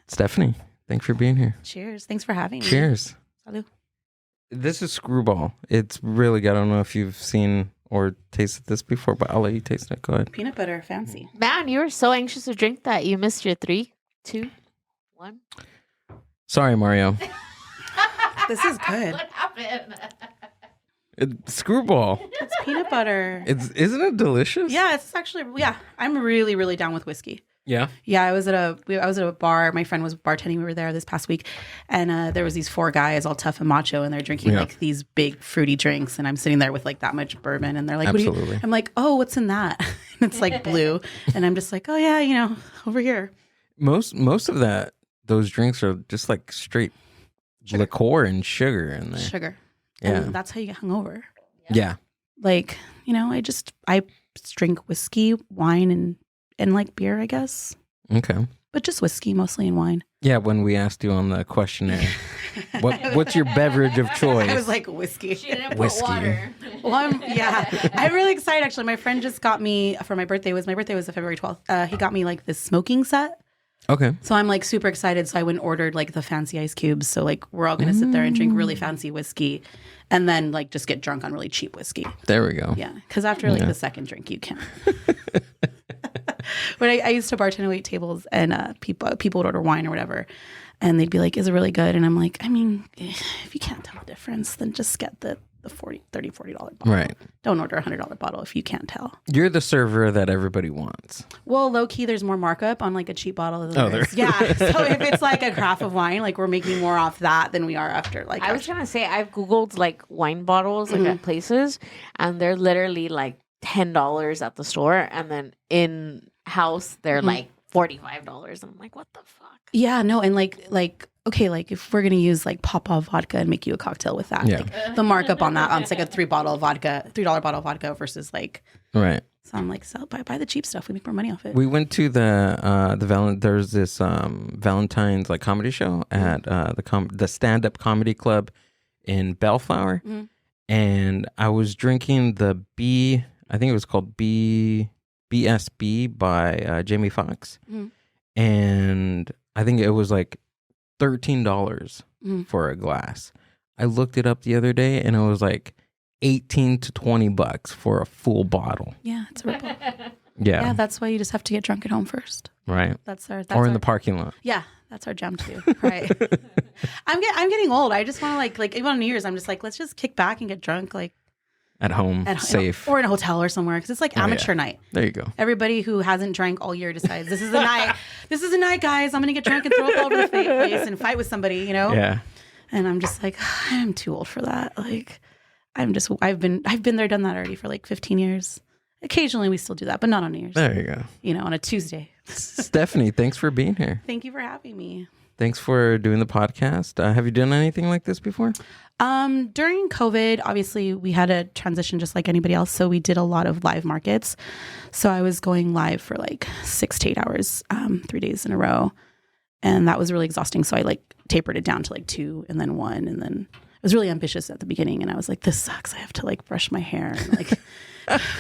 Stephanie, thanks for being here. Cheers. Thanks for having me. Cheers. Salud. This is Screwball. It's really good. I don't know if you've seen or tasted this before, but I'll let you taste it. Go ahead. Peanut butter, fancy. Man, you were so anxious to drink that you missed your 3, 2, 1. Sorry, Mario. This is good. What happened? Screwball. It's peanut butter. Isn't it delicious? Yeah, it's actually, I'm really, really down with whiskey. Yeah. Yeah, I was at a bar. My friend was bartending. We were there this past week, and there was these 4 guys, all tough and macho, and they're drinking like these big fruity drinks. And I'm sitting there with like that much bourbon, and they're like, Absolutely. "What do you?" I'm like, "Oh, what's in that?" And it's like blue, and I'm just like, "Oh yeah, over here." Most of those drinks are just like straight liqueur and sugar in there. Sugar. Yeah. And that's how you get hungover. Yeah. Like, I drink whiskey, wine, and like beer, I guess. Okay. But just whiskey mostly and wine. Yeah, when we asked you on the questionnaire, what's your beverage of choice? I was like, whiskey. She didn't Whiskey. put water. Well, I'm really excited actually. My friend just got me for my birthday was February 12th. He got me like this smoking set. Okay. So I'm like super excited. So I went and ordered like the fancy ice cubes. So like we're all going to sit there and drink really fancy whiskey and then like just get drunk on really cheap whiskey. There we go. Yeah. Because after like the second drink, you can. But I used to bartend and wait tables and people would order wine or whatever. And they'd be like, is it really good? And I'm like, I mean, if you can't tell the difference, then just get the $40 bottle. Right. Don't order a $100 bottle if you can't tell. You're the server that everybody wants. Well, low key, there's more markup on like a cheap bottle than Oh, there is. Yeah. So if it's like a craft of wine, like we're making more off that than we are after. Like I was going to say, I've Googled like wine bottles like at places, and they're literally like $10 at the store. And then in house, they're like $45. I'm like, what the fuck? Yeah, no, and like okay, like if we're gonna use like Papa vodka and make you a cocktail with that, Yeah. like the markup on that, it's like a $3 bottle of vodka versus like. Right. So I'm like, buy the cheap stuff. We make more money off it. We went to there's this Valentine's like comedy show at the stand-up comedy club in Bellflower, and I was drinking the I think it was called BSB by Jamie Foxx, and I think it was like $13 for a glass. I looked it up the other day, and it was like $18 to $20 for a full bottle. Yeah, it's a ripple. Yeah, that's why you just have to get drunk at home first. right. That's Or our in the parking lot. Yeah, that's our jam too. Right. I'm getting old. I just want to like even on New Year's, I'm just like, let's just kick back and get drunk like At home, safe. or in a hotel or somewhere because it's like amateur night. There you go. Everybody who hasn't drank all year decides this is a night. This is a night, guys. I'm gonna get drunk and throw up all over the place and fight with somebody, Yeah. And I'm just like, I'm too old for that. Like, I've been there, done that already for like 15 years. Occasionally we still do that, but not on New Year's. There you go. On a Tuesday. Stephanie, thanks for being here. Thank you for having me. Thanks for doing the podcast. Have you done anything like this before? During COVID, obviously we had a transition just like anybody else. So we did a lot of live markets. So I was going live for like 6 to 8 hours, 3 days in a row. And that was really exhausting. So I like tapered it down to like 2 and then 1. And then I was really ambitious at the beginning. And I was like, this sucks. I have to like brush my hair and like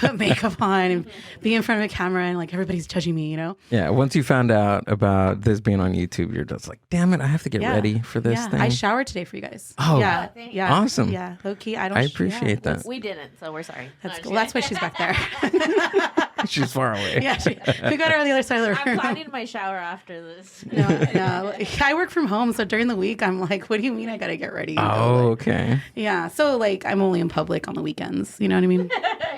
put makeup on and be in front of a camera and like everybody's judging me, Yeah. Once you found out about this being on YouTube, you're just like, damn it, I have to get ready for this thing. I showered today for you guys. Oh, yeah. Awesome. Yeah. Low key. I appreciate that. We didn't, so we're sorry. That's cool. That's why she's back there. She's far away. Yeah. We got her on the other side of the room. I'm planning my shower after this. No. I work from home. So during the week, I'm like, what do you mean I got to get ready? Oh, okay. Yeah. So like, I'm only in public on the weekends. You know what I mean?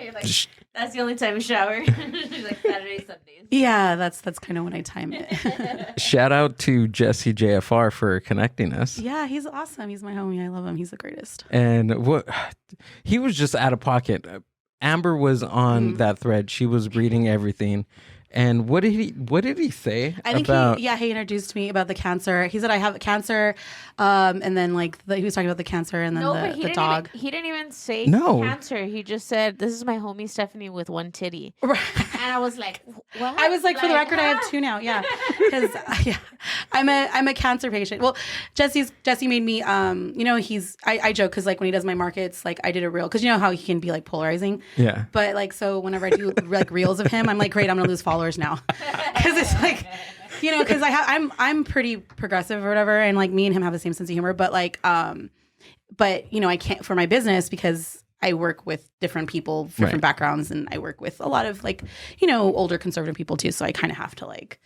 You're like, that's the only time you shower. She's like Saturday, Sundays. Yeah, that's kind of when I time it. Shout out to Jesse JFR for connecting us. Yeah, he's awesome. He's my homie. I love him. He's the greatest. And he was just out of pocket. Amber was on that thread. She was reading everything. And what did he say? I think he introduced me about the cancer. He said I have cancer, and then like he was talking about the cancer and then the dog. He didn't even say No. cancer. He just said, "This is my homie Stephanie with one titty," Right. and I was like, "What?" I was like, for the record, I have 2 now. Yeah, because I'm a cancer patient. Well, Jesse made me. I joke because like when he does my markets, like I did a reel because you know how he can be like polarizing. Yeah. But like so whenever I do like reels of him, I'm like, great, I'm gonna lose followers now because it's like you know, because I'm pretty progressive or whatever, and like me and him have the same sense of humor, but like but you know, I can't for my business because I work with different people, different backgrounds, and I work with a lot of like, you know, older conservative people too, so I kind of have to like,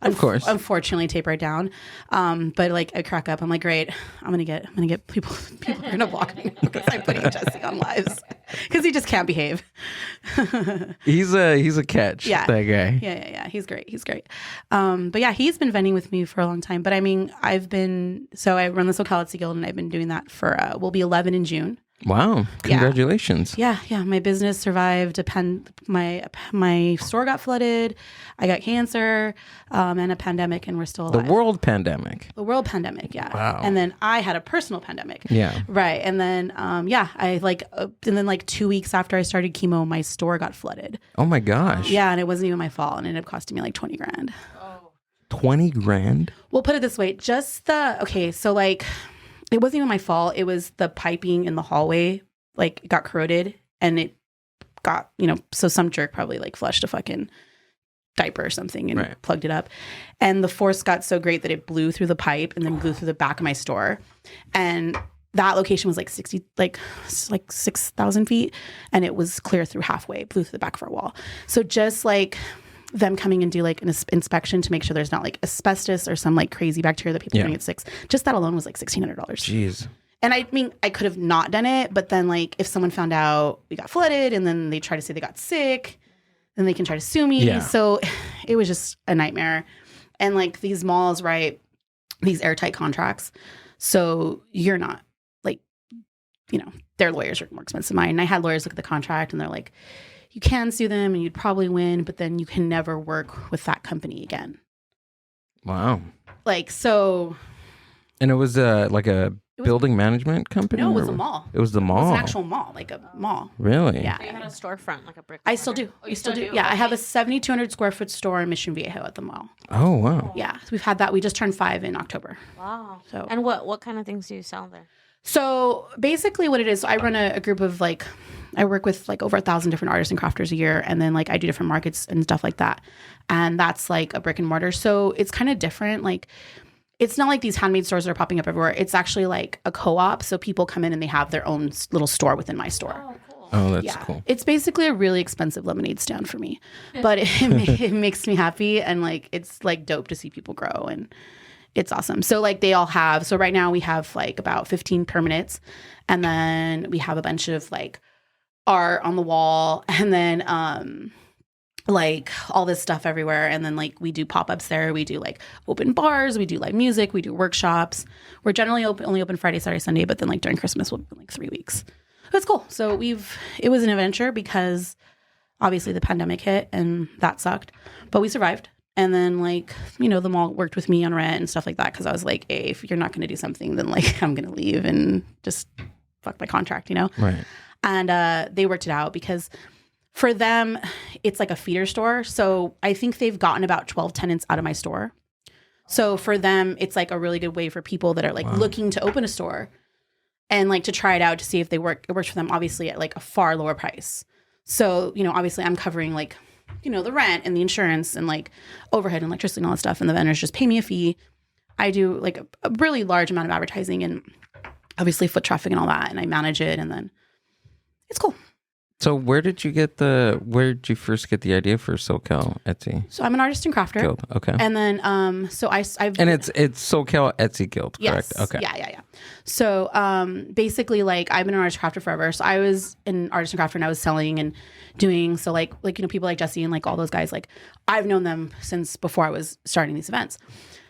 of course, unfortunately taper it down. But like I crack up, I'm like, great, I'm gonna get people are gonna block me because I'm putting Jesse on lives because he just can't behave. He's a catch. Yeah, that guy. Yeah. He's great. But yeah, he's been vending with me for a long time. But I mean, I run the Socal Etsy Guild, and I've been doing that for we'll be 11 in June. Wow! Congratulations. Yeah. My business survived. My store got flooded. I got cancer and a pandemic, and we're still alive. The world pandemic. Yeah. Wow. And then I had a personal pandemic. Yeah. Right. And then and then like 2 weeks after I started chemo, my store got flooded. Oh my gosh. Yeah, and it wasn't even my fault, and it ended up costing me like $20,000. Oh. $20,000. We'll put it this way: so like. It wasn't even my fault. It was the piping in the hallway, like, got corroded, and it got, you know, so some jerk probably like flushed a fucking diaper or something and plugged it up. And the force got so great that it blew through the pipe and then blew through the back of my store. And that location was like 6,000 feet, and it was clear through halfway, blew through the back of our wall. So just like them coming and do like an inspection to make sure there's not like asbestos or some like crazy bacteria that people are going to get sick. Just that alone was like $1,600. Jeez. And I mean, I could have not done it, but then like if someone found out we got flooded and then they try to say they got sick, then they can try to sue me. Yeah. So it was just a nightmare. And like these malls write these airtight contracts. So you're not like, you know, their lawyers are more expensive than mine. And I had lawyers look at the contract and they're like, you can sue them and you'd probably win, but then you can never work with that company again. Wow. Like, so. And it was like a building management company? No, it was a mall. It was the mall. It was an actual mall, like a mall. Really? Yeah. So you had a storefront, like a brick. I still do. Oh, you still do? Yeah, Okay. I have a 7,200 square foot store in Mission Viejo at the mall. Oh, wow. Yeah, so we've had that. We just turned 5 in October. Wow. So. And what kind of things do you sell there? So basically what it is, so I run a group of like, I work with like over 1,000 different artists and crafters a year. And then like I do different markets and stuff like that. And that's like a brick and mortar. So it's kind of different. Like it's not like these handmade stores that are popping up everywhere. It's actually like a co-op. So people come in and they have their own little store within my store. Oh, cool. Oh, that's cool. It's basically a really expensive lemonade stand for me, but it makes me happy. And like, it's like dope to see people grow, and it's awesome. So like they all have, so right now we have like about 15 permanents, and then we have a bunch of like art on the wall, and then like all this stuff everywhere. And then like we do pop-ups there. We do like open bars, we do live music, we do workshops. We're generally only open Friday, Saturday, Sunday, but then like during Christmas we'll be like 3 weeks. It's cool. So it was an adventure because obviously the pandemic hit and that sucked, but we survived. And then like, you know, the mall worked with me on rent and stuff like that, because I was like, hey, if you're not going to do something, then like I'm going to leave and just fuck my contract, you know? Right. And they worked it out because for them, it's like a feeder store. So I think they've gotten about 12 tenants out of my store. So for them, it's like a really good way for people that are like looking to open a store and like to try it out to see if they work. It works for them, obviously, at like a far lower price. So, you know, obviously I'm covering like, you know, the rent and the insurance and like overhead and electricity and all that stuff. And the vendors just pay me a fee. I do like a really large amount of advertising and obviously foot traffic and all that. And I manage it, and then it's cool. So where did you first get the idea for Socal Etsy So I'm an artist and crafter. Guild? Okay. And then, so I've And it's Socal Etsy Guild, correct? Yes. Okay. Yeah. So, basically, like I've been an artist crafter forever. So I was an artist and crafter, and I was selling and doing. So like you know, people like Jesse and like all those guys, like I've known them since before I was starting these events.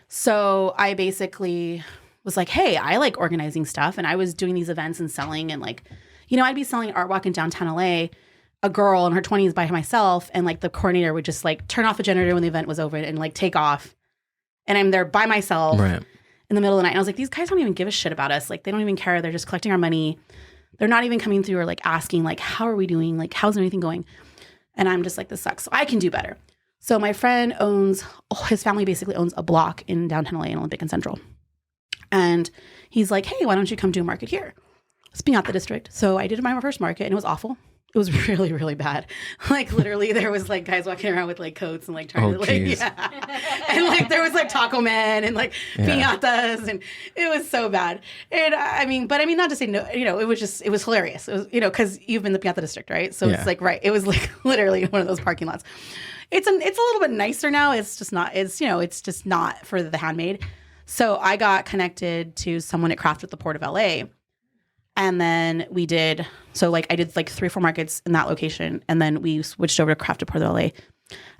So I basically was like, hey, I like organizing stuff, and I was doing these events and selling, and like, you know, I'd be selling art walk in downtown LA, a girl in her 20s by myself, and like the coordinator would just like turn off the generator when the event was over and like take off. And I'm there by myself in the middle of the night. And I was like, these guys don't even give a shit about us. Like, they don't even care. They're just collecting our money. They're not even coming through or like asking, like, how are we doing? Like, how's everything going? And I'm just like, this sucks. So I can do better. So my friend his family basically owns a block in downtown LA in Olympic and Central. And he's like, hey, why don't you come do a market here? It's being out the district. So I did my first market, and it was awful. It was really, really bad. Like literally there was like guys walking around with like coats and like trying to like, and like there was like taco men and like piñatas and it was so bad. And not to say no, it was hilarious. It was, cause you've been the piñata district, right? So it's like, right. It was like literally one of those parking lots. It's a little bit nicer now. It's just not, it's just not for the handmade. So I got connected to someone at Craft with the Port of LA. And then I did like 3 or 4 markets in that location. And then we switched over to Craft to Port of LA.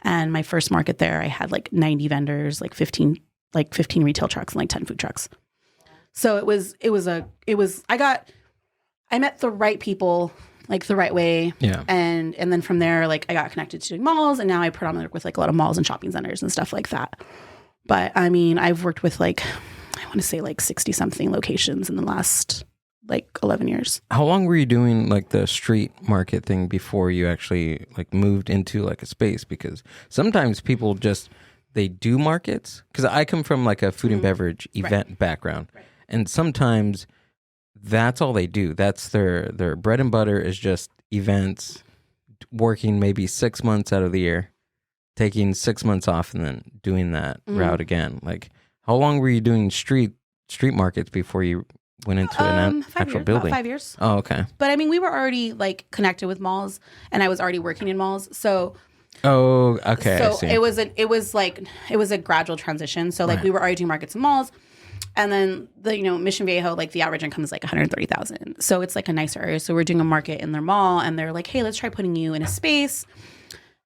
And my first market there, I had like 90 vendors, like 15 retail trucks and like 10 food trucks. So I met the right people, like the right way. Yeah. And then from there, like I got connected to doing malls, and now I predominantly work with like a lot of malls and shopping centers and stuff like that. But I mean, I've worked with like, I want to say like 60 something locations in the last like 11 years. How long were you doing like the street market thing before you actually like moved into like a space? Because sometimes people they do markets, because I come from like a food and beverage event background. Right. And sometimes that's all they do. That's their bread and butter is just events, working maybe 6 months out of the year, taking 6 months off and then doing that route again. Like how long were you doing street markets before you went into an actual building? About 5 years. Oh, okay. But I mean, we were already like connected with malls, and I was already working in malls. So. Oh, okay. So I see. it was a gradual transition. So like we were already doing markets and malls, and then the Mission Viejo, like the average income is like 130,000. So it's like a nicer area. So we're doing a market in their mall, and they're like, hey, let's try putting you in a space.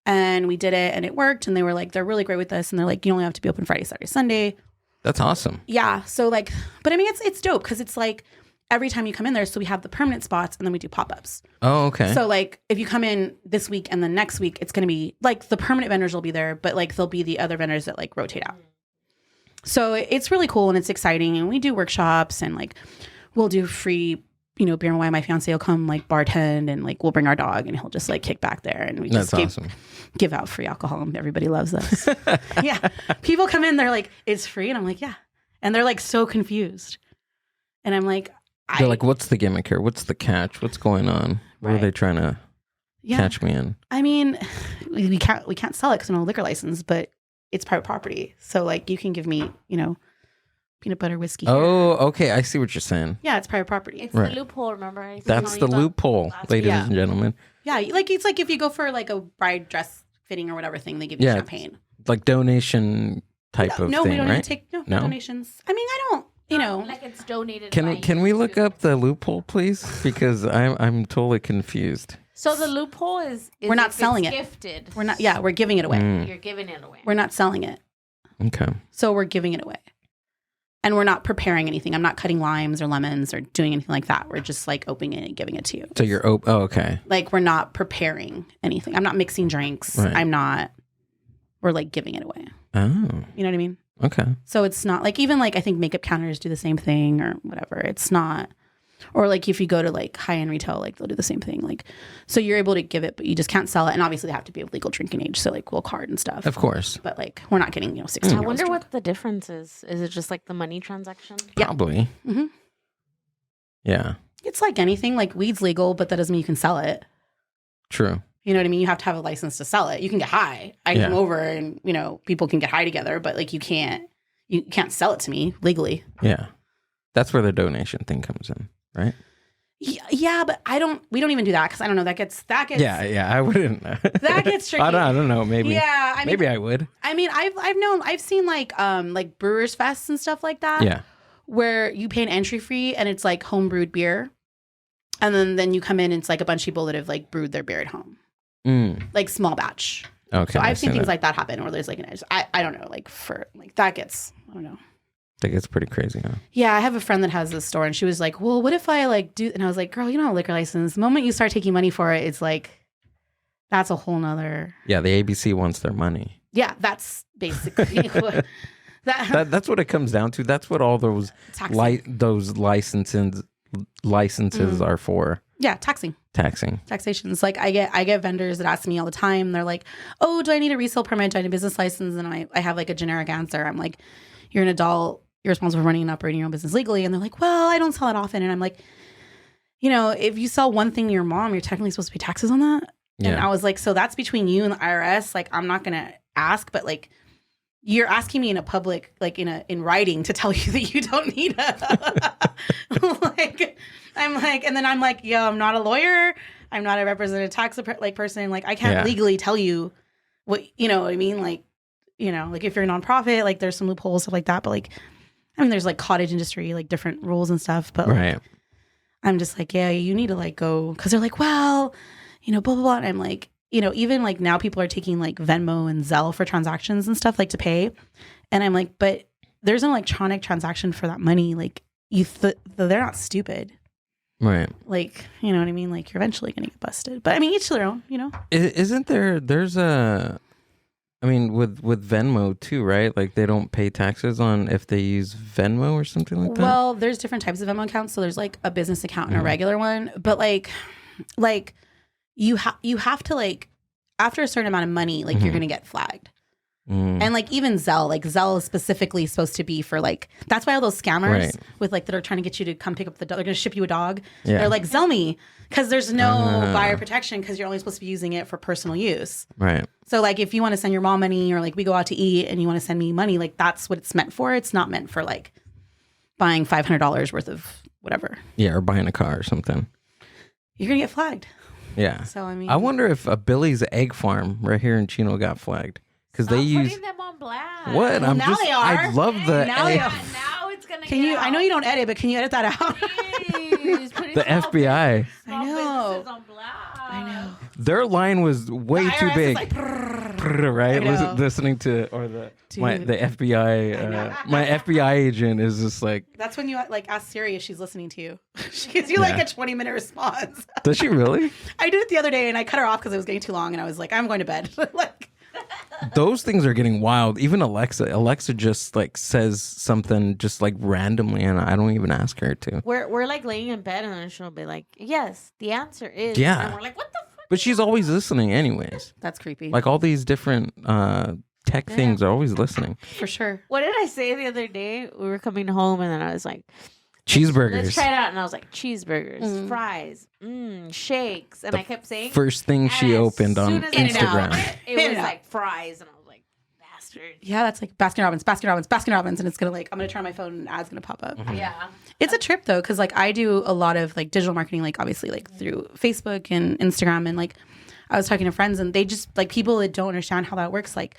And we did it, and it worked. And they were like, they're really great with us, and they're like, you only have to be open Friday, Saturday, Sunday. That's awesome. Yeah. So like, but I mean, it's dope because it's like every time you come in there, so we have the permanent spots and then we do pop-ups. Oh, okay. So like if you come in this week and then next week, it's going to be like the permanent vendors will be there, but like there'll be the other vendors that like rotate out. So it's really cool and it's exciting. And we do workshops and like we'll do free, beer and wine. My fiance will come like bartend and like we'll bring our dog and he'll just like kick back there and we just give out free alcohol and everybody loves us. Yeah. People come in, they're like, it's free. And I'm like, yeah. And they're like so confused. And I'm like, they're like, what's the gimmick here? What's the catch? What's going on? What are they trying to catch me in? I mean, we can't sell it because we don't have a liquor license, but it's private property. So like you can give me, peanut butter whiskey. Oh, okay. I see what you're saying. Yeah, it's private property. It's the loophole, remember? That's the loophole, ladies and gentlemen. Yeah, like it's like if you go for like a bride dress fitting or whatever thing, they give you champagne. Like donation type of thing, no, we don't right? need to take no donations. I mean, I don't. Like it's donated. Can we look up the loophole, please? Because I'm totally confused. So the loophole is we're not selling it. Gifted. We're not. Yeah, we're giving it away. You're giving it away. We're not selling it. Okay. So we're giving it away, and we're not preparing anything. I'm not cutting limes or lemons or doing anything like that. We're just like opening it and giving it to you. So you're oh, okay. Like we're not preparing anything. I'm not mixing drinks. Right. I'm not. We're like giving it away. Oh. You know what I mean? Okay. So it's not like even like I think makeup counters do the same thing or whatever. It's not, or like if you go to like high end retail, like they'll do the same thing. Like, so you're able to give it, but you just can't sell it. And obviously they have to be of legal drinking age. So like we'll card and stuff. Of course. But like we're not getting 16. I wonder what the difference is. Is it just like the money transaction? Probably. Yeah. Mm-hmm. Yeah. It's like anything. Like weed's legal, but that doesn't mean you can sell it. True. You know what I mean? You have to have a license to sell it. You can get high. I come over and, people can get high together, but like you can't sell it to me legally. Yeah. That's where the donation thing comes in, right? Yeah, but we don't even do that because I don't know. That gets. Yeah, I wouldn't. That gets tricky. I don't know. Maybe. Yeah, I mean, maybe I would. I mean, I've seen like Brewers Fests and stuff like that. Yeah. Where you pay an entry fee and it's like home brewed beer. And then you come in and it's like a bunch of people that have like brewed their beer at home. Like small batch. Okay. So I've seen things like that happen where there's like I don't know, like for like that gets, I don't know. That gets pretty crazy, huh? Yeah, I have a friend that has this store and she was like, well, what if I like do, and I was like, girl, you don't have a liquor license. The moment you start taking money for it, it's like, that's a whole nother. Yeah, the ABC wants their money. Yeah, that's basically what. That's what it comes down to. That's what all those those licenses are for. Yeah, taxation. It's like I get vendors that ask me all the time. They're like, "Oh, do I need a resale permit? Do I need a business license?" And I have like a generic answer. I'm like, "You're an adult. You're responsible for running and operating your own business legally." And they're like, "Well, I don't sell it often." And I'm like, if you sell one thing to your mom, you're technically supposed to pay taxes on that. Yeah. And I was like, so that's between you and the IRS. Like, I'm not going to ask, but like, you're asking me in a public, like in writing to tell you that you don't need and then I'm like, yo, I'm not a lawyer. I'm not a representative tax person. Like, I can't legally tell you what, you know what I mean? Like, like if you're a nonprofit, like there's some loopholes, stuff like that. But like, I mean, there's like cottage industry, like different rules and stuff. But like, I'm just like, yeah, you need to like go, because they're like, well, blah, blah, blah. And I'm like, even like now people are taking like Venmo and Zelle for transactions and stuff, like to pay. And I'm like, but there's an electronic transaction for that money. Like they're not stupid. Right. Like, you know what I mean? Like you're eventually going to get busted. But I mean, each their own, Isn't there's I mean, with Venmo too, right? Like they don't pay taxes on if they use Venmo or something like that? Well, there's different types of Venmo accounts. So there's like a business account and a regular one. But like you have to like, after a certain amount of money, like you're going to get flagged. And like even Zelle, like Zelle is specifically supposed to be for like, that's why all those scammers with like that are trying to get you to come pick up the dog, they're going to ship you a dog. Yeah. They're like, Zelle me, because there's no buyer protection, because you're only supposed to be using it for personal use. Right. So like if you want to send your mom money, or like we go out to eat and you want to send me money, like that's what it's meant for. It's not meant for like buying $500 worth of whatever. Yeah, or buying a car or something. You're going to get flagged. Yeah. So I mean, I wonder if a Billy's Egg Farm right here in Chino got flagged. Because they use putting them on blast. What? Well, now they are. I love the now egg. Now it's gonna. Can you? Out. I know you don't edit, but can you edit that out? Please, the FBI. I know. On blast. I know. Their line was way too big. Like, right? Listening to the FBI. My FBI agent is just like. That's when you like ask Siri if she's listening to you. She gives you like a 20-minute response. Does she really? I did it the other day and I cut her off because it was getting too long, and I was like, I'm going to bed. Like. Those things are getting wild. Even Alexa just like says something just like randomly, and I don't even ask her to. We're like laying in bed, and then she'll be like, "Yes, the answer is." Yeah. And we're like, "What the fuck?" But she's always listening, anyways. That's creepy. Like all these different tech things are always listening. For sure. What did I say the other day? We were coming home, and then I was like, cheeseburgers. Let's try it out. And I was like, cheeseburgers, fries, shakes. And I kept saying. First thing she opened on Instagram. It was like fries. And I was like, bastard. Yeah, that's like Baskin Robbins. And it's going to like, I'm going to turn my phone and an ad's going to pop up. Mm-hmm. Yeah. It's a trip though. Cause like I do a lot of like digital marketing, like obviously like through Facebook and Instagram. And like I was talking to friends, and they just like people that don't understand how that works, like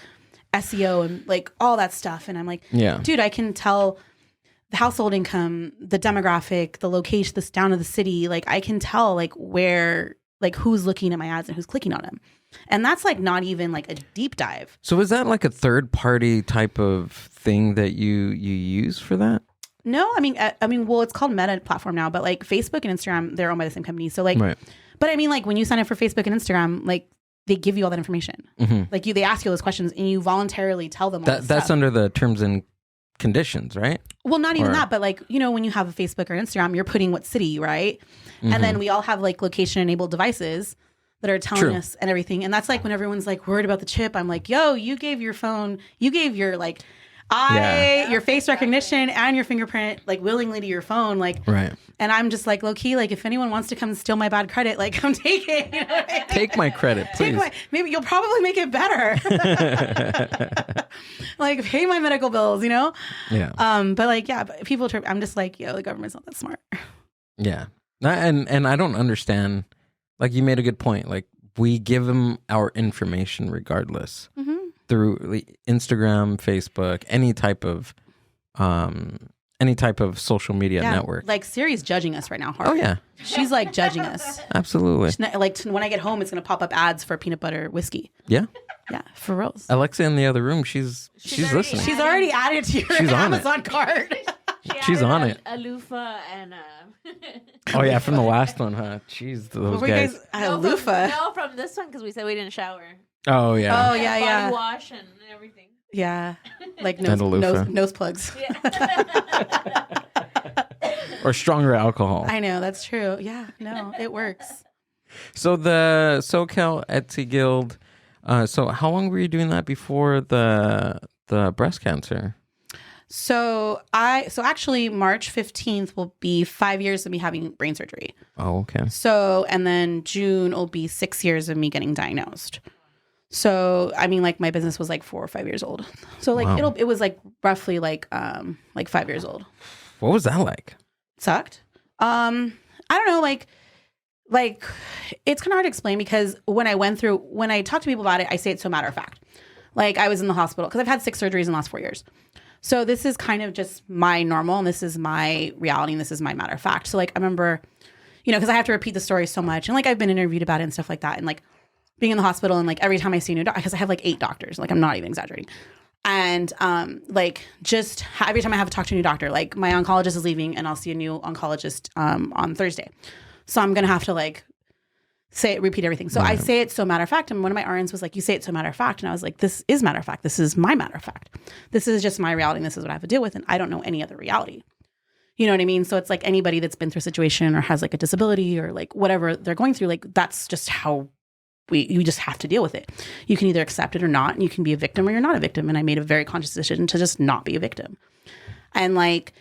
SEO and like all that stuff. And I'm like, dude, I can tell the household income, the demographic, the location, the down of the city. Like I can tell like where, like who's looking at my ads and who's clicking on them. And that's like not even like a deep dive. So is that like a third party type of thing that you use for that? No, I mean, well, it's called Meta platform now, but like Facebook and Instagram, they're owned by the same company. So like, but I mean, like when you sign up for Facebook and Instagram, like they give you all that information. Like they ask you those questions, and you voluntarily tell them all that's stuff. Under the terms and conditions, right? Well, not even that, but like, when you have a Facebook or Instagram, you're putting what city, right? And then we all have like location enabled devices that are telling us and everything. And that's like when everyone's like worried about the chip, I'm like, yo, you gave your your like your face recognition and your fingerprint like willingly to your phone, like and I'm just like, low key, like if anyone wants to come and steal my bad credit, like come take it. You know what I mean? Take my credit, please. Maybe you'll probably make it better. Like pay my medical bills, Yeah. But like, but people trip. I'm just like, yo, the government's not that smart. Yeah. And I don't understand. Like you made a good point. Like we give them our information regardless through Instagram, Facebook, any type of social media network. Like Siri's judging us right now hard. Oh yeah. She's like judging us. Absolutely. Like when I get home, it's going to pop up ads for peanut butter whiskey. Yeah. Yeah, for reals. Alexa in the other room, she's listening. She's already added to your Amazon card. She's on it. A loofah and oh yeah, from the last one, huh? Jeez, those guys. Loofah. No, from this one because we said we didn't shower. Oh yeah. Oh yeah, Body wash and everything. Yeah, like nose plugs. Yeah. Or stronger alcohol. I know, that's true. Yeah, no, it works. So the Socal Etsy Guild. So how long were you doing that before the breast cancer? So actually March 15th will be 5 years of me having brain surgery. Oh, okay. So, and then June will be 6 years of me getting diagnosed. So, I mean, like my business was like 4 or 5 years old. So like it was like roughly like 5 years old. What was that like? Sucked. I don't know, like it's kind of hard to explain because when I talk to people about it, I say it so matter of fact. Like I was in the hospital because I've had 6 surgeries in the last 4 years. So this is kind of just my normal and this is my reality and this is my matter of fact. So like I remember, because I have to repeat the story so much and like I've been interviewed about it and stuff like that and like being in the hospital and like every time I see a new doctor, because I have like 8 doctors, like I'm not even exaggerating. And like just every time I have to talk to a new doctor, like my oncologist is leaving and I'll see a new oncologist on Thursday. So I'm going to have to like repeat everything. So I say it so matter of fact. And one of my RNs was like, you say it so matter of fact. And I was like, this is matter of fact. This is my matter of fact. This is just my reality. And this is what I have to deal with. And I don't know any other reality. You know what I mean? So it's like anybody that's been through a situation or has like a disability or like whatever they're going through, like that's just how you just have to deal with it. You can either accept it or not. And you can be a victim or you're not a victim. And I made a very conscious decision to just not be a victim. And like,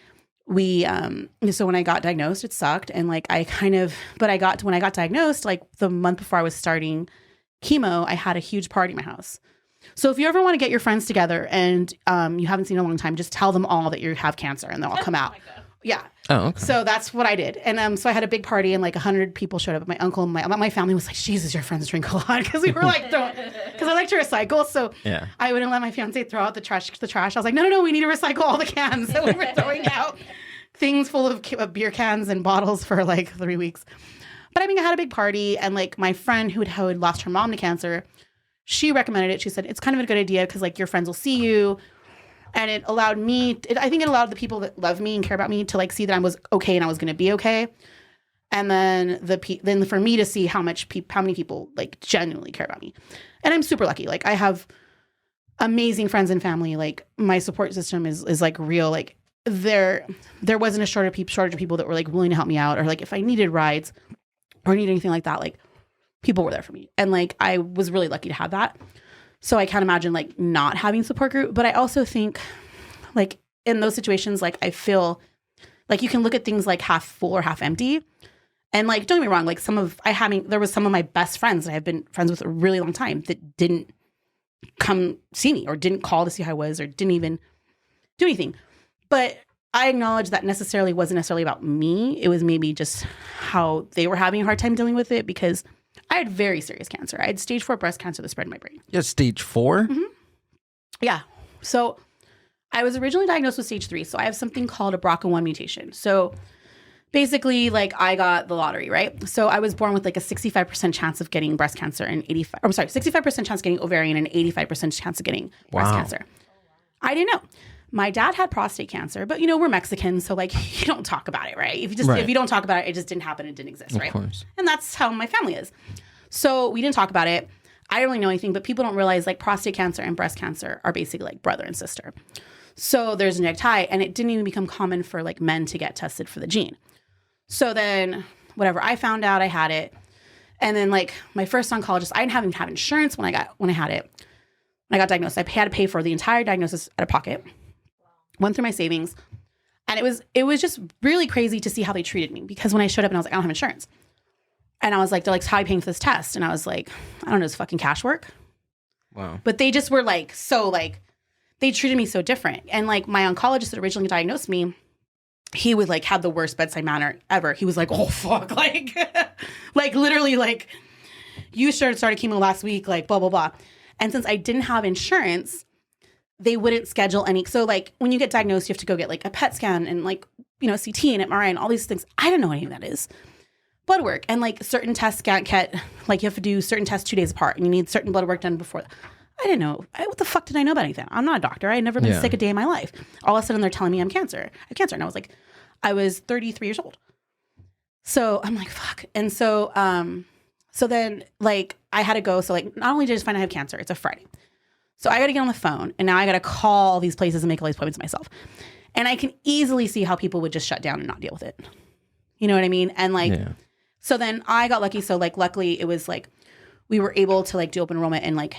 so when I got diagnosed, it sucked. And like, when I got diagnosed, like the month before I was starting chemo, I had a huge party in my house. So if you ever want to get your friends together and you haven't seen in a long time, just tell them all that you have cancer and they'll all come out. Yeah. Oh, okay. So that's what I did. And so I had a big party and like 100 people showed up. My uncle and my family was like, Jesus, your friends drink a lot. Because we were like, because I like to recycle. So yeah. I wouldn't let my fiance throw out the trash. I was like, no, we need to recycle all the cans. So we were throwing out things full of beer cans and bottles for like 3 weeks. But I mean, I had a big party and like my friend who had lost her mom to cancer, she recommended it. She said, it's kind of a good idea because like your friends will see you. And it allowed me, I think it allowed the people that love me and care about me to like see that I was okay and I was going to be okay. And then then for me to see how many people like genuinely care about me. And I'm super lucky. Like I have amazing friends and family. Like my support system is like real. Like there wasn't a shortage of people that were like willing to help me out or like if I needed rides or needed anything like that, like people were there for me. And like I was really lucky to have that. So I can't imagine like not having support group. But I also think like in those situations, like I feel like you can look at things like half full or half empty. And like, don't get me wrong, like there was some of my best friends that I've been friends with a really long time that didn't come see me or didn't call to see how I was or didn't even do anything. But I acknowledge that wasn't necessarily about me. It was maybe just how they were having a hard time dealing with it because I had very serious cancer. I had stage 4 breast cancer that spread in my brain. You had stage 4? Mm-hmm. Yeah. So I was originally diagnosed with stage 3. So I have something called a BRCA1 mutation. So basically, like I got the lottery, right? So I was born with like a 65% chance of getting breast cancer and 65% chance of getting ovarian and 85% chance of getting breast cancer. I didn't know. My dad had prostate cancer, but we're Mexicans, so like you don't talk about it, right? If you don't talk about it, it just didn't happen, it didn't exist, right? Of course. And that's how my family is. So we didn't talk about it. I didn't really know anything, but people don't realize like prostate cancer and breast cancer are basically like brother and sister. So there's a genetic tie, and it didn't even become common for like men to get tested for the gene. So then whatever, I found out I had it. And then like my first oncologist, I didn't even have insurance when I had it. When I got diagnosed, I had to pay for the entire diagnosis out of pocket. Went through my savings, and it was just really crazy to see how they treated me because when I showed up and I was like, I don't have insurance. And I was like, they're like, how are you paying for this test? And I was like, I don't know, does fucking cash work? Wow. But they just were like, so like, they treated me so different. And like my oncologist that originally diagnosed me, he would like have the worst bedside manner ever. He was like, oh fuck, like, like literally like, you started chemo last week, like blah, blah, blah. And since I didn't have insurance, they wouldn't schedule any. So like when you get diagnosed, you have to go get like a PET scan and like, CT and MRI and all these things. I don't know what any of that is. Blood work and like certain tests get like you have to do certain tests 2 days apart and you need certain blood work done before. I didn't know. What the fuck did I know about anything? I'm not a doctor. I had never been sick a day in my life. All of a sudden they're telling me I have cancer. And I was like, I was 33 years old. So I'm like, fuck. And so, so then like I had to go. So like not only did I just find I have cancer, it's a Friday. So I got to get on the phone and now I got to call all these places and make all these appointments myself. And I can easily see how people would just shut down and not deal with it. You know what I mean? And like, so then I got lucky. So like, luckily it was like, we were able to like do open enrollment and like,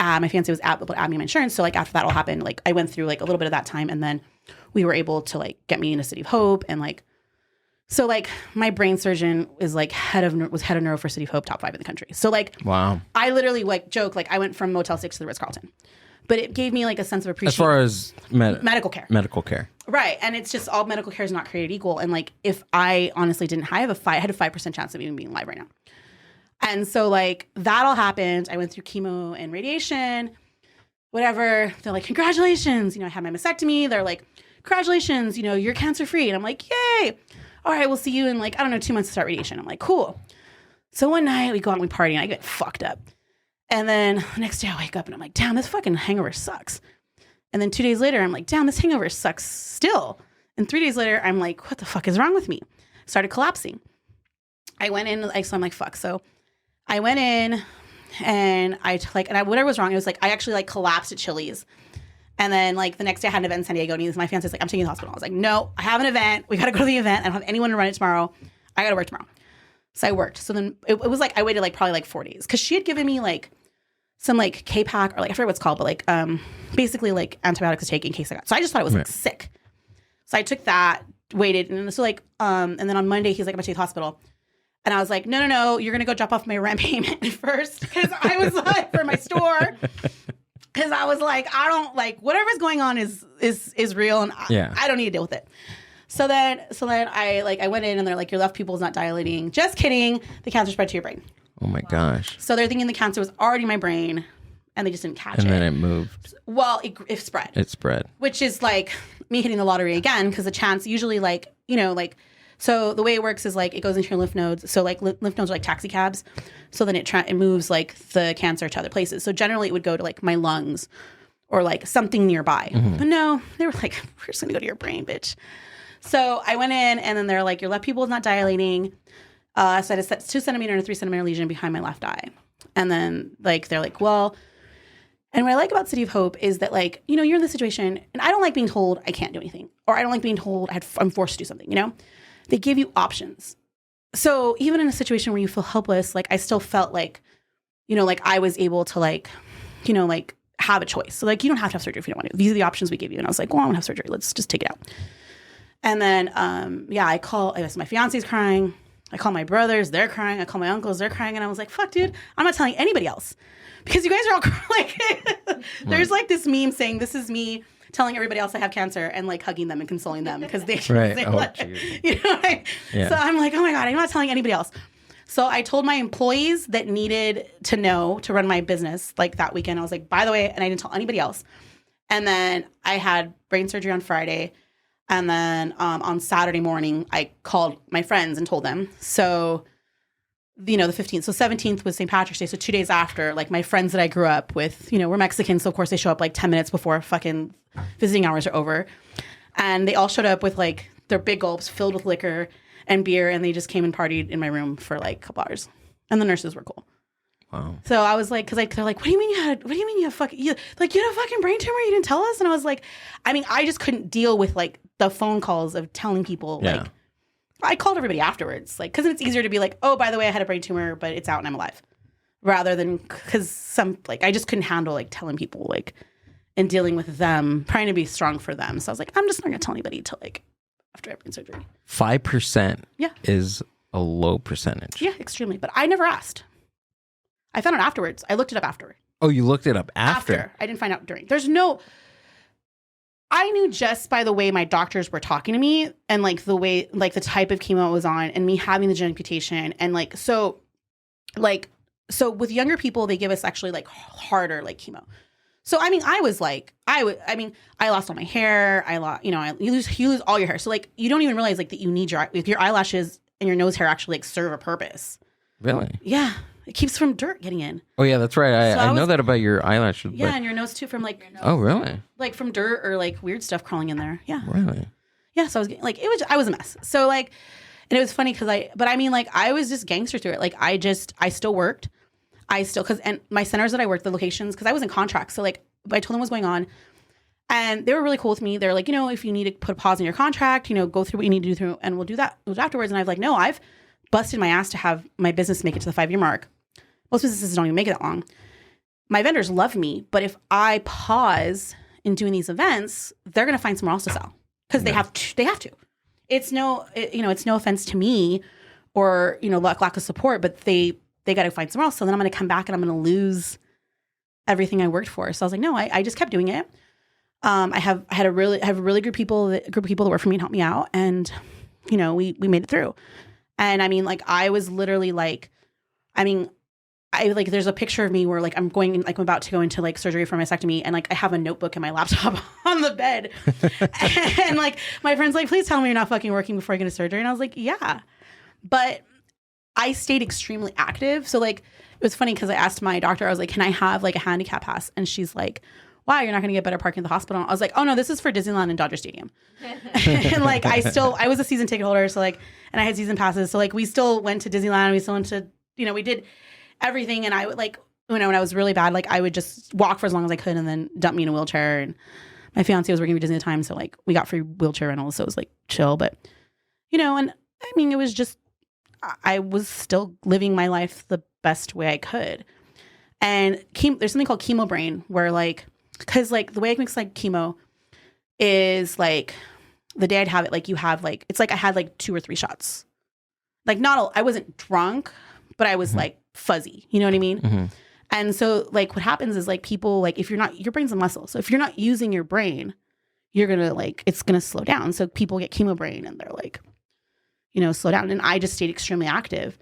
my fiance was able to add me my insurance. So like after that all happened, like I went through like a little bit of that time and then we were able to like get me into City of Hope and like, so like my brain surgeon is like head of neuro for City of Hope, top 5 in the country. So like, wow. I literally like joke, like I went from Motel 6 to the Ritz-Carlton, but it gave me like a sense of appreciation. As far as medical care. Medical care. Right. And it's just all medical care is not created equal. And like, if I honestly I had a 5% chance of even being alive right now. And so like that all happened. I went through chemo and radiation, whatever. They're like, congratulations. You know, I had my mastectomy. They're like, congratulations, you know, you're cancer free. And I'm like, yay. All right, we'll see you in like, I don't know, 2 months to start radiation. I'm like, cool. So one night we go out and we party and I get fucked up. And then the next day I wake up and I'm like, damn, this fucking hangover sucks. And then 2 days later, I'm like, damn, this hangover sucks still. And 3 days later, I'm like, what the fuck is wrong with me? Started collapsing. I went in, like, so I'm like, fuck. So I went in and whatever was wrong, it was like, I actually like collapsed at Chili's. And then like the next day I had an event in San Diego and my fiance's like, I'm taking you to the hospital. I was like, no, I have an event. We got to go to the event. I don't have anyone to run it tomorrow. I got to work tomorrow. So I worked. So then it was like, I waited like probably like 4 days because she had given me like some like K-Pack or like, I forget what it's called, but like basically like antibiotics to take in case I got. So I just thought it was like sick. So I took that, waited. And so like, and then on Monday, he's like, I'm going to take you to the hospital. And I was like, no, you're going to go drop off my rent payment first. Because I was like, for my store. Because I was like, I don't like whatever's going on is real, and I don't need to deal with it. So then I went in and they're like, your left pupil is not dilating. Just kidding. The cancer spread to your brain. Oh my gosh. So they're thinking the cancer was already in my brain, and they just didn't catch it. And then it moved. Well, it spread. It spread. Which is like me hitting the lottery again, because the chance usually like, you know, like, so the way it works is like it goes into your lymph nodes. So like lymph nodes are like taxi cabs. So then it moves like the cancer to other places. So generally it would go to like my lungs or like something nearby. Mm-hmm. But no, they were like, we're just going to go to your brain, bitch. So I went in and then they're like, your left pupil is not dilating. So I had a 2 centimeter and a 3 centimeter lesion behind my left eye. And then like, they're like, well, and what I like about City of Hope is that like, you know, you're in this situation and I don't like being told I can't do anything, or I don't like being told I'm forced to do something, you know? They give you options. So even in a situation where you feel helpless, like I still felt like, you know, like I was able to like, you know, like have a choice. So like, you don't have to have surgery if you don't want to. These are the options we give you. And I was like, well, I don't have surgery. Let's just take it out. And then, I guess my fiance's crying. I call my brothers, they're crying. I call my uncles, they're crying. And I was like, fuck, dude, I'm not telling anybody else. Because you guys are all like, there's like this meme saying, this is me telling everybody else I have cancer and like hugging them and consoling them because they, right. You know, right? Yeah. So I'm like, oh my God, I'm not telling anybody else. So I told my employees that needed to know to run my business like that weekend. I was like, by the way, and I didn't tell anybody else. And then I had brain surgery on Friday. And then on Saturday morning, I called my friends and told them. So, you know, the 15th. So 17th was St. Patrick's Day. So 2 days after, like my friends that I grew up with, you know, we're Mexican. So of course they show up like 10 minutes before fucking visiting hours are over. And they all showed up with like their big gulps filled with liquor and beer. And they just came and partied in my room for like a couple hours. And the nurses were cool. Wow. So I was like, they're like, what do you mean you had a fucking, you had a fucking brain tumor? You didn't tell us? And I was like, I mean, I just couldn't deal with like the phone calls of telling people like, I called everybody afterwards, like, because it's easier to be like, oh, by the way, I had a brain tumor, but it's out and I'm alive, rather than because I just couldn't handle like telling people like and dealing with them, trying to be strong for them. So I was like, I'm just not gonna tell anybody till like after I have brain surgery. 5% is a low percentage. Yeah, extremely. But I never asked. I found out afterwards. I looked it up after. Oh, you looked it up after? I didn't find out during. I knew just by the way my doctors were talking to me and like the way, like the type of chemo I was on and me having the genetic mutation. And like, so with younger people, they give us actually like harder like chemo. So, I mean, I lost all my hair. You lose all your hair. So like, you don't even realize like that you need your eyelashes and your nose hair actually like serve a purpose. Really? Yeah. It keeps from dirt getting in. Oh, yeah, that's right. I know that about your eyelashes. Yeah, and your nose, too, from like... Oh, really? Like from dirt or like weird stuff crawling in there. Yeah. Really? Yeah, so I was like, I was a mess. So like, and it was funny because I was just gangster through it. Like I still worked. And my centers that I worked, the locations, because I was in contracts. So like, I told them what was going on. And they were really cool with me. They're like, you know, if you need to put a pause in your contract, you know, go through what you need to do through, and we'll do that afterwards. And I was like, no, I've busted my ass to have my business make it to the 5-year mark. Most businesses don't even make it that long. My vendors love me, but if I pause in doing these events, they're going to find somewhere else to sell. because they have to. It's no offense to me or, lack of support, but they got to find somewhere else. So then I'm going to come back and I'm going to lose everything I worked for. So I was like, no, I just kept doing it. I have a really good group of people that work for me and help me out. And, we made it through. And I mean, like, I was literally like, there's a picture of me where like I'm about to go into like surgery for mastectomy, and like I have a notebook and my laptop on the bed, and like my friend's like, please tell me you're not fucking working before I get a surgery, and I was like, yeah, but I stayed extremely active. So like it was funny because I asked my doctor, I was like, can I have like a handicap pass? And she's like, wow, you're not going to get better parking at the hospital. I was like, oh no, this is for Disneyland and Dodger Stadium. And like I was a season ticket holder, so like, and I had season passes, so like we still went to Disneyland, we still went to, we did everything. And I would like, when I was really bad, like I would just walk for as long as I could and then dump me in a wheelchair. And my fiance was working for Disney at the time, so like we got free wheelchair rentals, so it was like chill. But and I mean, it was just, I was still living my life the best way I could. And there's something called chemo brain, where like, because like the way it makes like chemo is like the day I'd have it, like you have like, it's like I had like 2 or 3 shots. Like I wasn't drunk, but I was like fuzzy, you know what I mean? Mm-hmm. And so like what happens is like people, like if you're not, your brain's a muscle. So if you're not using your brain, you're going to like, it's going to slow down. So people get chemo brain and they're like, slow down. And I just stayed extremely active.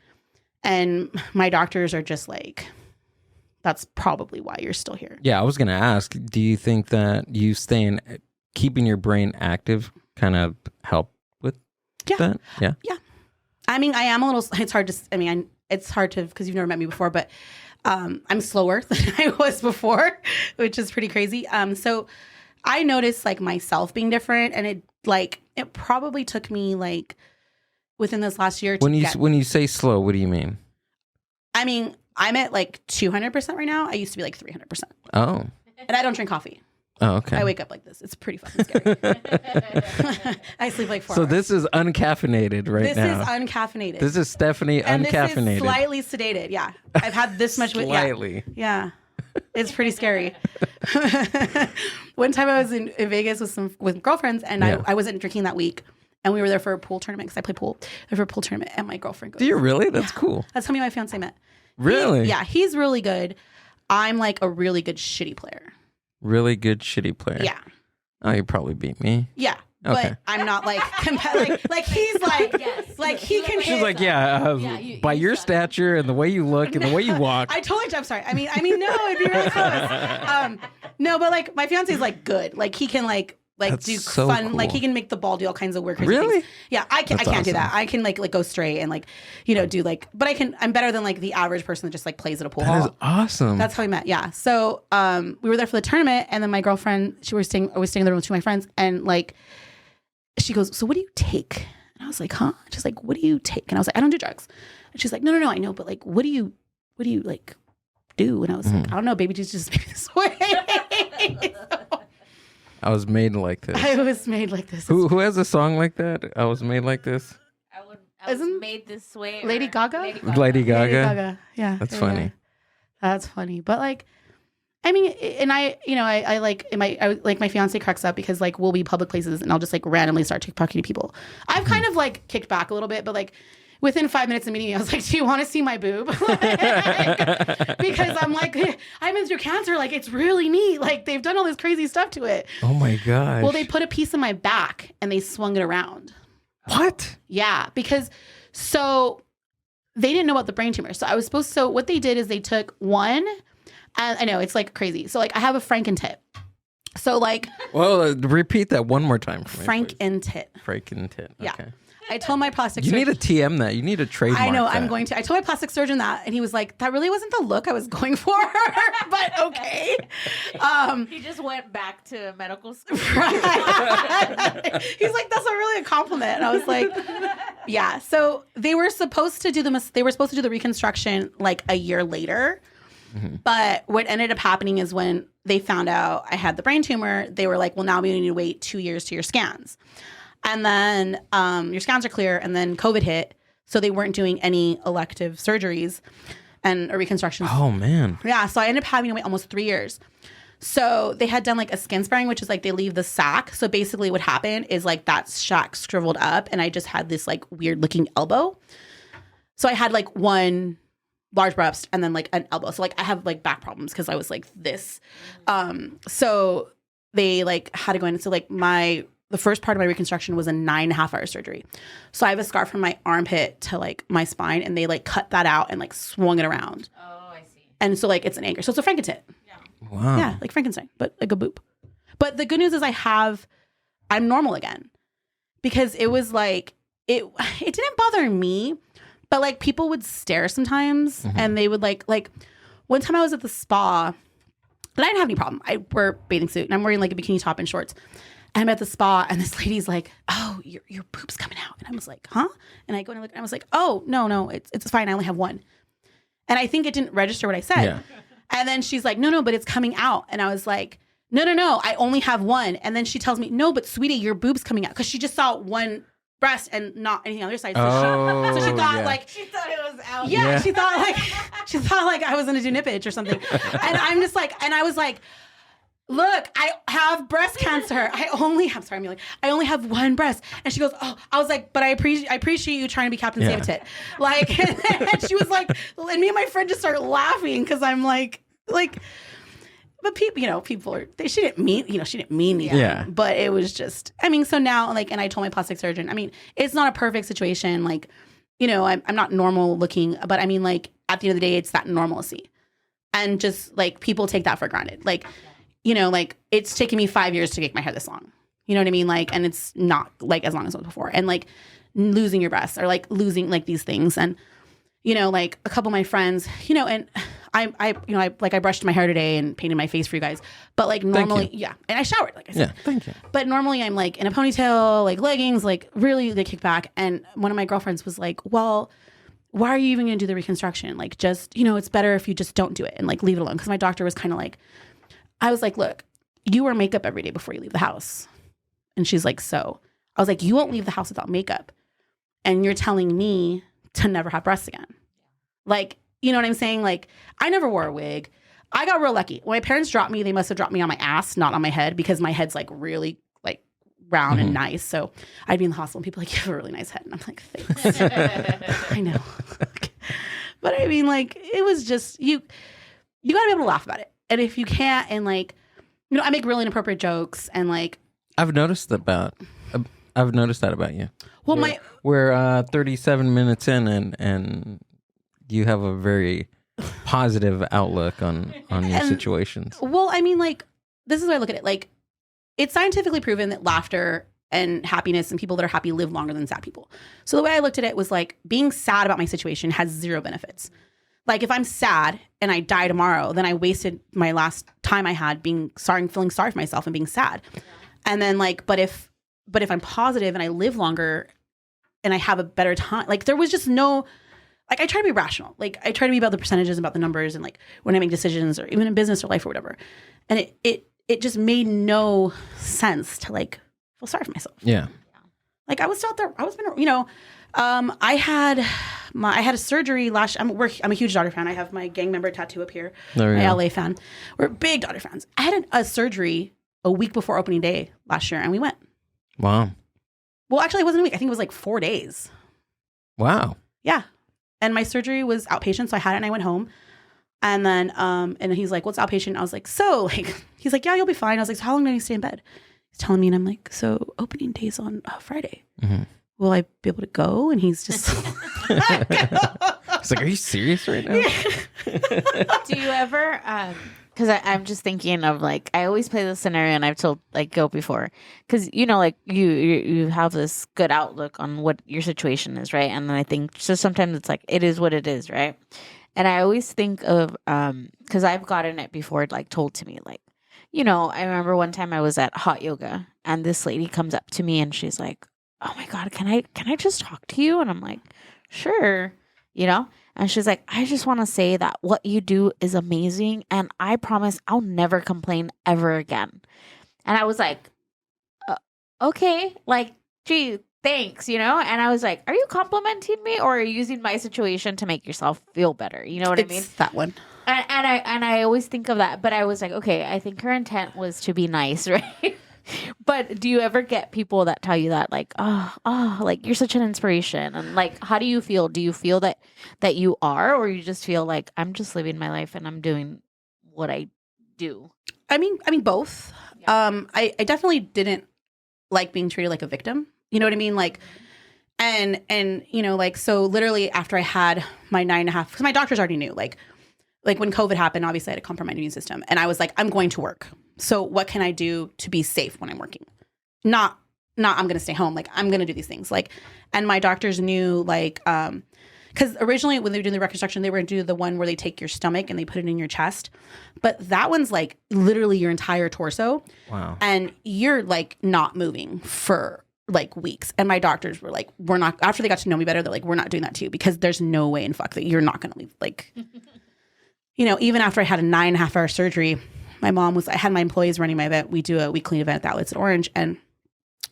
And my doctors are just like, that's probably why you're still here. Yeah, I was going to ask, do you think that you keeping your brain active kind of help with that? Yeah. Yeah. I mean, I am a little, it's hard to, because you've never met me before, but I'm slower than I was before, which is pretty crazy. So I noticed like myself being different, and it probably took me like within this last year. When you say slow, what do you mean? I mean, I'm at like 200% right now. I used to be like 300%. Oh. And I don't drink coffee. Oh, okay. I wake up like this. It's pretty fucking scary. I sleep like 4 hours. So this is uncaffeinated now. This is uncaffeinated. This is Stephanie and uncaffeinated. This is slightly sedated. Yeah. I've had this much. Slightly. Yeah. It's pretty scary. One time I was in Vegas with girlfriends, and I wasn't drinking that week. And we were there for a pool tournament because I play pool. There for a pool tournament, and my girlfriend goes. Do you really? That's cool. That's how me and my fiance met. Really? He's really good. I'm like a really good shitty player. Really good shitty player. Yeah. Oh, you probably beat me. Yeah. Okay. But I'm not like like he's like yes. Like he can hit. She's like, by your stature and the way you look and the way you walk. I'm sorry. I mean, no, it'd be really close. No, but like my fiance is like good. Like he can like That's do so fun. cool. Like he can make the ball do all kinds of weird Really? things. Yeah, I can't awesome. do that. I can like go straight and like do like, but I'm better than like the average person that just like plays at a pool hall. That is awesome. That's how we met. Yeah. So we were there for the tournament, and then my girlfriend, I was staying in the room with 2 of my friends, and like she goes, so what do you take? And I was like, huh? She's like, what do you take? And I was like, I don't do drugs. And she's like, no, I know, but like, what do you like do? And I was like, I don't know, baby, just made me this way. I was made like this. I was made like this. Who has a song like that? I was made like this. I was made this way. Lady Gaga? Lady Gaga. Lady Gaga. Yeah. That's funny. Yeah. That's funny. But like, I mean, and I like my fiance cracks up because like we'll be public places and I'll just like randomly start talking to people. I've kind of like kicked back a little bit, but like within 5 minutes of meeting me, I was like, do you want to see my boob? Because I'm like, I've been through cancer. Like, it's really neat. Like, they've done all this crazy stuff to it. Oh my gosh. Well, they put a piece in my back and they swung it around. What? Yeah, because so they didn't know about the brain tumor. So what they did is they took one, and I know it's like crazy. So like I have a Franken-tit. So like. Well, repeat that one more time for me. Franken-tit. Franken-tit. Okay. Yeah. I told my plastic surgeon. You need to TM that. You need to trademark I know, that. I'm going to. I told my plastic surgeon that, and he was like, that really wasn't the look I was going for, but okay. He just went back to medical school. He's like, that's really a compliment. And I was like, yeah. So they were supposed to do the reconstruction like a year later. Mm-hmm. But what ended up happening is when they found out I had the brain tumor, they were like, well, now we need to wait 2 years to your scans. And then your scans are clear, and then COVID hit, so they weren't doing any elective surgeries or reconstructions. Oh, man. Yeah, so I ended up having to wait almost 3 years. So they had done like a skin sparing, which is like they leave the sack. So basically what happened is like that sack shriveled up and I just had this like weird looking elbow. So I had like one large breast and then like an elbow. So like I have like back problems because I was like this. So they like had to go in. So like the first part of my reconstruction was a 9.5-hour surgery. So I have a scar from my armpit to like my spine and they like cut that out and like swung it around. Oh, I see. And so like it's an anchor. So it's a Frankentit. Wow. Yeah, like Frankenstein, but like a boob. But the good news is I'm normal again. Because it was like, it didn't bother me, but like people would stare sometimes and they would like one time I was at the spa, but I didn't have any problem. I wear a bathing suit and I'm wearing like a bikini top and shorts. And I'm at the spa and this lady's like, oh, your boob's coming out. And I was like, huh? And I go and look and I was like, oh, no, it's fine. I only have one. And I think it didn't register what I said. Yeah. And then she's like, no, but it's coming out. And I was like, no, I only have one. And then she tells me, no, but sweetie, your boob's coming out. Because she just saw one breast and not anything on the other side. So she thought like... She thought it was out. Yeah, she thought like I was going to do nippage or something. And I'm just like, and I was like, look, I have breast cancer. I only have one breast. And she goes, oh, I was like, but I appreciate you trying to be Captain Save a Tit. Like, and she was like, and me and my friend just started laughing because I'm like, but people she didn't mean anything. Yeah. But it was just, so now like, and I told my plastic surgeon, it's not a perfect situation. Like, I'm not normal looking, but like at the end of the day, it's that normalcy. And just like people take that for granted. Like, like it's taken me 5 years to make my hair this long. You know what I mean? Like, and it's not like as long as it was before. And like losing your breasts or like losing like these things. And, like a couple of my friends, and I brushed my hair today and painted my face for you guys. But like normally, yeah. And I showered, like I said. Yeah, thank you. But normally I'm like in a ponytail, like leggings, like really they kick back. And one of my girlfriends was like, well, why are you even going to do the reconstruction? Like just, it's better if you just don't do it and like leave it alone. Because my doctor was kind of like, I was like, look, you wear makeup every day before you leave the house. And she's like, so? I was like, you won't leave the house without makeup. And you're telling me to never have breasts again. Like, you know what I'm saying? Like, I never wore a wig. I got real lucky. When my parents dropped me, they must have dropped me on my ass, not on my head, because my head's like really like round and nice. So I'd be in the hospital and people are like, you have a really nice head. And I'm like, thanks. I know. But like, it was just, you got to be able to laugh about it. And if you can't, and like, I make really inappropriate jokes and like. I've noticed that about you. Well, we're 37 minutes in and you have a very positive outlook on your situations. Well, like, this is why I look at it. Like, it's scientifically proven that laughter and happiness and people that are happy live longer than sad people. So the way I looked at it was like, being sad about my situation has zero benefits. Like, if I'm sad and I die tomorrow, then I wasted my last time I had feeling sorry for myself and being sad. Yeah. And then like, but if I'm positive and I live longer and I have a better time, like there was just no, like I try to be rational. Like I try to be about the percentages, about the numbers, and like when I make decisions or even in business or life or whatever. And it just made no sense to like feel sorry for myself. Yeah. Like I was still out there. I had a surgery last. I'm a huge Daughter fan. I have my gang member tattoo up here. My LA fan. We're big Daughter fans. I had a surgery a week before opening day last year, and we went. Wow. Well, actually, it wasn't a week. I think it was like 4 days. Wow. Yeah, and my surgery was outpatient, so I had it and I went home. And then, and he's like, "What's outpatient?" I was like, "So, like," he's like, "Yeah, you'll be fine." I was like, "So how long do I need to stay in bed?" He's telling me, and I'm like, "So opening day's on Friday." Mm-hmm. Will I be able to go? And he's just it's like, are you serious right now? Do you ever because I'm just thinking of like, I always play this scenario and I've told like Gil before, because like you have this good outlook on what your situation is, right? And then I think just sometimes it's like, it is what it is, right? And I always think of because I've gotten it before, like told to me, like, I remember one time I was at hot yoga and this lady comes up to me and she's like, "Oh my God, can I just talk to you?" And I'm like, "Sure," And she's like, "I just want to say that what you do is amazing, and I promise I'll never complain ever again." And I was like, "Okay, like, gee, thanks, And I was like, "Are you complimenting me, or are you using my situation to make yourself feel better?" You know what I mean? It's that one. And I always think of that, but I was like, okay, I think her intent was to be nice, right? But do you ever get people that tell you that, like, like you're such an inspiration, and like, how do you feel? Do you feel that you are, or you just feel like I'm just living my life and I'm doing what I do? I mean both. Yeah. I definitely didn't like being treated like a victim. You know what I mean? Like, and you know, like, so literally after I had my 9.5, because my doctors already knew, like when COVID happened, obviously I had to compromise my immune system, and I was like, I'm going to work. So what can I do to be safe when I'm working? Not I'm going to stay home. Like, I'm going to do these things. Like, and my doctors knew, like, because originally when they were doing the reconstruction, they were going to do the one where they take your stomach and they put it in your chest. But that one's like literally your entire torso. Wow. And you're like not moving for like weeks. And my doctors were like, we're not, after they got to know me better, they're like, we're not doing that to you, because there's no way in fuck that you're not going to leave. Like, you know, even after I had a 9.5-hour surgery, I had my employees running my event. We do a weekly event at the Outlets at Orange. And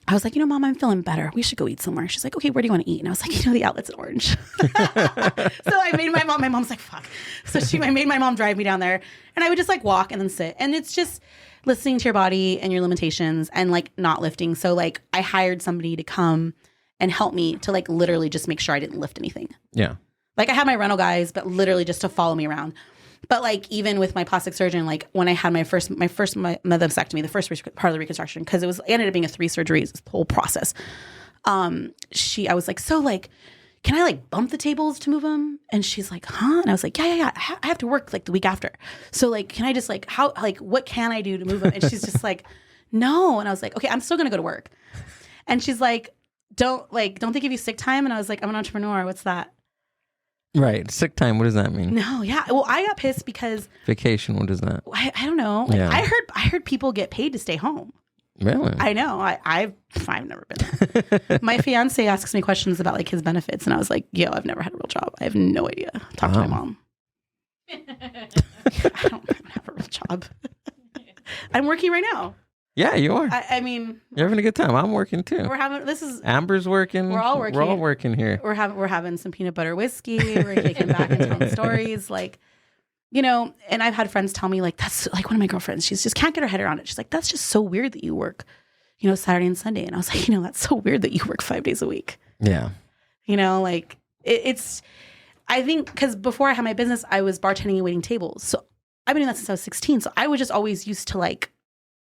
I was like, you know, Mom, I'm feeling better. We should go eat somewhere. She's like, okay, where do you want to eat? And I was like, you know, the Outlets at Orange. So I made my mom's like, fuck. So I made my mom drive me down there, and I would just like walk and then sit. And it's just listening to your body and your limitations and like not lifting. So like I hired somebody to come and help me to like literally just make sure I didn't lift anything. Yeah. Like I had my rental guys, but literally just to follow me around. But like even with my plastic surgeon, like when I had my first methysectomy, the first part of the reconstruction, because it ended up being a 3 surgeries, this whole process. I was like, so like, can I like bump the tables to move them? And she's like, huh? And I was like, yeah. I have to work like the week after. So like, can I just like, what can I do to move them? And she's just like, no. And I was like, okay, I'm still going to go to work. And she's like, don't they give you sick time? And I was like, I'm an entrepreneur. What's that? Right. Sick time. What does that mean? No. Yeah. Well, I got pissed because vacation. What is that? I don't know. Like, yeah. I heard people get paid to stay home. Really? I know. I've never been there. My fiance asks me questions about like his benefits, and I was like, yo, I've never had a real job. I have no idea. Talk to my mom. I don't have a real job. I'm working right now. Yeah, you are. I mean, you're having a good time. I'm working too. Amber's working. We're all working. We're all working here. We're having some peanut butter whiskey. We're kicking back and telling stories, like, you know. And I've had friends tell me, like, that's like one of my girlfriends. She's just can't get her head around it. She's like, that's just so weird that you work, you know, Saturday and Sunday. And I was like, you know, that's so weird that you work 5 days a week. Yeah. You know, like it's. I think because before I had my business, I was bartending and waiting tables. So I've been doing that since I was 16. So I was just always used to like.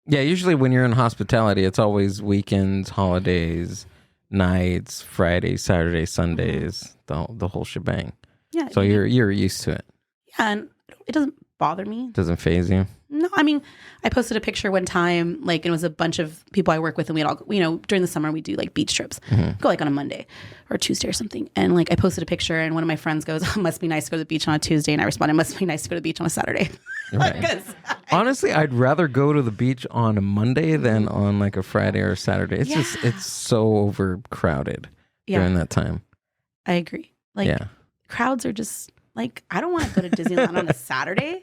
Yeah, usually when you're in hospitality, it's always weekends, holidays, nights, Fridays, Saturdays, Sundays, the whole shebang. Yeah. So you're used to it. Yeah, and it doesn't bother me. Doesn't faze you? No, I mean, I posted a picture one time, like, and it was a bunch of people I work with, and we had all, you know, during the summer we do like beach trips, go like on a Monday or a Tuesday or something, and like I posted a picture, and one of my friends goes, oh, "Must be nice to go to the beach on a Tuesday," and I responded, "Must be nice to go to the beach on a Saturday." Right. Honestly, I'd rather go to the beach on a Monday than on like a Friday or a Saturday. It's just it's so overcrowded during that time. I agree. Like crowds are just like, I don't want to go to Disneyland on a Saturday.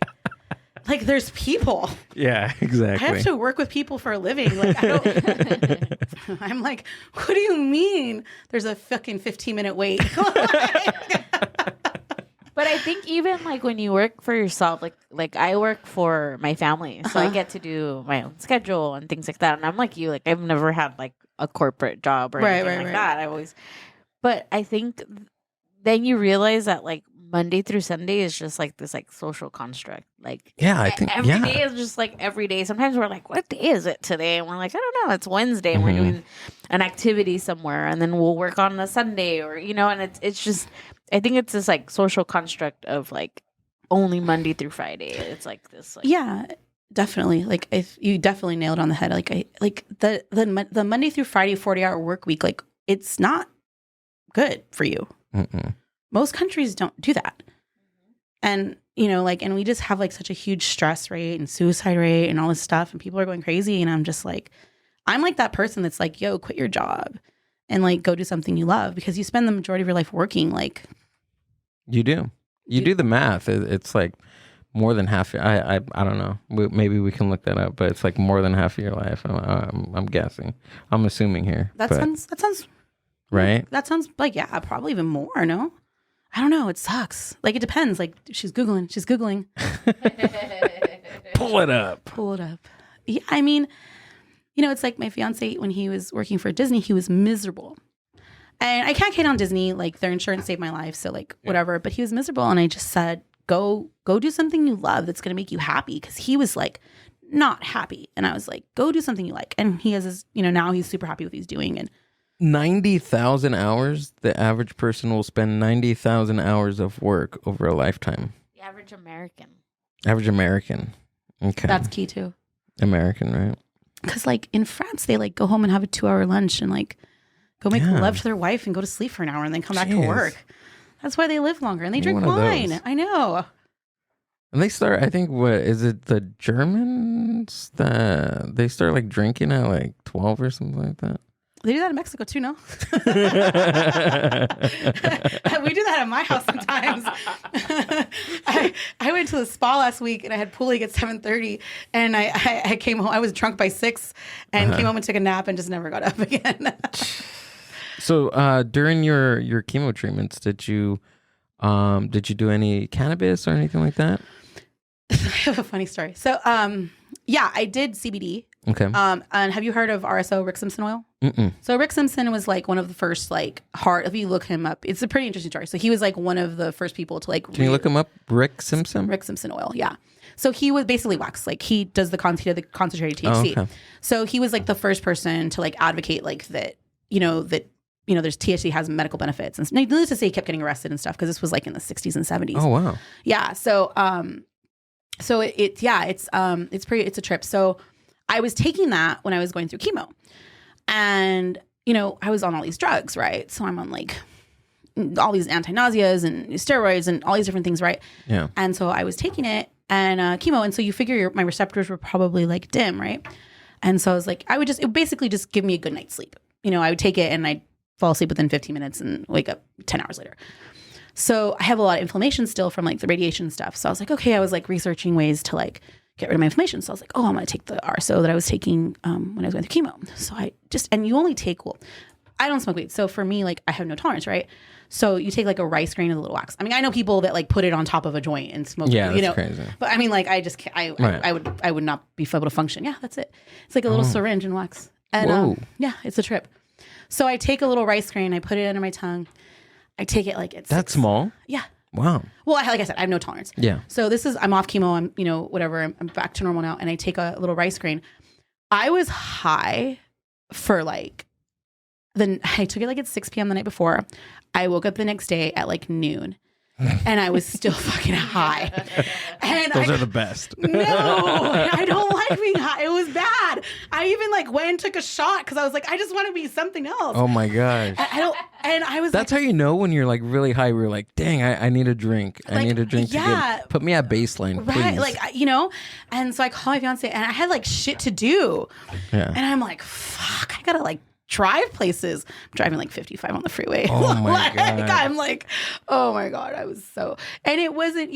Like, there's people. Yeah, exactly. I have to work with people for a living. Like, I don't. I'm like, what do you mean? There's a fucking 15-minute wait. But I think even like when you work for yourself, like I work for my family, so I get to do my own schedule and things like that. And I'm like you, like I've never had like a corporate job or anything like that. I always, but I think then you realize that like Monday through Sunday is just like this like social construct. Like I think every day is just like every day. Sometimes we're like, what day is it today? And we're like, I don't know, it's Wednesday and we're doing an activity somewhere, and then we'll work on a Sunday, or you know, and it's just, I think it's this like social construct of like only Monday through Friday. It's like this like, definitely. Like if you definitely nailed it on the head. Like the Monday through Friday 40-hour work week, like it's not good for you. Most countries don't do that. And, you know, like, and we just have like such a huge stress rate and suicide rate and all this stuff, and people are going crazy. And I'm just like, I'm like that person that's like, yo, quit your job and like go do something you love, because you spend the majority of your life working. Like, you do. You do the math. It's like more than half. I don't know. Maybe we can look that up, but it's like more than half of your life. I'm guessing. I'm assuming here. That sounds right. That sounds like, probably even more. No. I don't know. It sucks. Like, it depends. Like, she's Googling. Pull it up. Yeah, I mean, you know, it's like my fiance, when he was working for Disney, he was miserable. And I can't hate on Disney. Like, their insurance saved my life. So, like, whatever. But he was miserable. And I just said, go do something you love that's going to make you happy. Because he was, like, not happy. And I was like, go do something you like. And he has his, you know, now he's super happy with what he's doing. And 90,000 hours. The average person will spend 90,000 hours of work over a lifetime. The average American. Okay. that's key too. American, right? Because like in France, they like go home and have a 2-hour lunch and like go make love to their wife and go to sleep for an hour and then come back to work. That's why they live longer and they drink wine. I know. And they start, I think, what is it, the Germans that they start like drinking at like 12 or something like that? They do that in Mexico too, no? We do that at my house sometimes. I went to the spa last week and I had pool league at 7:30 and I came home. I was drunk by 6 and came home and took a nap and just never got up again. So during your chemo treatments, did you do any cannabis or anything like that? I have a funny story. So yeah, I did CBD. Okay. And have you heard of RSO, Rick Simpson oil? Mm-mm. So Rick Simpson was like one of the first like if you look him up, it's a pretty interesting story. So he was like one of the first people to like. Can you look him up? Rick Simpson? Rick Simpson oil, yeah. So he was basically wax. Like he does the concentrated THC. Oh, okay. So he was like the first person to like advocate like that, there's THC has medical benefits. And needless to say, he kept getting arrested and stuff because this was like in the 60s and 70s. Oh, wow. Yeah. So it's a trip. So I was taking that when I was going through chemo and, I was on all these drugs, right? So I'm on like all these anti-nauseas and steroids and all these different things, right? Yeah. And so I was taking it and chemo. And so you figure my receptors were probably like dim, right? And so I was like, it would basically just give me a good night's sleep. I would take it and I'd fall asleep within 15 minutes and wake up 10 hours later. So I have a lot of inflammation still from like the radiation stuff. So I was like, okay, I was like researching ways to like get rid of my inflammation. So I was like, I'm going to take the RSO that I was taking when I was going through chemo. So and you only take, I don't smoke weed. So for me, like I have no tolerance, right? So you take like a rice grain and a little wax. I mean, I know people that like put it on top of a joint and smoke. Yeah, that's crazy. But I mean, like I just can't, I would not be able to function. Yeah, that's it. It's like a little syringe and wax. And yeah, it's a trip. So I take a little rice grain, I put it under my tongue. I take it like it's That's small? Yeah. Wow. Well, like I said, I have no tolerance. Yeah. So I'm off chemo. I'm, whatever. I'm back to normal now. And I take a little rice grain. I was high for like, I took it like at 6 p.m. the night before. I woke up the next day at like noon. And I was still fucking high. And Those are the best. No, I don't like being high. It was bad. I even like went and took a shot because I was like, I just want to be something else. Oh my gosh. And I was That's how you know when you're like really high. We're like, dang, I need a drink. I need a drink to put me at baseline, please. Right. Like, and so I call my fiance and I had like shit to do. Yeah. And I'm like, fuck, I gotta like drive places. I'm driving like 55 on the freeway. Oh my God. I'm like, oh my God. I was and it wasn't,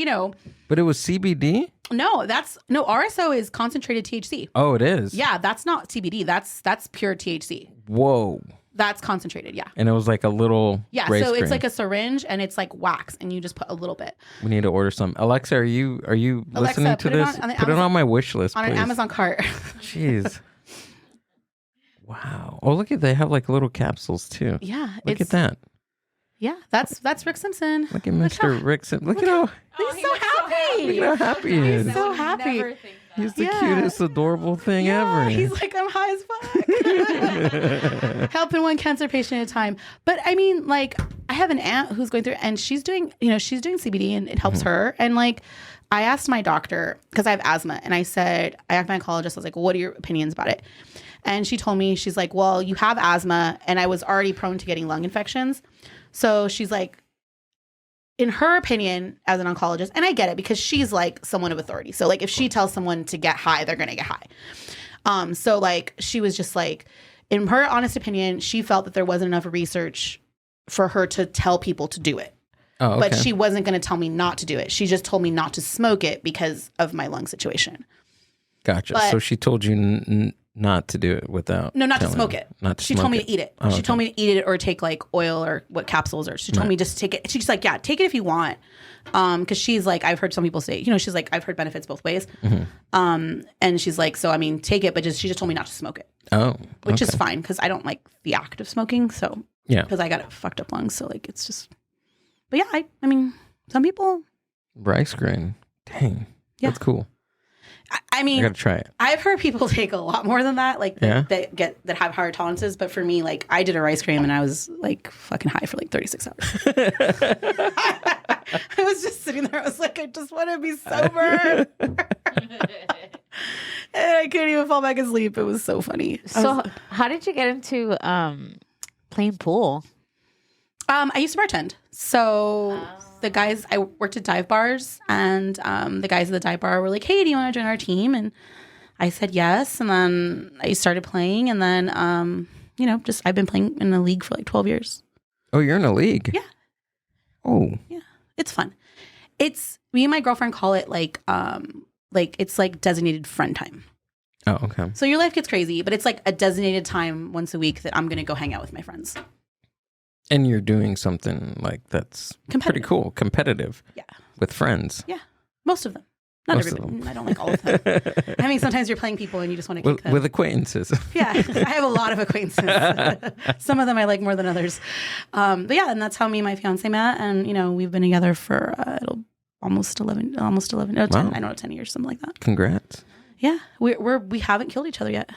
But it was CBD? No, RSO is concentrated THC. Oh, it is? Yeah, that's not CBD. That's pure THC. Whoa. That's concentrated, yeah. And it was like a little rice so it's grain. like a syringe and it's like wax and you just put a little bit. We need to order some. Alexa, are you Alexa, listening to this? Put it on my wish list, on please. an Amazon cart. Jeez. Wow. Oh, look they have like little capsules too. Yeah. Look at that. Yeah, that's Rick Simpson. Look at Mr. Rick Simpson. Look at how he's so happy. Look how happy he is. He's so happy. He's the cutest, adorable thing ever. He's like, I'm high as fuck. Helping one cancer patient at a time. But I mean, like, I have an aunt who's going through and she's doing CBD and it helps her. And like, I asked my doctor, because I have asthma, and I asked my oncologist, I was like, well, what are your opinions about it? And she told me, she's like, well, you have asthma, and I was already prone to getting lung infections. So she's like, in her opinion, as an oncologist, and I get it because she's like someone of authority. So like if she tells someone to get high, they're going to get high. So like she was just like, in her honest opinion, she felt that there wasn't enough research for her to tell people to do it. Oh, okay. But she wasn't going to tell me not to do it. She just told me not to smoke it because of my lung situation. Gotcha. But, so she told you not to do it without. No, not to telling- smoke it. Not to She smoke told me it. to eat it. Oh, She okay. told me to eat it or take like oil or what capsules, or she told me just take it. She's like, yeah, take it if you want. Because she's like, I've heard some people say, she's like, I've heard benefits both ways. And she's like, so I mean, take it, but she just told me not to smoke it, Oh, which is okay. fine because I don't like the act of smoking. So Yeah. because I got it fucked up lungs, so like it's just. But yeah, I mean, some people. Rice grain. Dang. Yeah. That's cool. I I mean, gotta try it. I've heard people take a lot more than that, like Yeah? that have higher tolerances. But for me, like I did a rice cream and I was like fucking high for like 36 hours. I was just sitting there. I was like, I just want to be sober, and I couldn't even fall back asleep. It was so funny. So, how did you get into playing pool? I used to bartend. So the guys, I worked at dive bars, and the guys at the dive bar were like, "Hey, do you want to join our team?" And I said yes. And then I started playing, and then just I've been playing in the league for like 12 years. Oh, you're in a league? Yeah. Oh. Yeah, it's fun. It's me and my girlfriend call it like it's like designated friend time. Oh, okay. So your life gets crazy, but it's like a designated time once a week that I'm going to go hang out with my friends. And you're doing something like that's pretty Competitive. cool, competitive. Yeah. With friends. Yeah, most of them. Not Most of everybody. them. I don't like all of them. I mean, sometimes you're playing people and you just want to kick them. With acquaintances. Yeah, I have a lot of acquaintances. Some of them I like more than others. But yeah, and that's how me and my fiance met. And, we've been together for almost 11, no, 10, Wow. I don't know, 10 years, something like that. Congrats. Yeah, we haven't killed each other yet.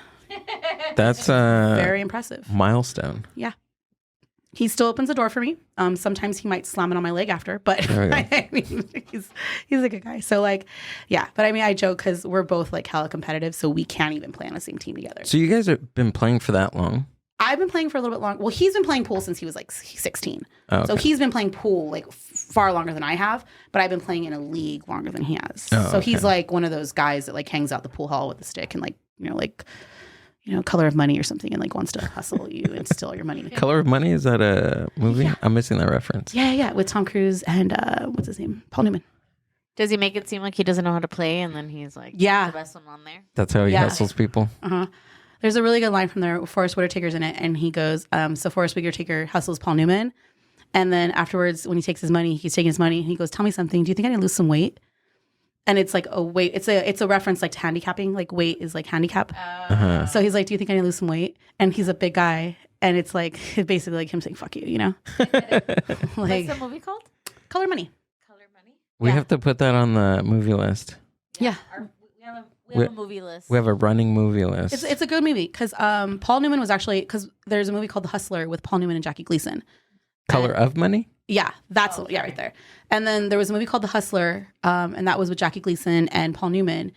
That's a Very impressive. milestone. Yeah. He still opens the door for me. Sometimes he might slam it on my leg after, but There we go. I mean, he's a good guy. So like, yeah. But I mean, I joke because we're both like hella competitive, so we can't even play on the same team together. So you guys have been playing for that long? I've been playing for a little bit long. Well, he's been playing pool since he was like 16. Oh, So okay. he's been playing pool like far longer than I have, but I've been playing in a league longer than he has. Oh, so he's okay. like one of those guys that like hangs out the pool hall with a stick and like, Color of Money or something and like wants to hustle you and steal your money. Color of Money, is that a movie? Yeah. I'm missing that reference. Yeah, with Tom Cruise and what's his name? Paul Newman. Does he make it seem like he doesn't know how to play, and then he's like, Yeah. the best one on there? That's how he Yeah. hustles people. Uh-huh. There's a really good line from there. Forrest Whitaker's in it, and he goes, so Forrest Whitaker hustles Paul Newman. And then afterwards, when he takes his money, he's taking his money, and he goes, tell me something. Do you think I need to lose some weight? And it's like a weight. It's a reference like to handicapping. Like weight is like handicap. Uh-huh. So he's like, do you think I need to lose some weight? And he's a big guy. And it's like basically like him saying, fuck you, What's like the movie called? Color Money. Color Money. We Yeah. have to put that on the movie list. Yeah. We have a movie list. We have a running movie list. It's a good movie because Paul Newman was actually, because there's a movie called The Hustler with Paul Newman and Jackie Gleason. Color of Money? Yeah, that's yeah, right there. And then there was a movie called The Hustler, and that was with Jackie Gleason and Paul Newman.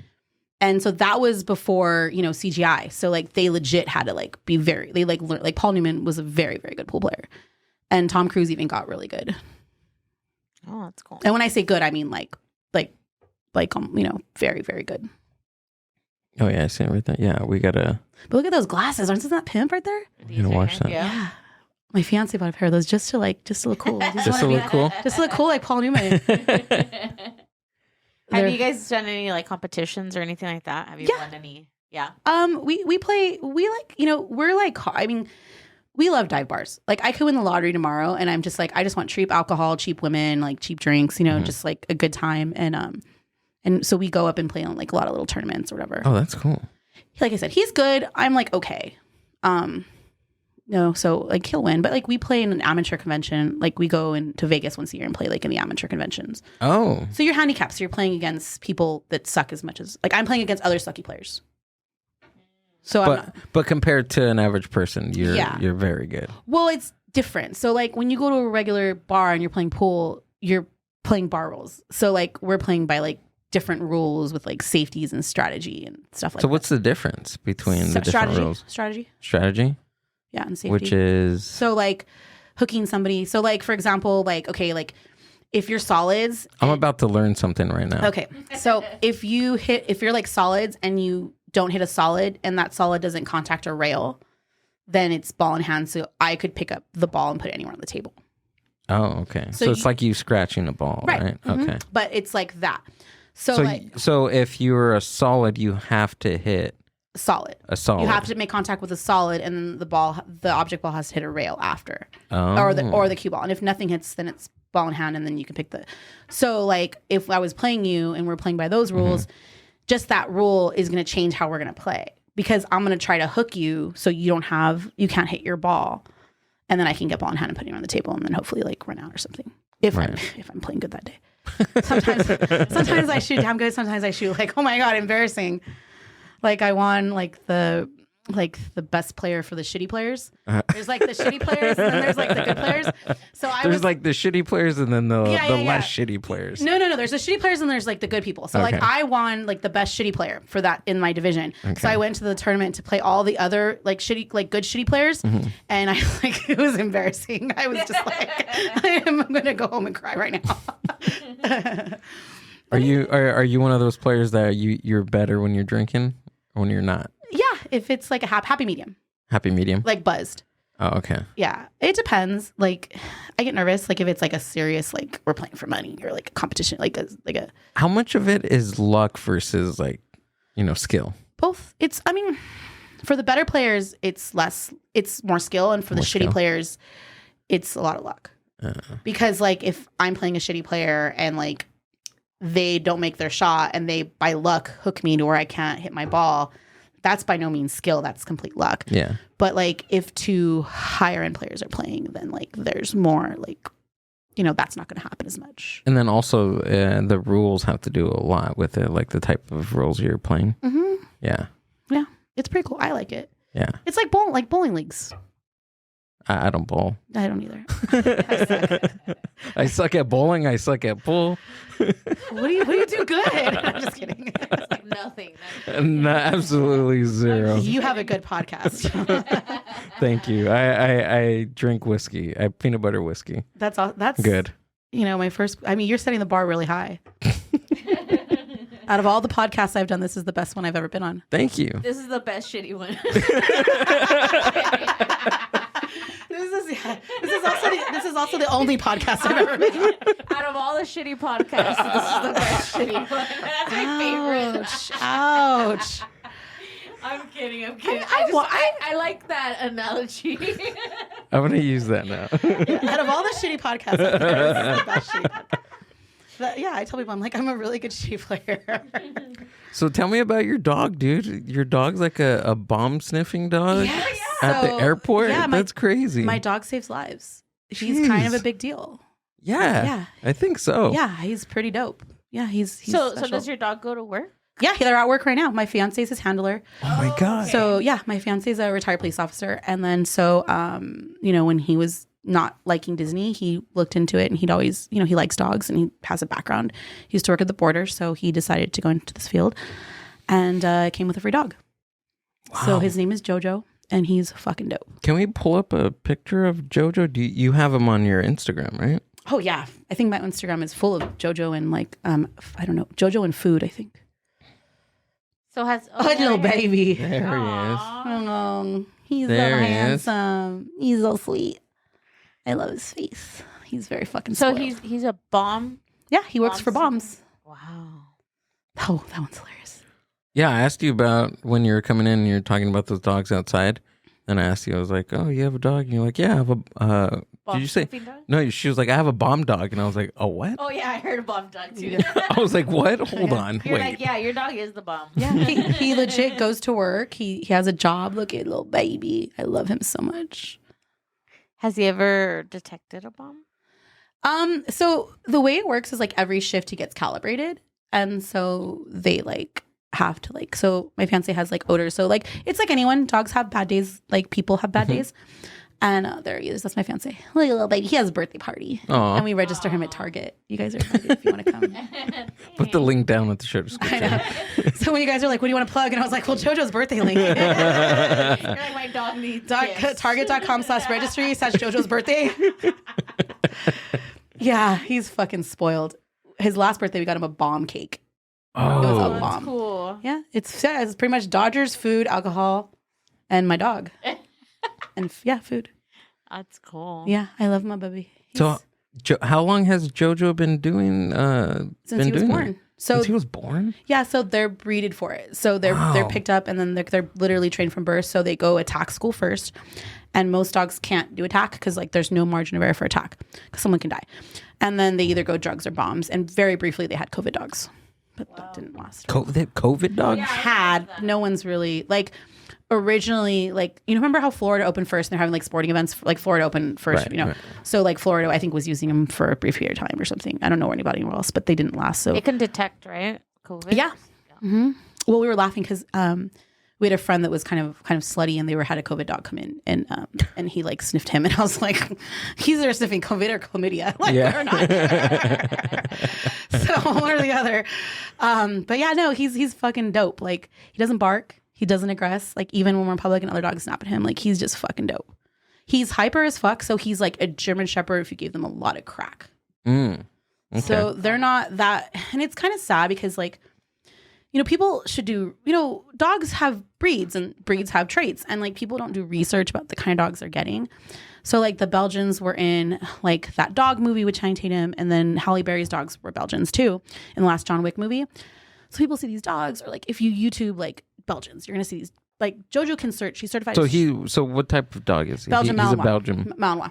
And so that was before CGI. So like they legit had to like be like Paul Newman was a very, very good pool player, and Tom Cruise even got really good. Oh, that's cool. And when I say good, I mean like very, very good. Oh, yeah, I see it right there. Yeah, we got to... But look at those glasses. Aren't that pimp right there? You gonna watch that? Yeah. My fiance bought a pair of those just to look cool. Just to wanna look cool? Just to look cool like Paul Newman. Have you guys done any like competitions or anything like that? Have you Yeah. won any? Yeah. We play, we like, we're like, I mean, we love dive bars. Like I could win the lottery tomorrow and I'm just like, I just want cheap alcohol, cheap women, like cheap drinks, just like a good time. And so we go up and play on like a lot of little tournaments or whatever. Oh, that's cool. Like I said, he's good. I'm like, okay. No, so like he'll win, but like we play in an amateur convention. Like we go into Vegas once a year and play like in the amateur conventions. Oh, So you're handicapped. So you're playing against people that suck as much as like I'm playing against other sucky players. So I'm not, but compared to an average person, Yeah. you're very good. well, it's different. So like when you go to a regular bar and you're playing pool, you're playing bar rules. So like we're playing by like different rules with like safeties and strategy and stuff like So that. what's the difference between the different strategy? rules? Strategy. Yeah, and safety. Which is... So like hooking somebody. So like for example, like okay, like if you're solids. I'm about to learn something right now. Okay. So if you're like solids and you don't hit a solid and that solid doesn't contact a rail, then it's ball in hand. So I could pick up the ball and put it anywhere on the table. Oh, okay. So So it's you- like you scratching a ball, right? Mhm. Okay. But it's like that. So, So like so if you're a solid, you have to hit solid. A solid. You have to make contact with a solid, and then the object ball has to hit a rail after, Oh. or the cue ball. And if nothing hits, then it's ball in hand, and then you can pick the. So like if I was playing you and we're playing by those rules, just that rule is going to change how we're going to play, because I'm going to try to hook you so you can't hit your ball, and then I can get ball in hand and put it on the table, and then hopefully like run out or something if I'm playing good that day. Sometimes I shoot damn good. Sometimes I shoot like, oh my God, embarrassing. Like I won like the best player for the shitty players. There's like the shitty players, and then there's like the good players. So there's like the shitty players and then the less shitty players. No. There's the shitty players and there's like the good people. So like I won like the best shitty player for that in my division. Okay. So I went to the tournament to play all the other like good shitty players, and I like it was embarrassing. I was just like, I'm gonna go home and cry right now. Are you one of those players that you're better when you're drinking or when you're not? Yeah, if it's like a happy medium. Happy medium? Like buzzed. Oh, okay. Yeah, it depends. Like, I get nervous. Like if it's like a serious, like we're playing for money or like a competition, like a. How much of it is luck versus like, skill? Both. For the better players, it's more skill, and for the shitty players, it's a lot of luck. Because like if I'm playing a shitty player and like they don't make their shot and they by luck hook me to where I can't hit my ball, that's by no means skill, that's complete luck. Yeah. But like if two higher end players are playing, then like there's more like, that's not going to happen as much. And then also the rules have to do a lot with it, like the type of rules you're playing. Mm-hmm. Yeah. Yeah. It's pretty cool. I like it. Yeah. It's like bowling leagues. I don't bowl. I don't either. I suck at bowling. I suck at pool. What do you do good? I'm just kidding. It's like nothing. Absolutely zero. You have a good podcast. Thank you. I drink whiskey. I peanut butter whiskey. That's good. My first. You're setting the bar really high. Out of all the podcasts I've done, this is the best one I've ever been on. Thank you. This is the best shitty one. This is also the only podcast I've ever been on. Out of all the shitty podcasts, this is the best shitty one. That's my favorite. Ouch. I'm kidding. I like that analogy. I'm going to use that now. Out of all the shitty podcasts I've ever been on, this is the best shitty podcast. I tell people I'm a really good shitty player. So tell me about your dog, dude. Your dog's like a bomb sniffing dog at the airport. Yeah, that's crazy. My dog saves lives. He's kind of a big deal. Yeah, I think so. Yeah, he's pretty dope. Yeah, he's so does your dog go to work? Yeah, they're at work right now. My fiance is his handler. Oh my God. So yeah, my fiance is a retired police officer, and then so when he was not liking Disney, he looked into it, and he'd always, he likes dogs and he has a background. He used to work at the border, so he decided to go into this field and came with a free dog. Wow. So his name is Jojo, and he's fucking dope. Can we pull up a picture of Jojo? You have him on your Instagram, right? Oh yeah, I think my Instagram is full of Jojo and like I don't know, Jojo and food, I think. So little baby. There he is. Oh, he's so handsome. He's so sweet. I love his face. He's very fucking spoiled. So he's a bomb? Yeah, he works for bombs. Wow. Oh, that one's hilarious. Yeah, I asked you about when you were coming in and you were talking about those dogs outside. And I asked you, I was like, oh, you have a dog? And you're like, yeah, I have a... did you say... Dog? No, she was like, I have a bomb dog. And I was like, oh, what? Oh, yeah, I heard a bomb dog, too. I was like, what? Hold on. You're wait. like, yeah, your dog is the bomb. Yeah, he legit goes to work. He has a job. Look at little baby. I love him so much. Has he ever detected a bomb? So the way it works is like every shift he gets calibrated. And so they like have to like, so my fiance has like odors. So like, it's like anyone, dogs have bad days, like people have bad days. And there he is. That's my fiance. Look at little baby. He has a birthday party. Aww. And we register him at Target. You guys are invited if you want to come. Put the link down at the show description. I know. So when you guys are like, what do you want to plug? And I was like, well, JoJo's birthday link. You're like, my dog needs Target.com/registry/JoJo's birthday. Yeah, he's fucking spoiled. His last birthday, we got him a bomb cake. Oh, it was a that's bomb. Cool. Yeah, it's pretty much Dodgers, food, alcohol, and my dog. And yeah, food. That's cool. Yeah, I love my baby. So, how long has JoJo been doing? Since he was born. So Since he was born? yeah, so they're breeded for it. So they're picked up and then they're literally trained from birth. So they go attack school first. And most dogs can't do attack because like there's no margin of error for attack because someone can die. And then they either go drugs or bombs. And very briefly they had COVID dogs, but that didn't last. COVID dogs? No one's really like originally like you remember how Florida opened first and they're having like sporting events like Florida opened first, Right. So like Florida I think was using them for a brief period of time or something. I don't know anybody else, but they didn't last. So It can detect, right? COVID. yeah. Mm-hmm. Well, we were laughing because we had a friend that was kind of slutty, and they had a COVID dog come in, and he like sniffed him, and I was like, he's either sniffing COVID or chlamydia, like we're not sure. So one or the other. But yeah, no, he's fucking dope. Like he doesn't bark, he doesn't aggress. Like even when we're in public and other dogs snap at him, like he's just fucking dope. He's hyper as fuck, so he's like a German Shepherd if you gave them a lot of crack. Okay. So they're not that, and it's kind of sad because like. People should do, dogs have breeds and breeds have traits and like people don't do research about the kind of dogs they're getting. So like the Belgians were in like that dog movie with Channing Tatum, and then Halle Berry's dogs were Belgians too in the last John Wick movie. So people see these dogs, or like if you YouTube like Belgians, you're going to see these, like Jojo can search. She's certified. So what type of dog is he? Belgian He's Malinois. a Belgian. Malinois.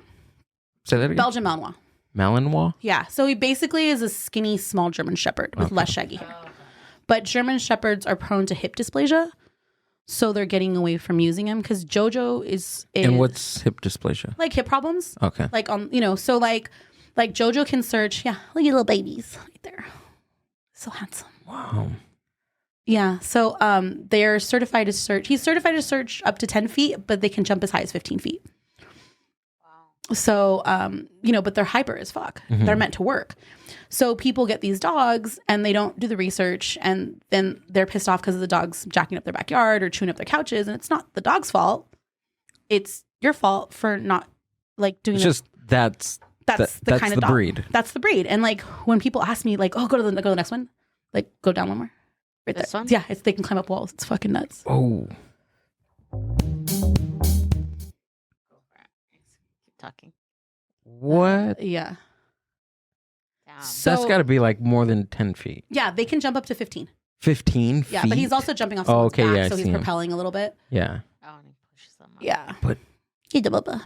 Say that again? Belgian Malinois. Malinois? Yeah. So he basically is a skinny, small German Shepherd with less shaggy hair. But German Shepherds are prone to hip dysplasia, so they're getting away from using them because Jojo is. And what's hip dysplasia? Like hip problems. Okay. Like so like Jojo can search. Yeah, look at little babies right there, so handsome. Wow. Yeah. So they're certified to search. He's certified to search up to 10 feet, but they can jump as high as 15 feet. Wow. So but they're hyper as fuck. Mm-hmm. They're meant to work. So people get these dogs and they don't do the research, and then they're pissed off because of the dogs jacking up their backyard or chewing up their couches, and it's not the dog's fault. It's your fault for not like doing. It's just that's the kind of dog. Breed. That's the breed. And like when people ask me like, oh, go to the next one, like go down one more, right this there. One? Yeah, they can climb up walls. It's fucking nuts. Oh. Keep talking. What? Yeah. So, that's got to be like more than 10 feet. Yeah, they can jump up to 15. 15 feet? Yeah, but he's also jumping off someone's back, yeah, so he's propelling a little bit. Yeah. Oh, and he pushes them up. Yeah. But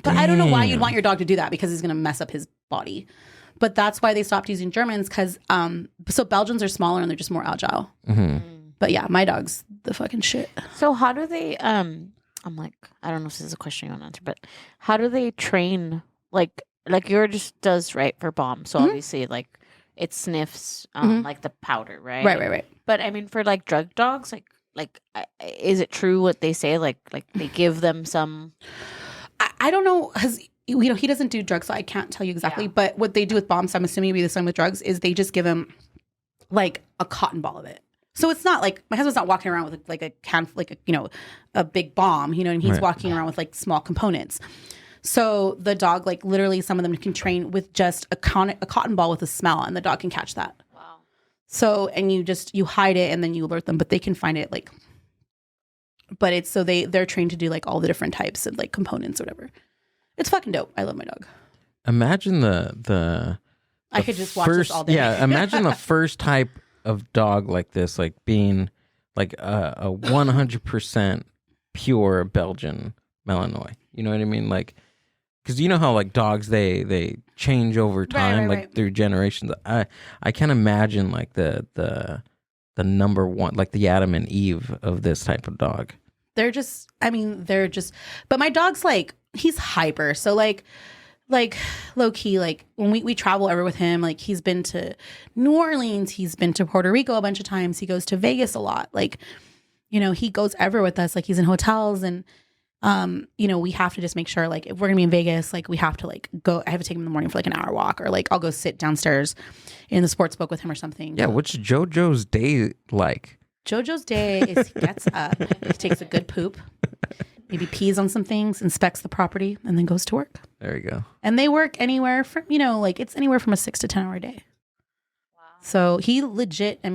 I don't know why you'd want your dog to do that because he's going to mess up his body. But that's why they stopped using Germans because so Belgians are smaller and they're just more agile. Mm-hmm. But yeah, my dog's the fucking shit. So how do they I'm like, I don't know if this is a question you want to answer, but how do they train like yours just does right for bombs? So obviously like it sniffs like the powder, right? Right. But I mean, for like drug dogs, like is it true what they say? Like they give them some. I don't know, because he doesn't do drugs, so I can't tell you exactly. Yeah. But what they do with bombs, I'm assuming it'd be the same with drugs, is they just give him like a cotton ball of it. So it's not like my husband's not walking around with like a can, like a big bomb, and he's walking around with like small components. So the dog, like literally some of them can train with just a cotton ball with a smell, and the dog can catch that. Wow. So, and you hide it and then you alert them, but they can find it like, but it's, so they're trained to do like all the different types of like components or whatever. It's fucking dope. I love my dog. Imagine the I could just watch this all day. Yeah. Imagine the first type of dog like this, like being like a 100% pure Belgian Malinois. You know what I mean? Like, because you know how like dogs they change over time, like through generations. I can't imagine like the number one, like the Adam and Eve of this type of dog. They're just, but my dog's like, he's hyper. So like low key, like when we travel ever with him, like he's been to New Orleans, he's been to Puerto Rico a bunch of times. He goes to Vegas a lot. Like, he goes everywhere with us. Like he's in hotels and, we have to just make sure, like, if we're gonna be in Vegas, like, we have to, like, go. I have to take him in the morning for, like, an hour walk, or, like, I'll go sit downstairs in the sports book with him or something. Yeah, what's JoJo's day like? JoJo's day is he gets up, he takes a good poop, maybe pees on some things, inspects the property, and then goes to work. There you go. And they work anywhere from, like, it's anywhere from a 6 to 10 hour day. Wow. So he legit,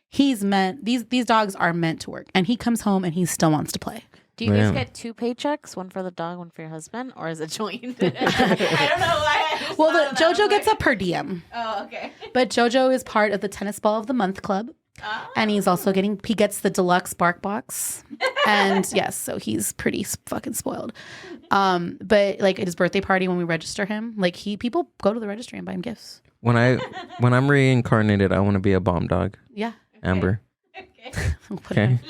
he's meant, these dogs are meant to work. And he comes home and he still wants to play. Do you guys Man. get 2 paychecks, one for the dog, one for your husband, or is it joined? I don't know why. Well, Jojo gets a per diem. Oh, okay. But Jojo is part of the Tennis Ball of the Month Club. Oh. And he's also he gets the deluxe bark box. And yes, so he's pretty fucking spoiled. But like at his birthday party when we register him, like people go to the registry and buy him gifts. When I'm reincarnated, I want to be a bomb dog. Yeah. Amber. Okay.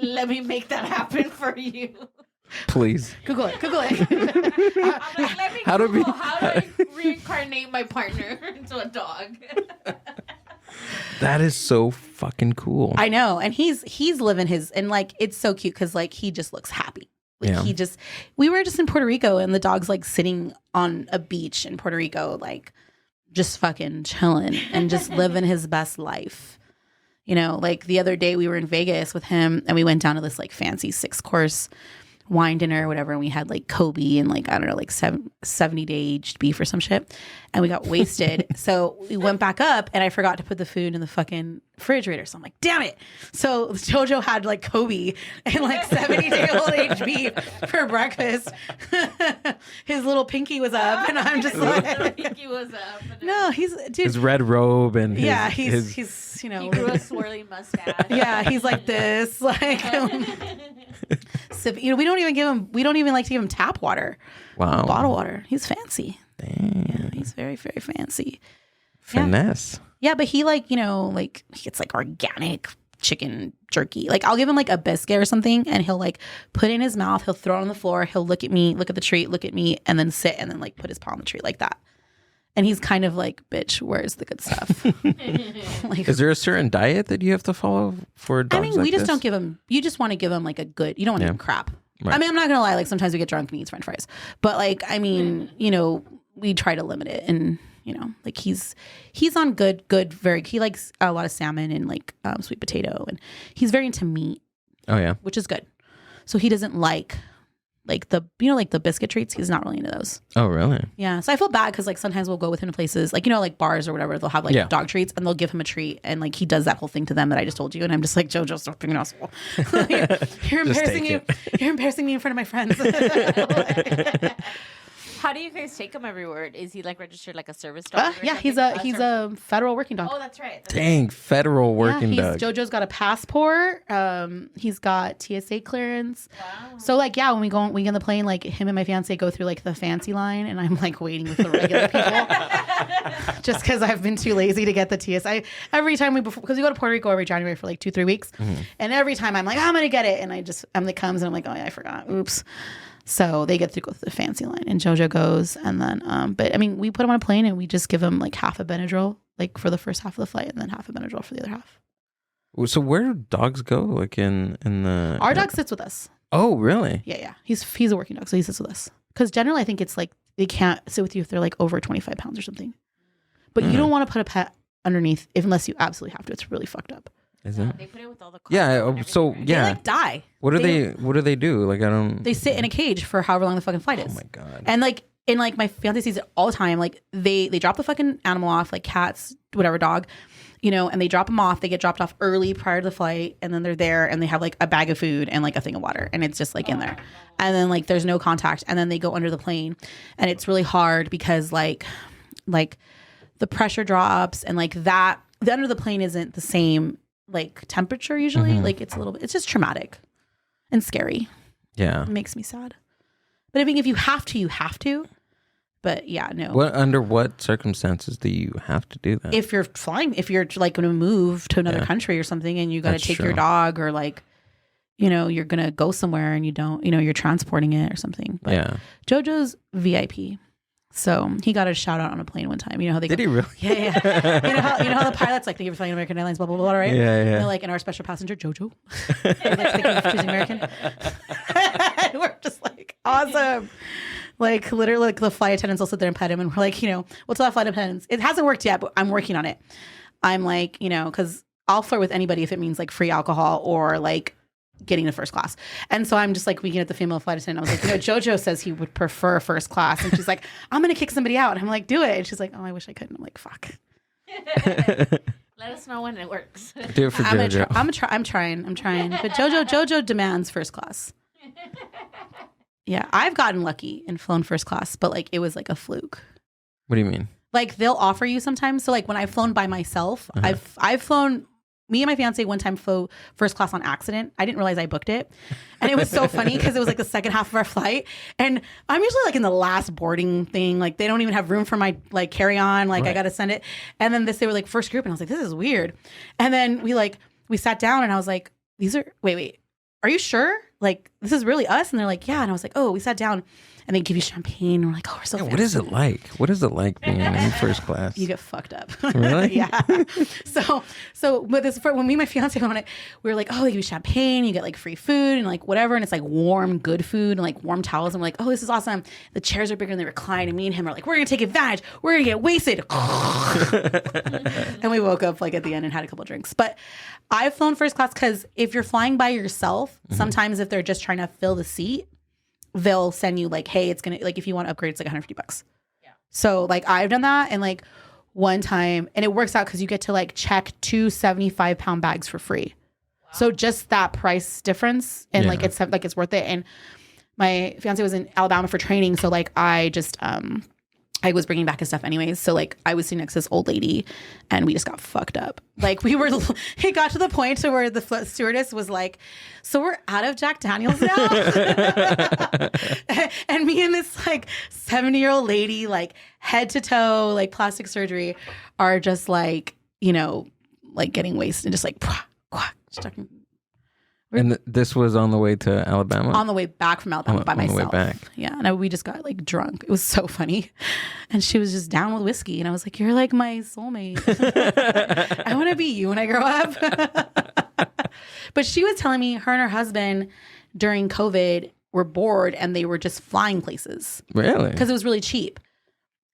Let me make that happen for you. Please. Google it. I'm like, let me How do Google how do I reincarnate my partner into a dog? That is so fucking cool. I know. And he's living his, and like, it's so cute because like he just looks happy. Like Yeah. we were just in Puerto Rico and the dog's like sitting on a beach in Puerto Rico, like just fucking chilling and just living his best life. You know, like the other day we were in Vegas with him and we went down to this like fancy 6-course wine dinner or whatever. And we had like Kobe and like, I don't know, like 70-day aged beef or some shit. And we got wasted. So we went back up and I forgot to put the food in the fucking refrigerator. So I'm like, damn it. So Jojo had like Kobe and like 70-day-old aged beef for breakfast. His little pinky was up and I'm just like, Pinky was up. no, he's, dude. His red robe and his, Yeah, his, he's you know. He grew a swirly mustache. Yeah, he's like this. Like, we don't even like to give him tap water. wow. Bottle water. He's fancy. Damn. Yeah, he's very, very fancy. Finesse. Yeah, but he like, you know, like he gets like organic chicken jerky. Like I'll give him like a biscuit or something and he'll like put it in his mouth, he'll throw it on the floor, he'll look at me, look at the treat, look at me, and then sit and then like put his paw on the treat like that. And he's kind of like, bitch, where's the good stuff? Like, Is there a certain diet that you have to follow for dogs? I mean, like we just this? don't give him, you just want to give him like a good, you don't want to give him crap. Right. I mean, I'm not going to lie. Like sometimes we get drunk and he eats french fries, but like, I mean, you know, we try to limit it and, you know, like he's on good, he likes a lot of salmon and like sweet potato and he's very into meat, Oh yeah. which is good. So he doesn't like the, you know, like the biscuit treats. He's not really into those. Oh really? Yeah. So I feel bad because like sometimes we'll go with him to places like, you know, like bars or whatever. They'll have like Yeah. dog treats and they'll give him a treat. And like he does that whole thing to them that I just told you. And I'm just like, Jojo, stop being an asshole. You're embarrassing take You're embarrassing me in front of my friends. How do you guys take him everywhere? Is he like registered like a service dog? or Yeah, he's something? a federal working dog. Oh, that's right. Dang, federal working yeah, dog. Jojo's got a passport. He's got TSA clearance. Wow. So like, yeah, when we get on the plane, like him and my fiance go through like the fancy line, and I'm like waiting with the regular people, just because I've been too lazy to get the TSA. Every time because we go to Puerto Rico every January for like 2-3 weeks, and every time I'm like, I'm gonna get it, and Emily comes and I'm like, oh yeah, I forgot. Oops. So they get to go through the fancy line, and Jojo goes, and then, but I mean, we put him on a plane, and we just give him like half a Benadryl, like for the first half of the flight, and then half a Benadryl for the other half. So where do dogs go? Like in the Our dog sits with us. Oh really? Yeah. He's a working dog, so he sits with us. Because generally, I think it's like they can't sit with you if they're like over 25 pounds or something. But you don't want to put a pet underneath unless you absolutely have to. It's really fucked up. Is it? They put it with all the cars Yeah. and So everything, right? They yeah. like die. What do they do? Like I don't. They sit in a cage for however long the fucking flight is. Oh my god. And like, and like my fiance sees it all the time. Like they drop the fucking animal off, like cats, whatever, dog, you know, and they drop them off. They get dropped off early prior to the flight, and then they're there, and they have like a bag of food and like a thing of water, and it's just like in there. And then like there's no contact, and then they go under the plane, and it's really hard because like the pressure drops, and like that the under the plane isn't the same like temperature usually. Like it's a little bit. It's just traumatic and scary. Yeah. It makes me sad. But I mean, if you have to, you have to. But yeah, no. Under what circumstances do you have to do that? If you're flying, if you're like going to move to another country or something, and you got to That's take true. your dog, or like, you know, you're going to go somewhere and you don't, you know, you're transporting it or something. But yeah. Jojo's VIP. So he got a shout out on a plane one time. You know how they Did go, he really? Yeah. you know how the pilot's like, thank you for flying American Airlines, blah, blah, blah, right? Yeah, And yeah. they're like, and our special passenger, Jojo. We're like, thank you for choosing American. And we're just like, awesome. Like literally like the flight attendants will sit there and pet him, and we're like, you know, we'll tell that flight attendants, it hasn't worked yet, but I'm working on it. I'm like, you know, because I'll flirt with anybody if it means like free alcohol or like getting to first class. And so I'm just like weekend at the female flight attendant. I was like, you know, Jojo says he would prefer first class. And she's like, I'm going to kick somebody out. And I'm like, do it. And she's like, oh, I wish I could. And I'm like, fuck. Let us know when it works. Do it for I'm JoJo. trying. But Jojo demands first class. Yeah, I've gotten lucky and flown first class, but like it was like a fluke. What do you mean? Like they'll offer you sometimes. So like when I've flown by myself, I've flown. Me and my fiance one time flew first class on accident. I didn't realize I booked it. And it was so funny because it was like the second half of our flight. And I'm usually like in the last boarding thing. Like they don't even have room for my like carry on. Like I got to send it. And then they were like first group. And I was like, this is weird. And then we sat down and I was like, wait, are you sure? Like, this is really us? And they're like, yeah. And I was like, oh, we sat down and they give you champagne. And we're like, oh, we're so fancy. What is it like? What is it like being in first class? You get fucked up. Really? Yeah. So but when me and my fiance went on it, we were like, oh, they give you champagne, you get like free food and like whatever. And it's like warm, good food and like warm towels. And we're like, oh, this is awesome. The chairs are bigger and they recline. And me and him are like, we're going to take advantage. We're going to get wasted. And we woke up like at the end and had a couple drinks. But I've flown first class because if you're flying by yourself, sometimes if they're just trying to fill the seat, they'll send you like, hey, it's gonna like if you want to upgrade, it's like $150. Yeah. So like I've done that and like one time, and it works out because you get to like check 2 75-pound bags for free. Wow. So just that price difference and like it's worth it. And my fiance was in Alabama for training, so like I just I was bringing back his stuff anyways. So like I was sitting next to this old lady and we just got fucked up. Like it got to the point to where the stewardess was like, so we're out of Jack Daniels now? And me and this like 70-year-old lady, like head to toe, like plastic surgery are just like, you know, like getting wasted and just like, and this was on the way to Alabama? On the way back from Alabama by myself. On the way back. Yeah. And we just got like drunk. It was so funny. And she was just down with whiskey. And I was like, you're like my soulmate. I want to be you when I grow up. But she was telling me her and her husband during COVID were bored and they were just flying places. Really? Because it was really cheap.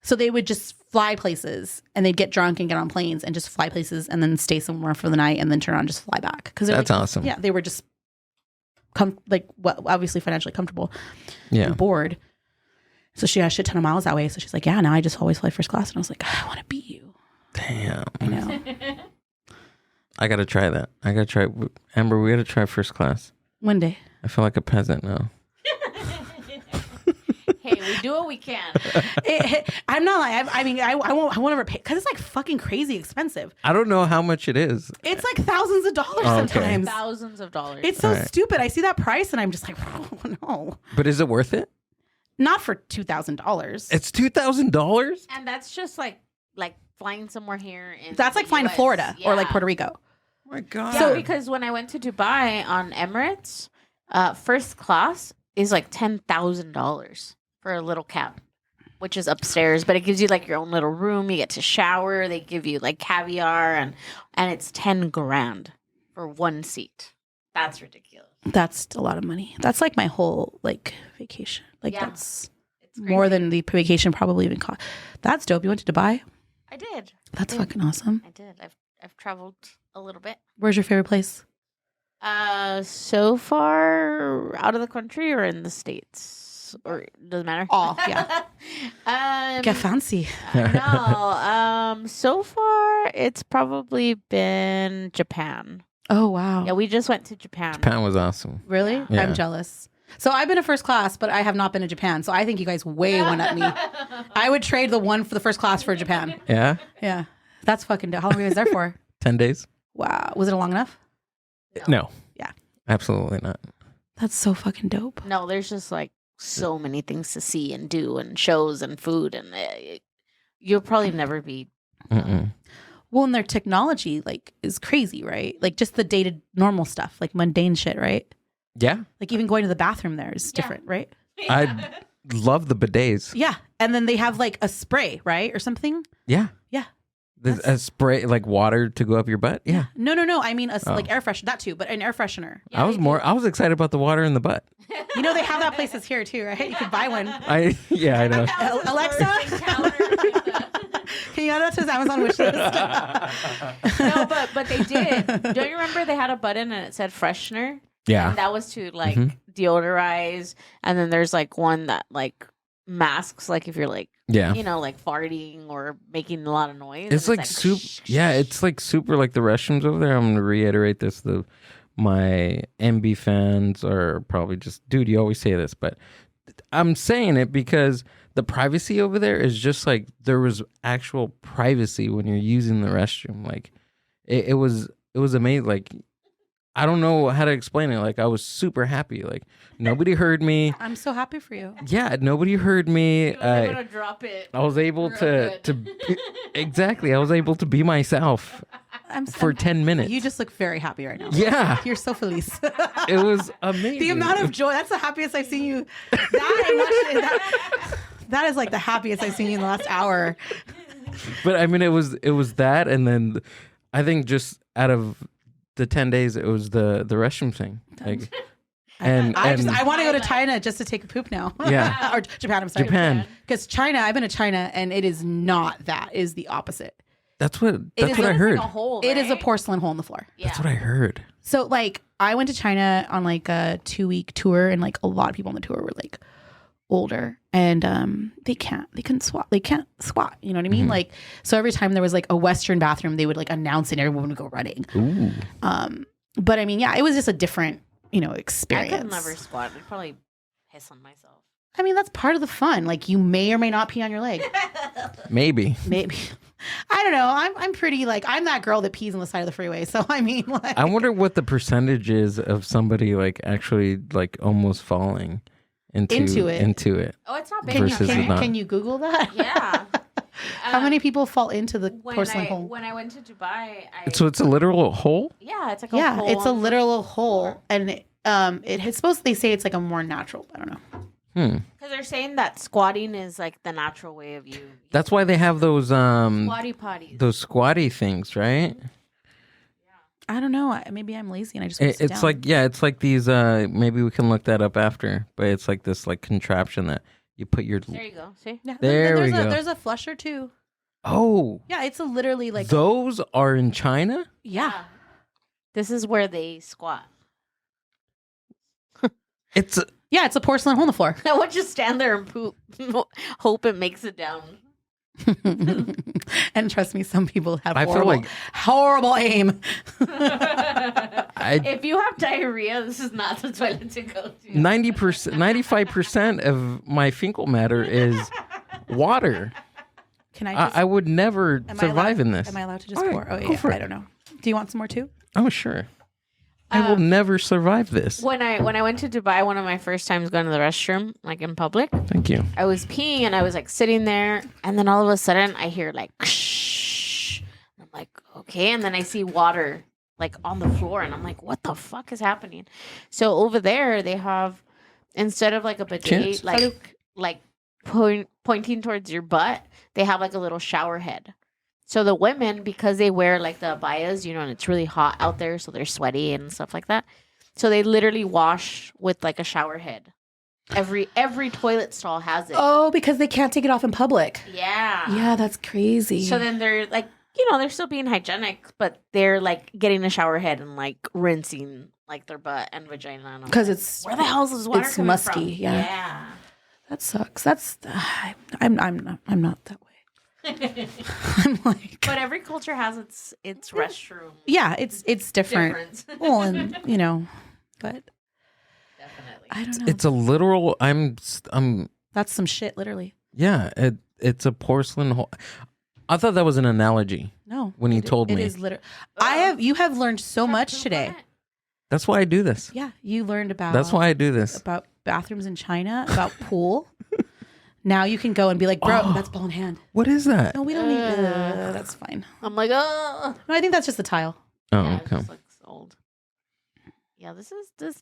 So they would just fly places and they'd get drunk and get on planes and just fly places and then stay somewhere for the night and then turn around and just fly back. Because that's like, awesome. Yeah, they were just obviously financially comfortable. Yeah, and bored. So she had a shit ton of miles that way. So she's like, yeah, now I just always fly first class. And I was like, I want to be you. Damn. I know. I got to try that. Amber, we got to try first class. One day. I feel like a peasant now. Hey, we do what we can. I'm not like, I won't ever pay because it's like fucking crazy expensive. I don't know how much it is. It's like thousands of dollars sometimes. Thousands of dollars. It's so stupid. I see that price and I'm just like, oh, no. But is it worth it? Not for $2,000. It's $2,000? And that's just like flying somewhere here. That's like flying to Florida or like Puerto Rico. Oh my God. Yeah, because when I went to Dubai on Emirates, first class is like $10,000 for a little cabin, which is upstairs, but it gives you like your own little room. You get to shower. They give you like caviar and it's $10,000 for one seat. That's ridiculous. That's a lot of money. That's like my whole like vacation. Like that's more than the vacation probably even cost. That's dope. You went to Dubai? I did. That's fucking awesome. I did. I've traveled a little bit. Where's your favorite place? So far out of the country or in the States? Or doesn't matter. All, yeah. Get fancy. No. So far it's probably been Japan. Oh wow. Yeah, we just went to Japan. Japan was awesome. Really? Yeah. I'm jealous. So I've been to first class, but I have not been to Japan. So I think you guys way one up me. I would trade the one for the first class for Japan. Yeah? Yeah. That's fucking dope. How long were you guys there for? 10 days. Wow. Was it long enough? No. Yeah. Absolutely not. That's so fucking dope. No, there's just like so many things to see and do and shows and food and you'll probably never be. Well, and their technology like is crazy, right? Like just the dated normal stuff, like mundane shit, right? Yeah. Like even going to the bathroom there is different, right? I love the bidets. Yeah. And then they have like a spray, right? Or something. Yeah. Yeah. A spray, like water to go up your butt? Yeah. No. I mean, like air freshener. That too, but an air freshener. Yeah, I was excited about the water in the butt. You know, they have that places here too, right? You could buy one. I know. Alexa? Can you add that to his Amazon wish list? No, but they did. Don't you remember they had a button and it said freshener? Yeah. And that was to like deodorize. And then there's like one that like masks, like if you're like, you know, like farting or making a lot of noise. It's like super. Yeah, it's like super like the restrooms over there. I'm going to reiterate this. The my MB fans are probably just, dude, you always say this, but I'm saying it because the privacy over there is just like there was actual privacy when you're using the restroom. Like it was amazing. Like I don't know how to explain it. Like I was super happy. Like nobody heard me. I'm so happy for you. Yeah, nobody heard me. I'm gonna drop it. I was able to exactly. I was able to be myself for 10 minutes. You just look very happy right now. Yeah, You're so feliz. it was amazing. The amount of joy. That's the happiest I've seen you. That is like the happiest I've seen you in the last hour. But I mean, it was that, and then I think just out of the 10 days, it was the restroom thing. Like, I want to go to China just to take a poop now. Yeah. Or Japan. I'm sorry. Japan. Because China, I've been to China, and it is not that. It is the opposite. That's what I heard. Like a hole, It is a right? porcelain hole in the floor. Yeah. That's what I heard. So like I went to China on like a 2-week tour, and like a lot of people on the tour were like older, and they can't squat. You know what I mean? Mm-hmm. Like, so every time there was like a Western bathroom, they would like announce it and everyone would go running. Ooh. But I mean, yeah, it was just a different, I experience. could never squat. I'd probably piss on myself. I mean, that's part of the fun. Like you may or may not pee on your leg. Maybe. I don't know. I'm pretty like, I'm that girl that pees on the side of the freeway. So I mean, like, I wonder what the percentage is of somebody like actually like almost falling into it. Oh, it's not big. Can you Google that? Yeah. How many people fall into the porcelain hole? When I went to Dubai, So it's a literal hole? yeah, it's like a hole. It's a literal hole, and it's supposed. They say it's like a more natural. I don't know. Because they're saying that squatting is like the natural way of you. That's why they have those Squatty potties. those squatty things, right? I don't know. Maybe I'm lazy and I just. It's like it's like these. Maybe we can look that up after, but it's like this like contraption that you put your. There you go. See? Yeah, There we go. There's a flusher too. Oh. Yeah, it's literally like Those are in China? Yeah. This is where they squat. It's it's a porcelain hole in the floor. I would just stand there and poop. Hope it makes it down. And trust me, some people have I feel like horrible aim. If you have diarrhea, this is not the toilet to go to. 90%, 95% of my fecal matter is water. Can I? Just, I would never survive in this. Am I allowed to just All pour? right, Oh go yeah, for it. I don't know. Do you want some more too? Oh sure. I will never survive this. When I went to Dubai, one of my first times going to the restroom, like in public, Thank you. I was peeing and I was like sitting there, and then all of a sudden I hear like, shh. I'm like, okay, and then I see water like on the floor, and I'm like, what the fuck is happening? So over there they have, instead of like a bidet, Cheers. like pointing towards your butt, they have like a little shower head. So the women, because they wear like the abayas, and it's really hot out there, so they're sweaty and stuff like that. So they literally wash with like a shower head. Every toilet stall has it. Oh, because they can't take it off in public. Yeah. Yeah, that's crazy. So then they're like, they're still being hygienic, but they're like getting a shower head and like rinsing like their butt and vagina. Because it's where the hell is this water it's coming musky. from? Yeah. That sucks. That's I'm not that way. I'm like, but every culture has its restroom. Yeah, it's different. Well, and but Definitely. I don't know. It's a literal. That's some shit, literally. Yeah. It's a porcelain hole. I thought that was an analogy. No, When you told me, it is literally. You have learned so much today. That's why I do this. Yeah, you learned about. That's why I do this. About bathrooms in China, about pool. Now you can go and be like, bro, that's ball in hand. What is that? No, we don't need. That's fine. I'm like, oh. No, I think that's just the tile. Oh, Yeah, it okay. just looks old. Yeah, this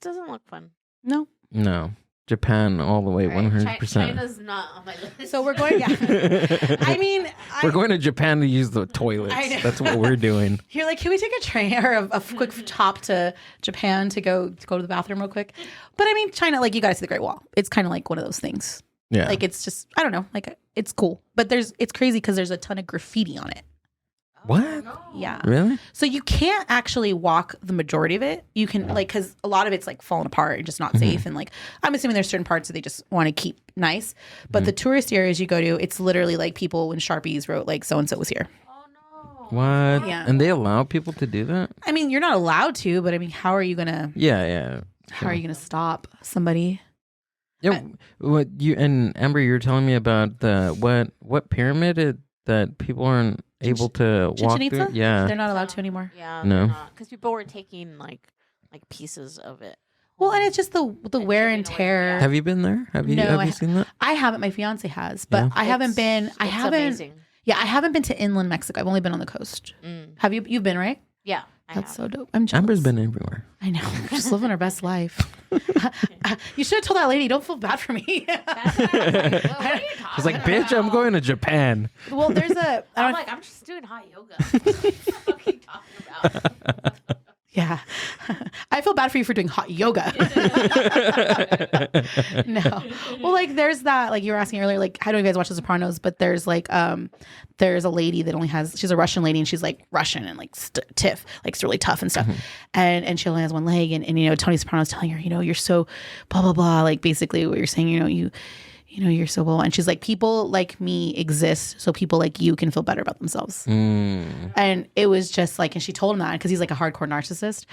doesn't look fun. No. No. Japan all the way, 100%. China's not on my list. So we're going. Yeah. I mean, We're going to Japan to use the toilets. I know. That's what we're doing. You're like, can we take a train or a quick hop to Japan to go to the bathroom real quick? But I mean, China, like you got to see the Great Wall. It's kind of like one of those things. Yeah. Like it's just, I don't know, like it's cool, but it's crazy because there's a ton of graffiti on it. What? Yeah. Really? So you can't actually walk the majority of it. You can because a lot of it's like falling apart and just not safe. And like, I'm assuming there's certain parts that they just want to keep nice. But the tourist areas you go to, it's literally like people when Sharpies wrote like, so-and-so was here. Oh What? Yeah. And they allow people to do that? I mean, you're not allowed to, but I mean, how are you gonna? Yeah. How are you gonna stop somebody? Yeah. What you and Amber, you're telling me about the what pyramid that people aren't able to walk Chichen through? Itza? Yeah. They're not allowed to anymore. Yeah, No. because people were taking like pieces of it. Well, and it's just the wear and chipping away, tear. yeah. Have you been there? Have you seen that? I haven't. My fiance has, but Yeah. I haven't been. I It's haven't. amazing. Yeah, I haven't been to inland Mexico. I've only been on the coast. Have you? You've been, right? Yeah, I That's have. so dope. I'm jealous. Amber's been everywhere. I know. We're just living our best life. You should have told that lady, don't feel bad for me. That's what I was like, what are you I was talking like, bitch, I'm going to Japan. Well, there's a. I I'm don't, like, I'm just doing hot yoga. What are you talking about? yeah. I feel bad for you for doing hot yoga. No. Well, like there's that, like you were asking earlier, like, how do you guys watch The Sopranos? But there's like, there's a lady that only has, she's a Russian lady and she's like Russian and like tiff, like it's really tough and stuff. And she only has one leg. And, you know, Tony Soprano's telling her, you know, you're so blah, blah, blah. Like basically what you're saying, you know, you're so blah. And she's like, people like me exist so people like you can feel better about themselves. And it was just like, and she told him that because he's like a hardcore narcissist.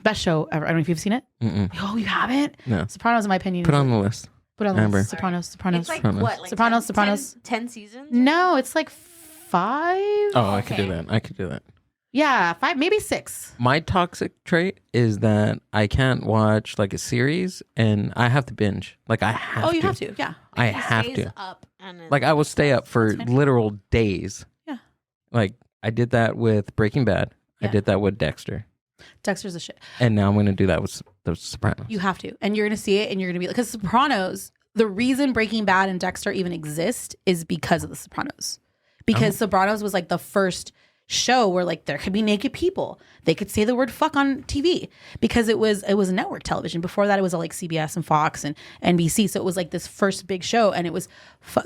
Best show ever. I don't know if you've seen it. Oh, you haven't? No. Sopranos, in my opinion. Put on the list. Put on the Amber. list. Sopranos. It's like what? Like Sopranos. 10 seasons? No, it's like 5. Oh, I could do that. I could do that. Yeah, 5, maybe 6. My toxic trait is that I can't watch like a series and I have to binge. Like I have to. Oh, you have to. Yeah. I have Stays to. Up and Like I will stay up for literal days. Yeah. Like I did that with Breaking Bad. I Yeah. did that with Dexter. Dexter's a shit. And now I'm going to do that with The Sopranos. You have to. And you're going to see it and you're going to be like, because Sopranos, the reason Breaking Bad and Dexter even exist is because of The Sopranos. Because Sopranos was like the first show where like there could be naked people. They could say the word fuck on TV because it was network television. Before that, it was all like CBS and Fox and NBC. So it was like this first big show, and it was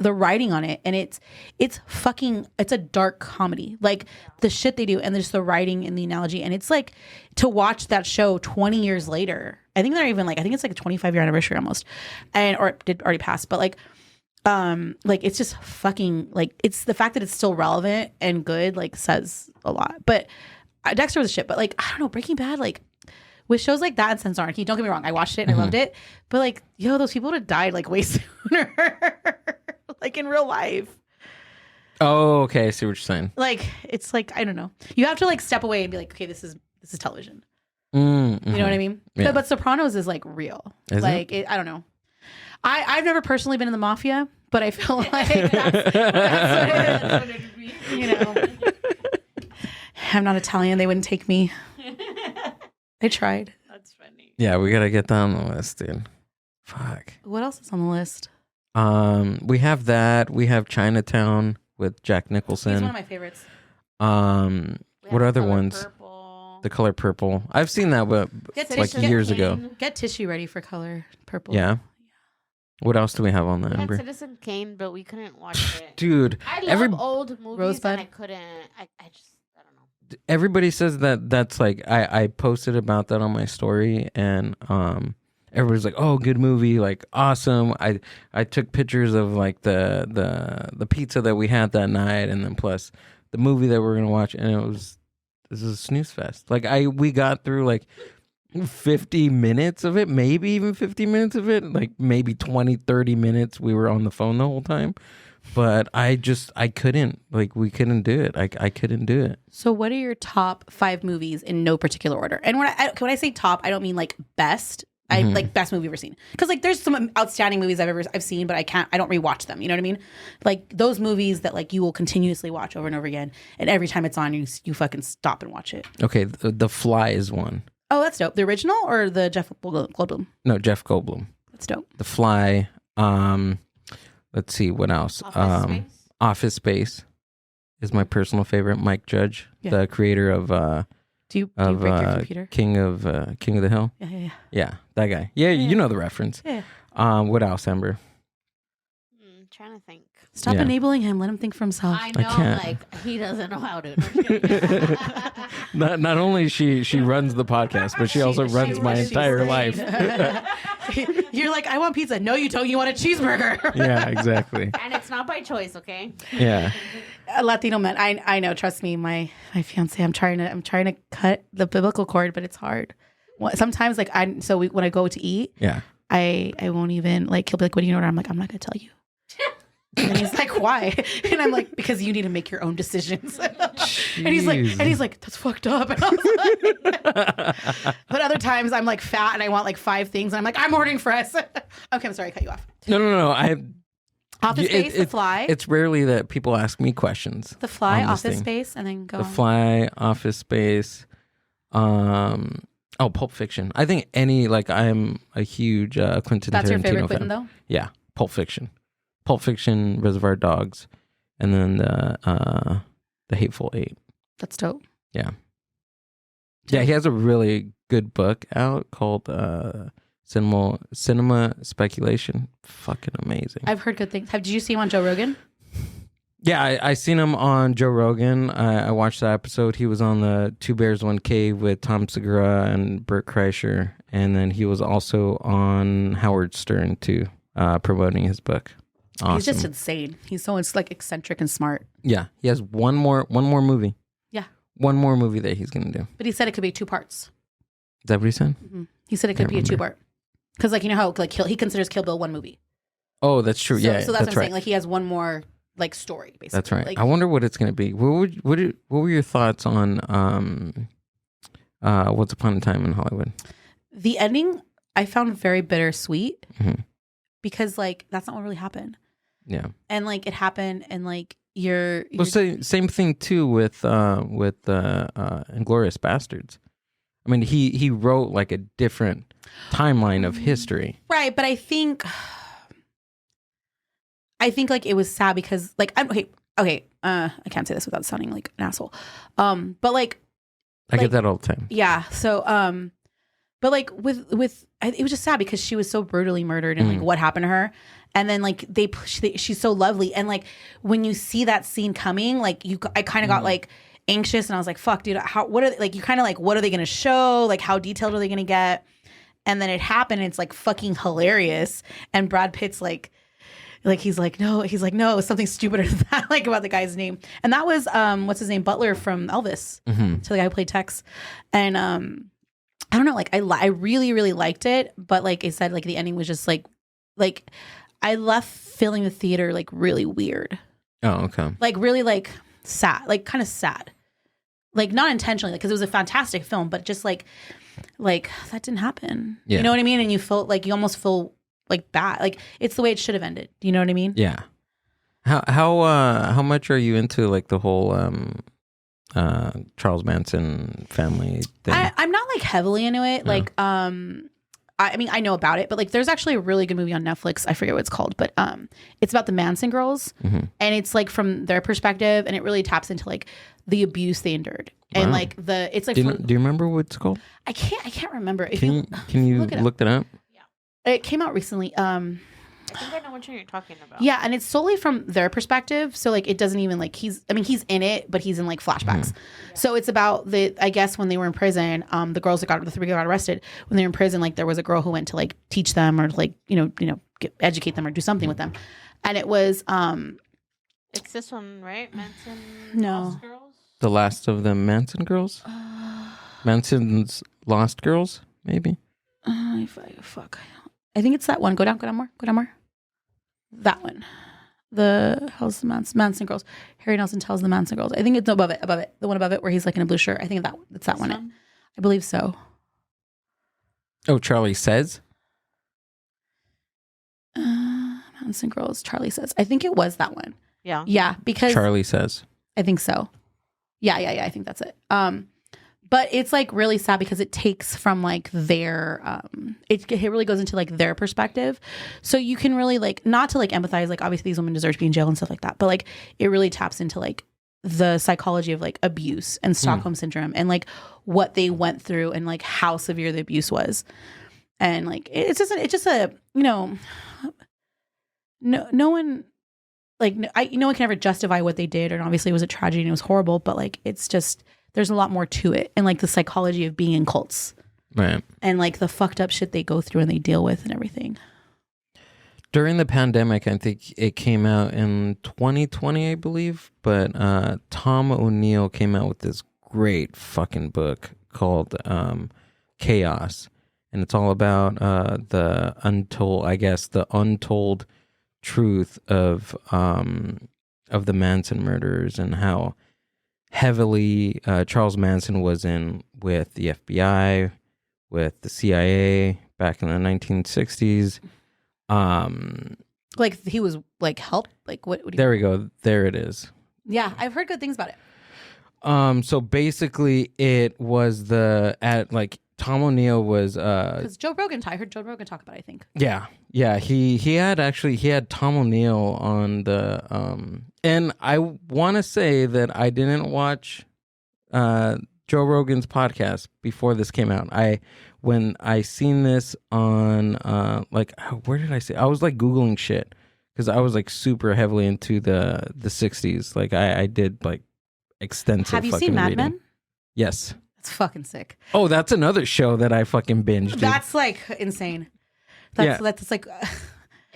the writing on it, and it's a dark comedy, like the shit they do, and there's the writing and the analogy, and it's like to watch that show 20 years later. I think they're even like, I think it's like a 25-year anniversary almost, or it did already pass, but like it's just fucking like, it's the fact that it's still relevant and good, like says a lot. But Dexter was a shit, but like, I don't know, Breaking Bad, like with shows like that and Sons of Anarchy, don't get me wrong, I watched it and I loved it, but like, yo, those people would have died like way sooner, like in real life. Oh, okay. I see what you're saying. Like, it's like, I don't know. You have to like step away and be like, okay, this is television. Mm-hmm. You know what I mean? Yeah. But Sopranos is like real. Is like, I don't know. I've never personally been in the mafia, but I feel like that's what it is. You know, I'm not Italian. They wouldn't take me. I tried. That's funny. Yeah, we got to get that on the list, dude. Fuck. What else is on the list? We have that. We have Chinatown with Jack Nicholson. He's one of my favorites. What other ones? Purple. The Color Purple. I've seen that, but like years ago. Get tissue ready for Color Purple. Yeah. What else do we have on that, We had Amber? Citizen Kane, but we couldn't watch it. Dude, I love old movies Rosebud? and I couldn't. I don't know. everybody says that's like I posted about that on my story, and everybody's like, oh, good movie, like awesome. I took pictures of like the pizza that we had that night, and then plus the movie that we're gonna watch, and this is a snooze fest. Like we got through like 50 minutes of it, maybe even 50 minutes of it, like maybe 20-30 minutes we were on the phone the whole time. But I couldn't, like, we couldn't do it. I couldn't do it. So what are your top 5 movies in no particular order? And when I say top, I don't mean like best. I like best movie I've ever seen. Because like there's some outstanding movies I've seen, but I don't rewatch them. You know what I mean? Like those movies that like you will continuously watch over and over again, and every time it's on, you fucking stop and watch it. Okay, the Fly is one. Oh, that's dope. The original or the Jeff Goldblum? No, Jeff Goldblum. That's dope. The Fly. Let's see what else. Office Space is my personal favorite. Mike Judge, the creator of Do you break your computer? King of the Hill. Yeah. Yeah, that guy. Yeah, you know the reference. Yeah. What else, Amber? Trying to think. Stop Yeah. enabling him. Let him think for himself. I know, can't. like he doesn't know how to. Not only she runs the podcast, but she also runs my entire life. You're like, I want pizza. No, you don't. You want a cheeseburger. Yeah, exactly. And it's not by choice, okay? Yeah. Latino men. I know. Trust me, my fiance. I'm trying to cut the biblical cord, but it's hard. Sometimes like when I go to eat, Yeah. I won't even like. He'll be like, "What do you order?" I'm like, "I'm not gonna tell you." And he's like, "Why?" And I'm like, "Because you need to make your own decisions." And he's like, "That's fucked up." And I was like, but other times I'm like fat and I want like 5 things, and I'm like, "I'm ordering fries." Okay, I'm sorry, I cut you off. No. Office Space, The Fly. It's rarely that people ask me questions. The Fly, on this Office thing. Space, and then go. The Fly, Office Space. Pulp Fiction. I think I'm a huge Quentin That's Tarantino your favorite fan. Quentin, though? Yeah, Pulp Fiction, Reservoir Dogs, and then the Hateful Eight. That's dope. Yeah, he has a really good book out called Cinema Speculation. Fucking amazing. I've heard good things. Did you see him on Joe Rogan? Yeah, I seen him on Joe Rogan. I watched that episode. He was on the Two Bears, One Cave with Tom Segura and Bert Kreischer. And then he was also on Howard Stern too, promoting his book. Awesome. He's just insane. He's so like eccentric and smart. Yeah, he has one more movie. Yeah. One more movie that he's going to do. But he said it could be 2 parts. Is that what he said? Mm-hmm. He said it could be a 2-part. Because like, you know how like he considers Kill Bill one movie. Oh, that's true. So Yeah, that's what that's I'm right. saying. Like he has one more like story, basically. That's right. Like, I wonder what it's going to be. What were your thoughts on Once Upon a Time in Hollywood? the ending I found very bittersweet Mm-hmm. because like that's not what really happened. Yeah. And like it happened and like you're Well, same thing too with Inglourious Bastards. I mean, he wrote like a different timeline of history. right, but I think like it was sad because like I can't say this without sounding like an asshole. But like I get that all the time. yeah, so but like with it was just sad because she was so brutally murdered and like what happened to her. And then like she's so lovely. And like when you see that scene coming, like I kind of got like anxious and I was like, fuck, dude, what are they, like, you kind of like, what are they going to show? Like how detailed are they going to get? And then it happened. And it's like fucking hilarious. And Brad Pitt's like he's like, no, something stupider than that, like about the guy's name. And that was, what's his name? Butler from Elvis. Mm-hmm. So the guy who played Tex. And I don't know, like I really, really liked it. But like I said, like the ending was just like I left feeling the theater like really weird. Oh, okay. Like really like sad, like kind of sad. Like not intentionally, like because it was a fantastic film, but just like that didn't happen. Yeah. You know what I mean? And you felt like you almost feel like bad. Like it's the way it should have ended. Do you know what I mean? Yeah. How much are you into like the whole Charles Manson family thing? I'm not like heavily into it. No. Like I mean I know about it, but like there's actually a really good movie on Netflix. I forget what it's called, but it's about the Manson girls, and it's like from their perspective, and it really taps into like the abuse they endured, and Wow. like it's like do you remember what it's called? I can't remember. If Can you look that up? it came out recently. I think I know which one you're talking about. Yeah, and it's solely from their perspective. So like it doesn't even like he's in it, but he's in like flashbacks. So it's about I guess when they were in prison, the 3 got arrested. When they were in prison, like there was a girl who went to like teach them or like, educate them or do something with them. And it was It's this one, right? Manson No. Lost Girls? The Last of the Manson Girls? Manson's Lost Girls, maybe? fuck. I think it's that one. Go down more. That one. The how's the Manson girls? Harry Nelson tells the Manson girls. I think it's above it. The one above it where he's like in a blue shirt. I think it's that one. I believe so. Oh, Charlie Says? Manson girls. Charlie Says. I think it was that one. Yeah. Yeah, because Charlie Says. I think so. Yeah. I think that's it. But it's like really sad because it takes from like their it really goes into like their perspective. So you can really like not to like empathize, like obviously these women deserve to be in jail and stuff like that. But like it really taps into like the psychology of like abuse and Stockholm syndrome and like what they went through and like how severe the abuse was. And like it's just a no one like no one can ever justify what they did, and obviously it was a tragedy and it was horrible, but like it's just there's a lot more to it and like the psychology of being in cults. Right. And like the fucked up shit they go through and they deal with and everything. During the pandemic, I think it came out in 2020, I believe. But Tom O'Neill came out with this great fucking book called Chaos. And it's all about the untold truth of the Manson murders and how heavily Charles Manson was in with the FBI, with the CIA back in the 1960s. Like he was like help. Like what do you There we go. There it is. Yeah, I've heard good things about it. So basically, it was Tom O'Neill was Because Joe Rogan, I heard Joe Rogan talk about it, I think. Yeah. He had Tom O'Neill on the and I want to say that I didn't watch Joe Rogan's podcast before this came out. When I seen this on where did I see? I was like Googling shit because I was like super heavily into the 60s. Like I did like extensive. Have you fucking seen Mad reading. Men? Yes. It's fucking sick. Oh, that's another show that I fucking binged. Dude. That's like insane. That's like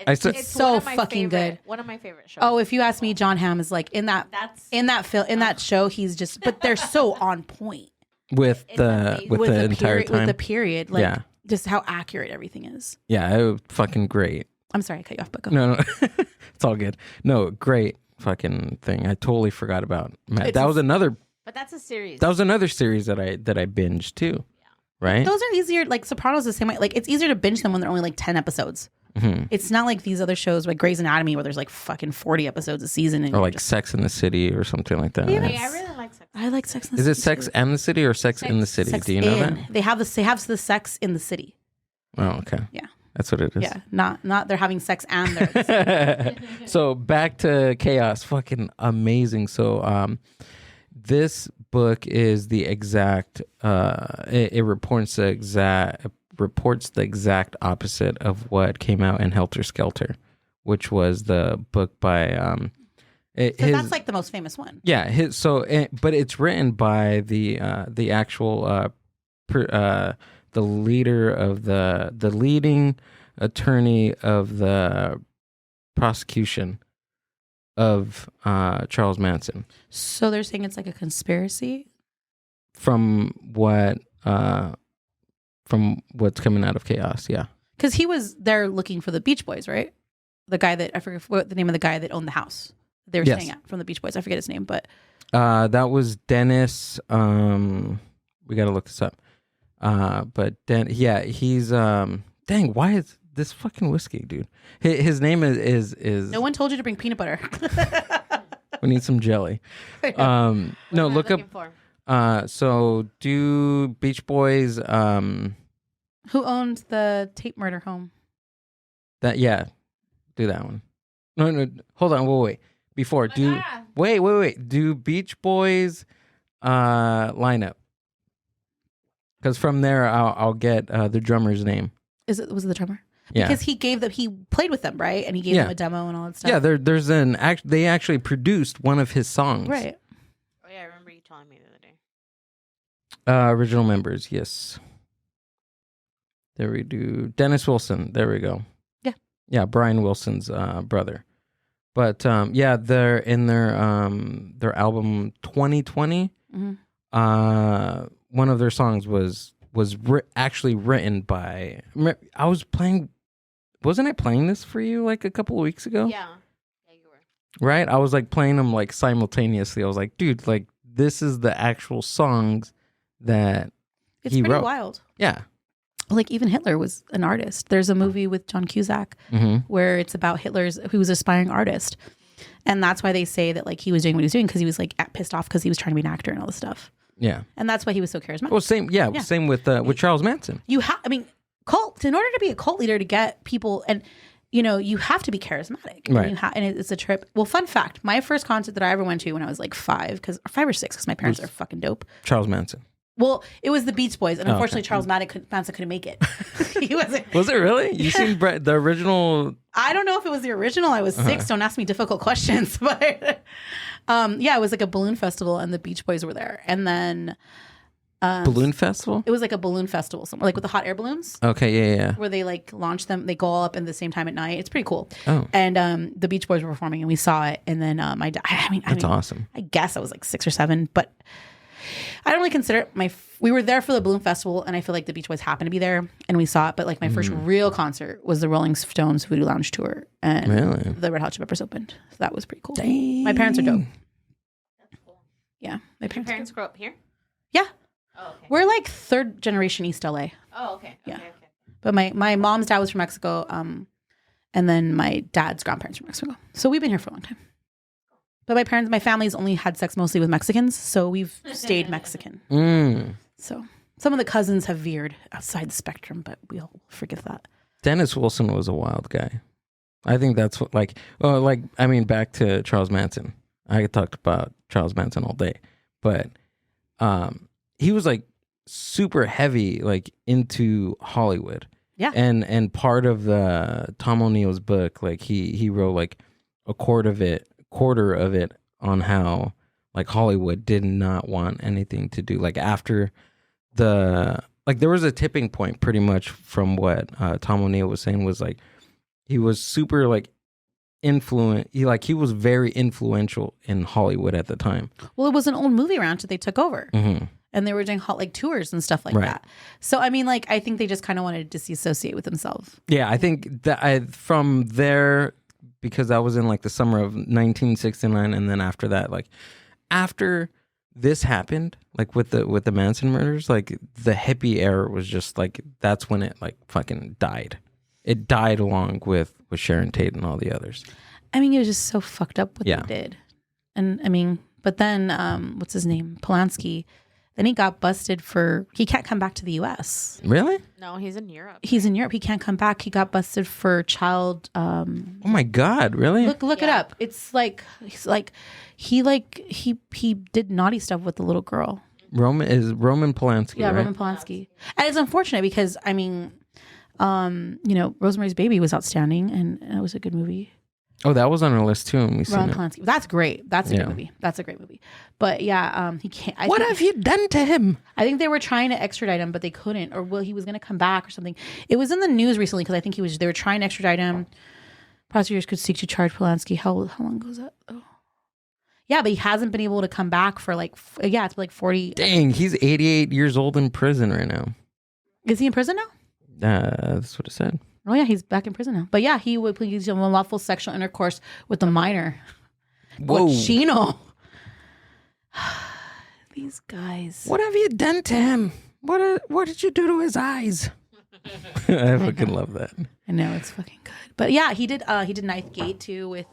it's so fucking good. One of my favorite shows. Oh, if you ask me, John Hamm is like in that show. He's just, but they're so on point with the entire time, with the period, like just how accurate everything is. Yeah, it was fucking great. I'm sorry, I cut you off, but go. No, it's all good. No, great fucking thing. I totally forgot about Matt. That was another. But that's a series. That was another series that I binged too. Yeah. Right. Those are easier. Like Sopranos, the same way. Like it's easier to binge them when they're only like 10 episodes. Mm-hmm. It's not like these other shows like Grey's Anatomy where there's like fucking 40 episodes a season. And or like Sex in the City or something like that. Yeah, I really like Sex. I like Sex in the City. Is it Sex too. and the City or Sex in the City? Do you know that? They have the sex in the city. Oh, okay. Yeah. That's what it is. Yeah. Not they're having sex and they're So back to Chaos. Fucking amazing. So this book is the exact it reports the exact opposite of what came out in Helter Skelter, which was the book by that's like the most famous one. Yeah, but it's written by the actual the leader of the leading attorney of the prosecution of Charles Manson. So they're saying it's like a conspiracy? From what's coming out of Chaos, yeah. Because he was there looking for the Beach Boys, right? The guy that, I forget what the name of the guy that owned the house they were staying at from the Beach Boys. I forget his name, but that was Dennis. We got to look this up. But he's dang. Why is this fucking whiskey, dude? His name is. No one told you to bring peanut butter. We need some jelly. No, look up. So do Beach Boys. Who owned the Tate murder home? Do that one. No, hold on. Wait. Before wait. Do Beach Boys line up? Because from there, I'll get the drummer's name. Was it the drummer? Yeah. Because he played with them, right? And he gave them a demo and all that stuff. Yeah, there's they actually produced one of his songs. Right. Oh yeah, I remember you telling me the other day. Original members, yes. There we do. Dennis Wilson. There we go. Yeah. Yeah, Brian Wilson's brother. But they're in their album 2020. Mm-hmm. One of their songs was actually written by. I was playing. Wasn't I playing this for you like a couple of weeks ago? Yeah, you were. Right, I was like playing them like simultaneously. I was like, dude, like this is the actual songs that he wrote. It's pretty wild. Yeah. Like even Hitler was an artist. There's a movie with John Cusack where it's about who was an aspiring artist. And that's why they say that like he was doing what he was doing because he was like pissed off because he was trying to be an actor and all this stuff. Yeah. And that's why he was so charismatic. Well, same with Charles Manson. Cult, in order to be a cult leader to get people, and you have to be charismatic. Right. And it's a trip. Well, fun fact, my first concert that I ever went to when I was like 5 or 6, because my parents are fucking dope. Charles Manson. Well, it was the Beach Boys, and unfortunately, Charles Manson couldn't make it. He wasn't. Was it really? You seen the original? I don't know if it was the original. I was 6. Don't ask me difficult questions. But it was like a balloon festival, and the Beach Boys were there. And then Balloon festival? It was like a balloon festival, somewhere, like with the hot air balloons. Okay, yeah. Where they like launch them, they go all up at the same time at night. It's pretty cool. Oh. And the Beach Boys were performing, and we saw it. And then my dad, That's awesome. I guess I was like 6 or 7, but I don't really consider it we were there for the balloon festival, and I feel like the Beach Boys happened to be there, and we saw it. But like my first real concert was the Rolling Stones Voodoo Lounge tour, and the Red Hot Chili Peppers opened. So that was pretty cool. Dang. My parents are dope. That's cool. Yeah, Your parents grew up here? Yeah. Oh, okay. We're like 3rd generation East LA. Oh, okay. Yeah. Okay. But my mom's dad was from Mexico, and then my dad's grandparents from Mexico. So we've been here for a long time. But my family's only had sex mostly with Mexicans, so we've stayed Mexican. So some of the cousins have veered outside the spectrum, but we'll forgive that. Dennis Wilson was a wild guy. I think that's what back to Charles Manson. I talked about Charles Manson all day, but he was like super heavy, like into Hollywood. Yeah. And part of Tom O'Neill's book, like he wrote like a quarter of it on how like Hollywood did not want anything to do, like after there was a tipping point pretty much from what Tom O'Neill was saying, was like he was super like he was very influential in Hollywood at the time. Well, it was an old movie ranch that they took over. Mm-hmm. And they were doing like tours and stuff like that. So, I mean, like, I think they just kind of wanted to disassociate with themselves. Yeah, I think that from there, because that was in like the summer of 1969, and then after that, like after this happened, like with the Manson murders, like the hippie era was just like, that's when it like fucking died. It died along with Sharon Tate and all the others. I mean, it was just so fucked up what they did. And I mean, but then what's his name? Polanski. Then he got busted he can't come back to the U.S. Really? No, he's in Europe. He's in Europe. He can't come back. He got busted for child. Oh my God! Really? Look it up. It's like he did naughty stuff with the little girl. Roman Polanski. Yeah, right? Roman Polanski. And it's unfortunate because I mean, Rosemary's Baby was outstanding and it was a good movie. Oh, that was on our list too, and we seen Roman it. Polanski. That's great. That's a good movie. That's a great movie. But yeah, he can't. What have you done to him? I think they were trying to extradite him, but they couldn't. Or he was going to come back or something. It was in the news recently because I think they were trying to extradite him. Prosecutors could seek to charge Polanski. How long goes that? Oh. Yeah, but he hasn't been able to come back for it's been like 40. Dang, he's 88 years old in prison right now. Is he in prison now? That's what it said. Oh yeah, he's back in prison now. But yeah, he would plead unlawful sexual intercourse with a minor. Whoa, Chino. These guys. What have you done to him? What did you do to his eyes? I fucking love that. I know, it's fucking good. But yeah, he did Ninth Gate too with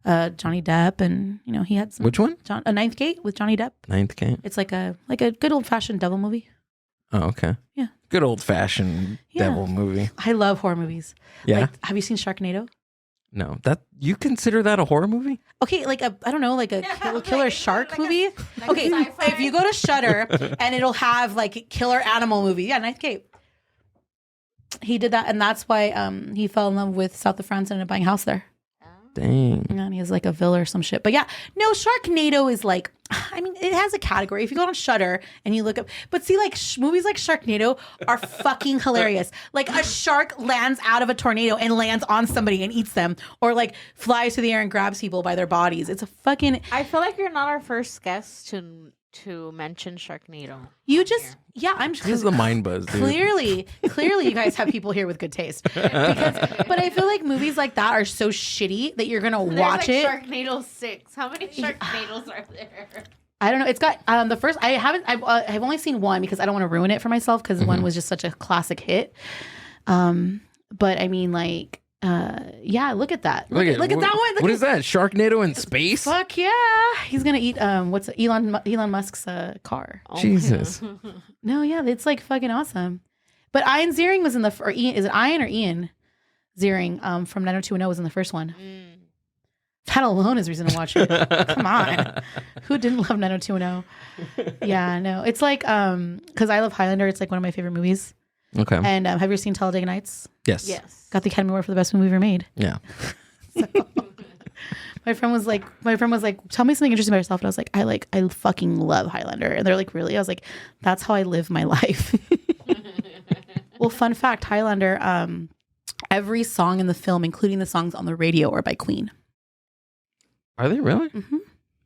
Johnny Depp, and he had some. Which one? Ninth Gate with Johnny Depp. Ninth Gate. It's like a good old fashioned devil movie. Oh, okay. Yeah. Good old fashioned devil movie. I love horror movies. Yeah. Like, have you seen Sharknado? No, you consider that a horror movie? Okay, like a killer shark like movie. Okay, sci-fi. if you go to Shudder and it'll have like killer animal movie. Yeah, Ninth Gate. He did that, and that's why he fell in love with south of France and ended up buying a house there. Dang. Yeah, and he has like a villa or some shit. But yeah, no, Sharknado is like, I mean, it has a category. If you go on Shudder and you look up, but see, like movies like Sharknado are fucking hilarious. Like a shark lands out of a tornado and lands on somebody and eats them, or like flies through the air and grabs people by their bodies. It's a fucking. I feel like you're not our first guest to mention Sharknado. You just, yeah, I'm just. This is the mind buzz, dude. Clearly, you guys have people here with good taste. But I feel like movies like that are so shitty that you're gonna watch it. Sharknado 6. How many Sharknados are there? I don't know. It's got the first. I've only seen one because I don't want to ruin it for myself because one was just such a classic hit. But I mean, like, yeah, look at that. Look at that one. What is that? Sharknado in space? Fuck yeah! He's gonna eat what's Elon Musk's car. Oh Jesus. No, yeah, it's like fucking awesome. But Ian Ziering was in the or Ian, is it Ian or Ian Ziering from 90210 was in the first one. That alone is reason to watch it. Come on. Who didn't love 90210? Yeah, no. It's like because I love Highlander, it's like one of my favorite movies. Okay. And have you ever seen Talladega Nights? Yes. Yes. Got the Academy Award for the best movie ever made. Yeah. So, my friend was like, tell me something interesting about yourself. And I was like, I fucking love Highlander. And they're like, really? I was like, that's how I live my life. Well, fun fact, Highlander, every song in the film, including the songs on the radio, are by Queen. Are they really? Mm-hmm.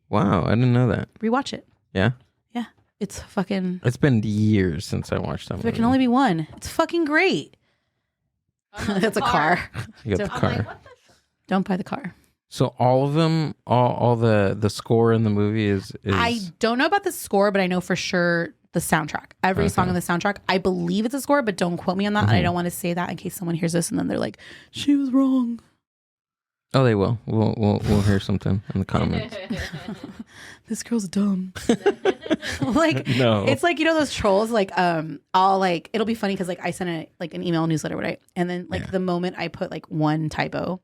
Wow, I didn't know that. Rewatch it. Yeah? Yeah. It's fucking... It's been years since I watched that movie. There can only be one. It's fucking great. That's a car. You got the car. Like, what the Don't buy the car. So all of them, all the score in the movie is... I don't know about the score, but I know for sure the soundtrack. Every song on the soundtrack. I believe it's a score, but don't quote me on that. And I don't want to say that in case someone hears this and then they're like, she was wrong. Oh, they will. We'll hear something in the comments. This girl's dumb. Like, No. It's like, you know, those trolls, like, I'll like, it'll be funny because like I sent an email newsletter, right? And then like the moment I put like one typo,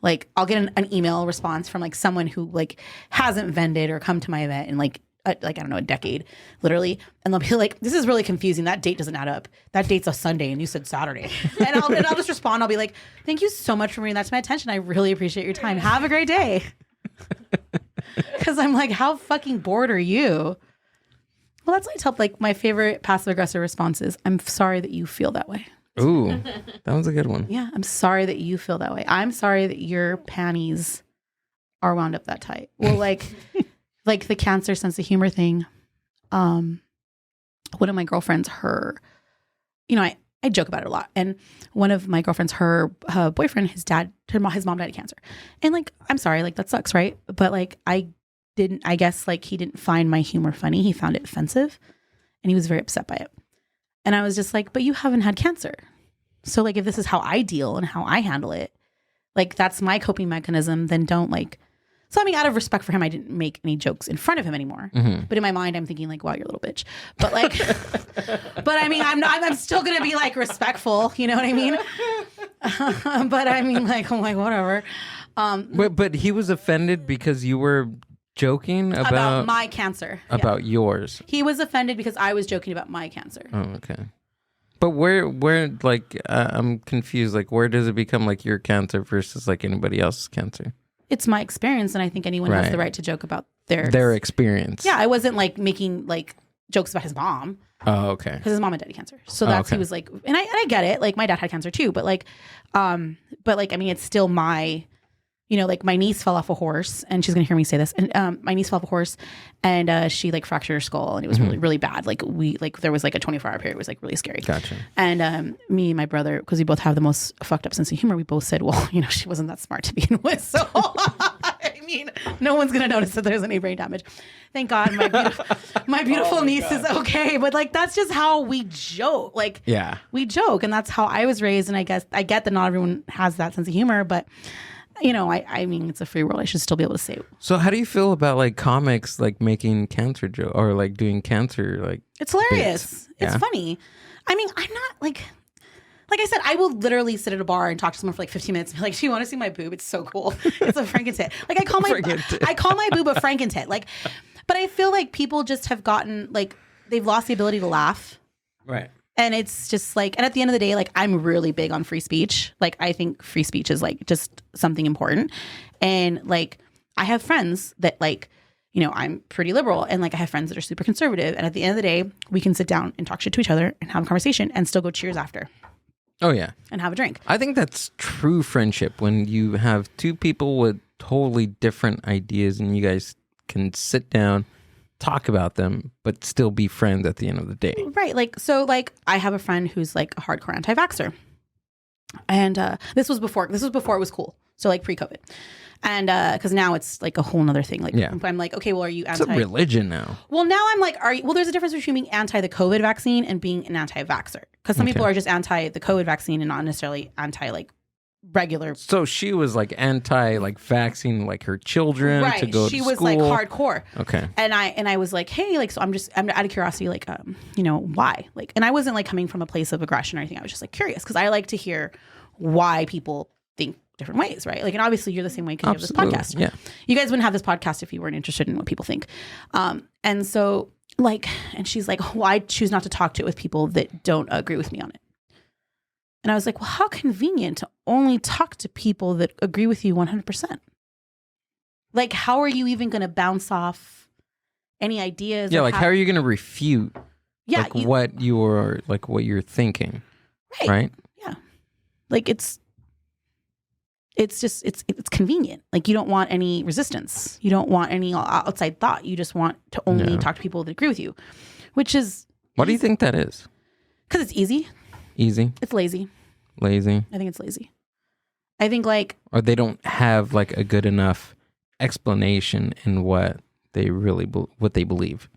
like I'll get an email response from like someone who like hasn't vended or come to my event in like I don't know, a decade, literally. And they'll be like, this is really confusing. That date doesn't add up. That date's a Sunday and you said Saturday. And I'll just respond. I'll be like, thank you so much for bringing that to my attention. I really appreciate your time. Have a great day. Because I'm like, how fucking bored are you? Well, that's what I tell, like, my favorite passive aggressive response is, I'm sorry that you feel that way. Ooh, that was a good one. Yeah, I'm sorry that you feel that way. I'm sorry that your panties are wound up that tight. Well, like... like the Cancer sense of humor thing. One of my girlfriends, I joke about it a lot. And one of my girlfriends, her boyfriend, his mom died of cancer. And like, I'm sorry, like that sucks, right? But like, I guess like he didn't find my humor funny. He found it offensive and he was very upset by it. And I was just like, but you haven't had cancer. So like, if this is how I deal and how I handle it, like that's my coping mechanism, then don't like... So I mean, out of respect for him, I didn't make any jokes in front of him anymore. Mm-hmm. But in my mind, I'm thinking like, "Wow, you're a little bitch." But like, but I mean, I'm still gonna be like respectful. You know what I mean? But I mean, like, I'm like, whatever. But he was offended because you were joking about my cancer. About yours. He was offended because I was joking about my cancer. Oh, okay. But where like I'm confused. Like, where does it become like your cancer versus like anybody else's cancer? It's my experience, and I think anyone has the right to joke about their experience. Yeah, I wasn't like making like jokes about his mom. Oh, okay. Because his mom had cancer, so that's he was like, and I get it. Like my dad had cancer too, but like I mean, it's still my, like my niece fell off a horse, and she's gonna hear me say this, and my niece fell off a horse, and she like fractured her skull, and it was really really bad. Like there was like a 24-hour period. It was like really scary. Gotcha. And me and my brother, because we both have the most fucked up sense of humor, we both said, well, she wasn't that smart to begin with, so I mean, no one's gonna notice that there's any brain damage. Thank God, my beautiful niece is okay. But like that's just how we joke. Like we joke, and that's how I was raised. And I guess I get that not everyone has that sense of humor, but. I mean, it's a free world. I should still be able to say. So how do you feel about like comics like making cancer joke or like doing cancer like it's hilarious. bits? It's funny. I mean, I'm not like I said, I will literally sit at a bar and talk to someone for like 15 minutes and be like, do you want to see my boob? It's so cool. It's a frankentit. Like I call my boob a frankentit. Like, but I feel like people just have gotten like they've lost the ability to laugh. Right. And it's just like, and at the end of the day, like I'm really big on free speech. Like I think free speech is like just something important. And like I have friends that like, I'm pretty liberal, and like I have friends that are super conservative. And at the end of the day, we can sit down and talk shit to each other and have a conversation and still go cheers after. Oh yeah. And have a drink. I think that's true friendship when you have two people with totally different ideas and you guys can sit down, talk about them, but still be friends at the end of the day. Right. Like, so like I have a friend who's like a hardcore anti-vaxxer. And this was before it was cool. So like pre-COVID. And because now it's like a whole nother thing. Like I'm like, okay, well, are you anti? It's a religion now. Well, now I'm like, well, there's a difference between being anti the COVID vaccine and being an anti-vaxxer. Because some people are just anti the COVID vaccine and not necessarily anti like regular. So she was like anti like vaccine like her children to go to school. She was like hardcore. Okay. And I was like, hey, like, so I'm out of curiosity, like, why? Like, and I wasn't like coming from a place of aggression or anything. I was just like curious because I like to hear why people think different ways, right? Like, and obviously you're the same way because you have this podcast. Yeah. You guys wouldn't have this podcast if you weren't interested in what people think. And so like, and she's like, well, I choose not to talk to it with people that don't agree with me on it. And I was like, well, how convenient to only talk to people that agree with you 100%. like, how are you even going to bounce off any ideas? Yeah, like how are you going to refute like what you're thinking? Right? Yeah. Like it's convenient. Like you don't want any resistance. You don't want any outside thought. You just want to only talk to people that agree with you, which is What do you think that is? Because it's easy. Easy? It's lazy. Lazy? I think it's lazy. I think like... Or they don't have like a good enough explanation in what they really what they believe.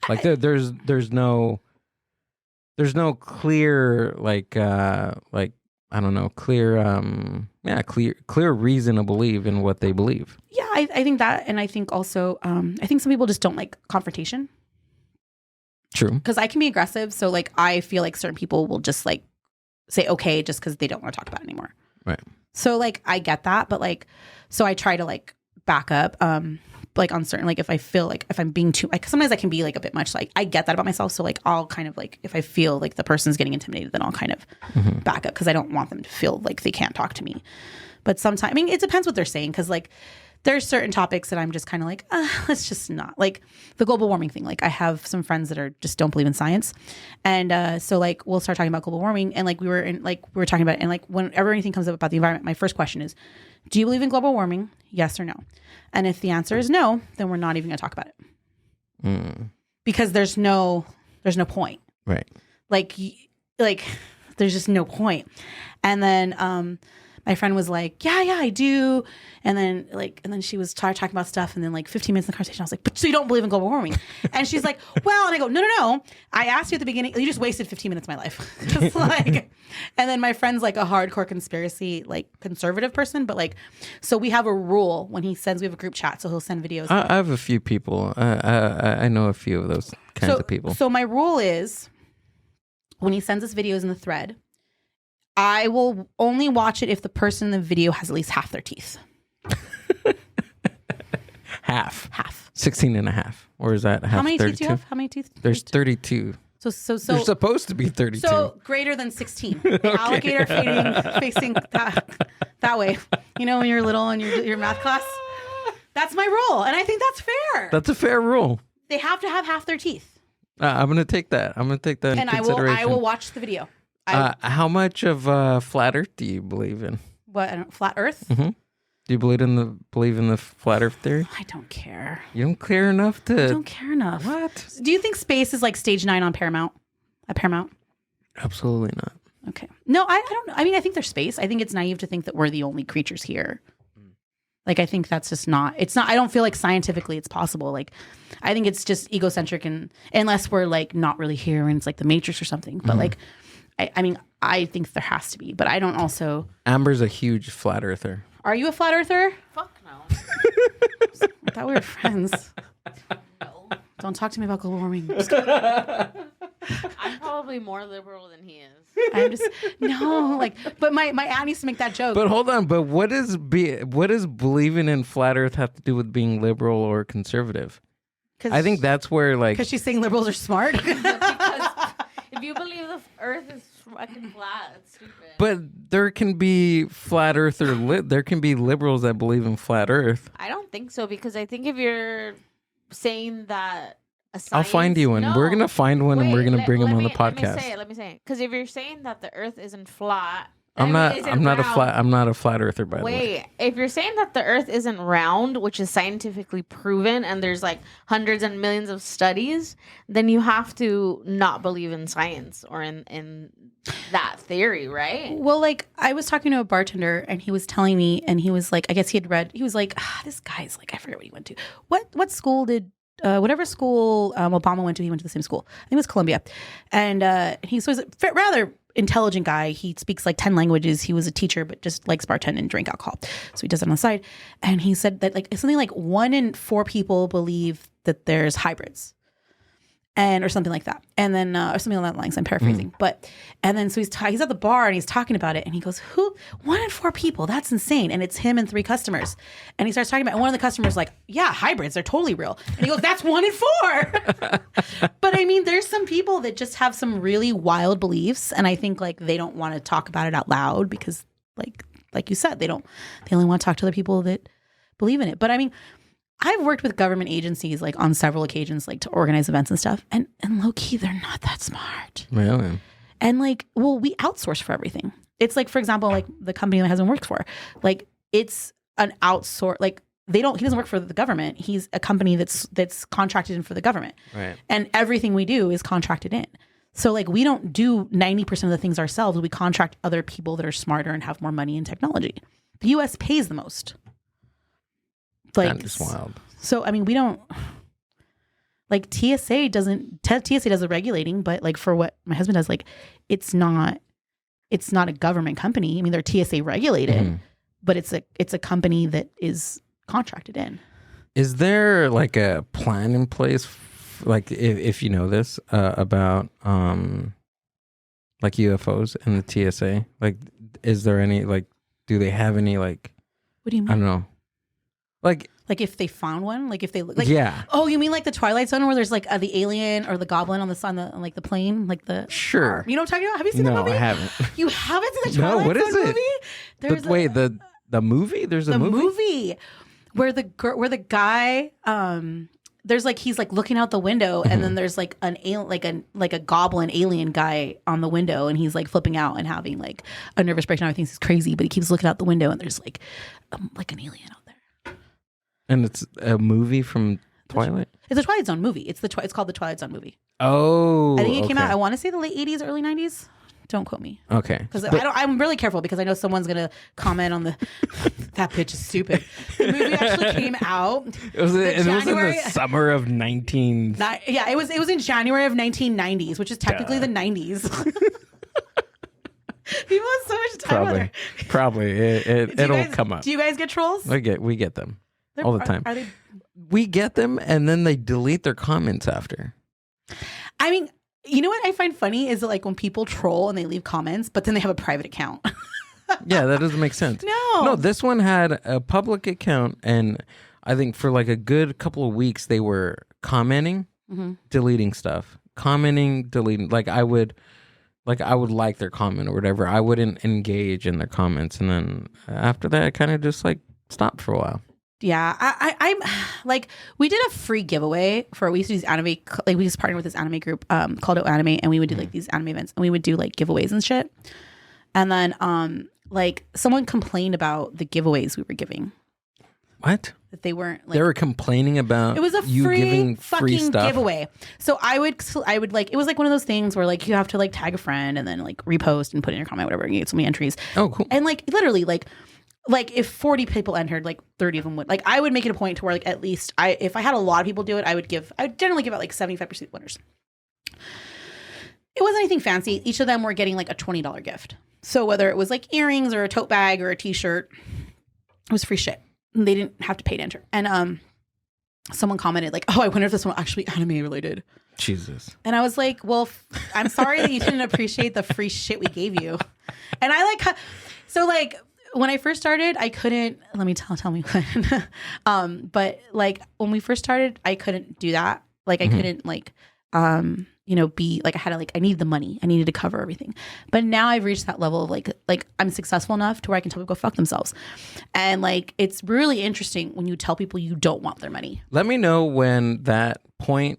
Like there's no clear like I don't know, clear reason to believe in what they believe. Yeah, I think that, and I think also I think some people just don't like confrontation. True. Because I can be aggressive, so like I feel like certain people will just like say okay just because they don't want to talk about it anymore. Right. So like I get that, but like so I try to like back up like on certain, like if I feel like if I'm being too, like sometimes I can be like a bit much, like I get that about myself, so like I'll kind of like if I feel like the person's getting intimidated, then I'll kind of back up because I don't want them to feel like they can't talk to me. But sometimes, I mean, it depends what they're saying, because like there's certain topics that I'm just kind of like, let's just not, like the global warming thing. Like I have some friends that are just don't believe in science, and so like we'll start talking about global warming, and like we were talking about it, and like whenever anything comes up about the environment, my first question is, do you believe in global warming? Yes or no? And if the answer is no, then we're not even going to talk about it, because there's no point. Right. Like there's just no point. And then my friend was like, yeah, I do. And then she was talking about stuff. And then like 15 minutes in the conversation, I was like, but so you don't believe in global warming? And she's like, well, and I go, no. I asked you at the beginning, you just wasted 15 minutes of my life. Just like, and then my friend's like a hardcore conspiracy, like conservative person. But like, so we have a rule when we have a group chat. So he'll send videos. I have a few people. I know a few of those kinds of people. So my rule is when he sends us videos in the thread, I will only watch it if the person in the video has at least half their teeth. Half. 16 and a half. Or is that half? How many 32? teeth do you have? How many teeth? There's 32. So They're supposed to be 32. So greater than 16. Alligator facing that way. You know when you're little in your math class? That's my rule. And I think that's fair. That's a fair rule. They have to have half their teeth. I'm going to take that. into consideration. I will watch the video. How much of flat Earth do you believe in? What, flat Earth? Mm-hmm. Do you believe in the flat Earth theory? I don't care. You don't care enough to... I don't care enough. What? Do you think space is like stage 9 on Paramount? At Paramount? Absolutely not. Okay. No, I don't know. I mean, I think there's space. I think it's naive to think that we're the only creatures here. Like, I think that's just not... It's not... I don't feel like scientifically it's possible. Like, I think it's just egocentric, and unless we're like not really here and it's like the Matrix or something. But like... I mean, I think there has to be, but I don't also... Amber's a huge flat earther. Are you a flat earther? Fuck no. I thought we were friends. No. Don't talk to me about global warming. I'm probably more liberal than he is. But my aunt used to make that joke. But hold on, but what does believing in flat earth have to do with being liberal or conservative? I think that's where like... Because she's saying liberals are smart? If you believe the earth is fucking flat, it's stupid. But there can be flat earther, there can be liberals that believe in flat earth. I don't think so, because I think if you're saying that I'll find you one. No. We're going to find one, and we're going to bring him on the podcast. Let me say it. Because if you're saying that the earth isn't flat, I'm not a flat earther, by the way. Wait, if you're saying that the earth isn't round, which is scientifically proven, and there's like hundreds and millions of studies, then you have to not believe in science or in that theory, right? Well, like I was talking to a bartender, and he was telling me, and he was like, I guess he was like, this guy's like, I forget what he went to. What school did whatever school Obama went to, he went to the same school. I think it was Columbia. And he was a rather intelligent guy. He speaks like 10 languages. He was a teacher, but just likes bartend and drink alcohol. So he does it on the side. And he said that like something like 1 in 4 people believe that there's hybrids. Or something like that. And then, or something along that lines, I'm paraphrasing. And then, so he's at the bar and he's talking about it, and he goes, 1 in 4 people? That's insane. And it's him and 3 customers. And he starts talking about it, and one of the customers like, yeah, hybrids, they're totally real. And he goes, that's 1 in 4. But I mean, there's some people that just have some really wild beliefs. And I think like they don't want to talk about it out loud because like you said, they only want to talk to other people that believe in it. But I mean, I've worked with government agencies like on several occasions, like to organize events and stuff. And low key, they're not that smart. Really? And like, well, we outsource for everything. It's like, for example, like the company my husband works for, like it's an outsource, like he doesn't work for the government. He's a company that's contracted in for the government. Right. And everything we do is contracted in. So like we don't do 90% of the things ourselves. We contract other people that are smarter and have more money in technology. The US pays the most. Like, that is wild. So I mean, we don't like TSA does the regulating, but like for what my husband does, like it's not a government company. I mean, they're TSA regulated, but it's a company that is contracted in. Is there like a plan in place, like if you know this about like UFOs and the TSA? Like, is there any like? Do they have any like? What do you mean? I don't know. Like if they found one, like if they like, yeah. Oh, you mean like the Twilight Zone where there's like the alien or the goblin on the plane, like the sure. You know what I'm talking about? Have you seen the movie? No, I haven't. You haven't seen the Twilight No, what is Zone it? movie? There's Wait, the movie? There's a movie where the guy there's like he's like looking out the window and then there's like an alien like a goblin alien guy on the window and he's like flipping out and having like a nervous breakdown. He thinks he's crazy, but he keeps looking out the window and there's like an alien out there. And it's a movie from Twilight? It's a Twilight Zone movie. It's called the Twilight Zone movie. Oh, I think it came out, I want to say the late 80s, early 90s. Don't quote me. Okay. Because I'm really careful because I know someone's going to comment on that bitch is stupid. The movie actually came out. It was in the summer of 19... Yeah, it was in January of 1990s, which is technically the 90s. People have so much time on there. Probably. It'll come up. Do you guys get trolls? We get them all the time. Are they? We get them and then they delete their comments after. I mean, you know what I find funny is that like when people troll and they leave comments, but then they have a private account. Yeah, that doesn't make sense. No, this one had a public account, and I think for like a good couple of weeks they were commenting, deleting stuff, commenting, deleting. Like I would like their comment or whatever. I wouldn't engage in their comments, and then after that, I kind of just like stopped for a while. Yeah, I'm like, we did a free giveaway we used to use anime, like we just partnered with this anime group called Out Anime, and we would do like these anime events, and we would do like giveaways and shit. And then like someone complained about the giveaways we were giving. What? That they weren't like, they were complaining about it was a you giving free stuff. Giveaway. So I would like, it was like one of those things where like you have to like tag a friend and then like repost and put in your comment, whatever, and you get so many entries. Oh, cool. And like literally like if 40 people entered, like 30 of them would, like I would make it a point to where like at least if I had a lot of people do it, I would generally give out like 75% winners. It wasn't anything fancy. Each of them were getting like a $20 gift. So whether it was like earrings or a tote bag or a t-shirt, it was free shit. And they didn't have to pay to enter. And someone commented like, oh, I wonder if this one actually anime related. Jesus. And I was like, well, I'm sorry that you didn't appreciate the free shit we gave you. And I like, so like, when I first started, I couldn't, let me tell me when. But like when we first started, I couldn't do that. Like I couldn't like, be like, I needed the money. I needed to cover everything. But now I've reached that level of like I'm successful enough to where I can tell people go fuck themselves. And like, it's really interesting when you tell people you don't want their money. Let me know when that point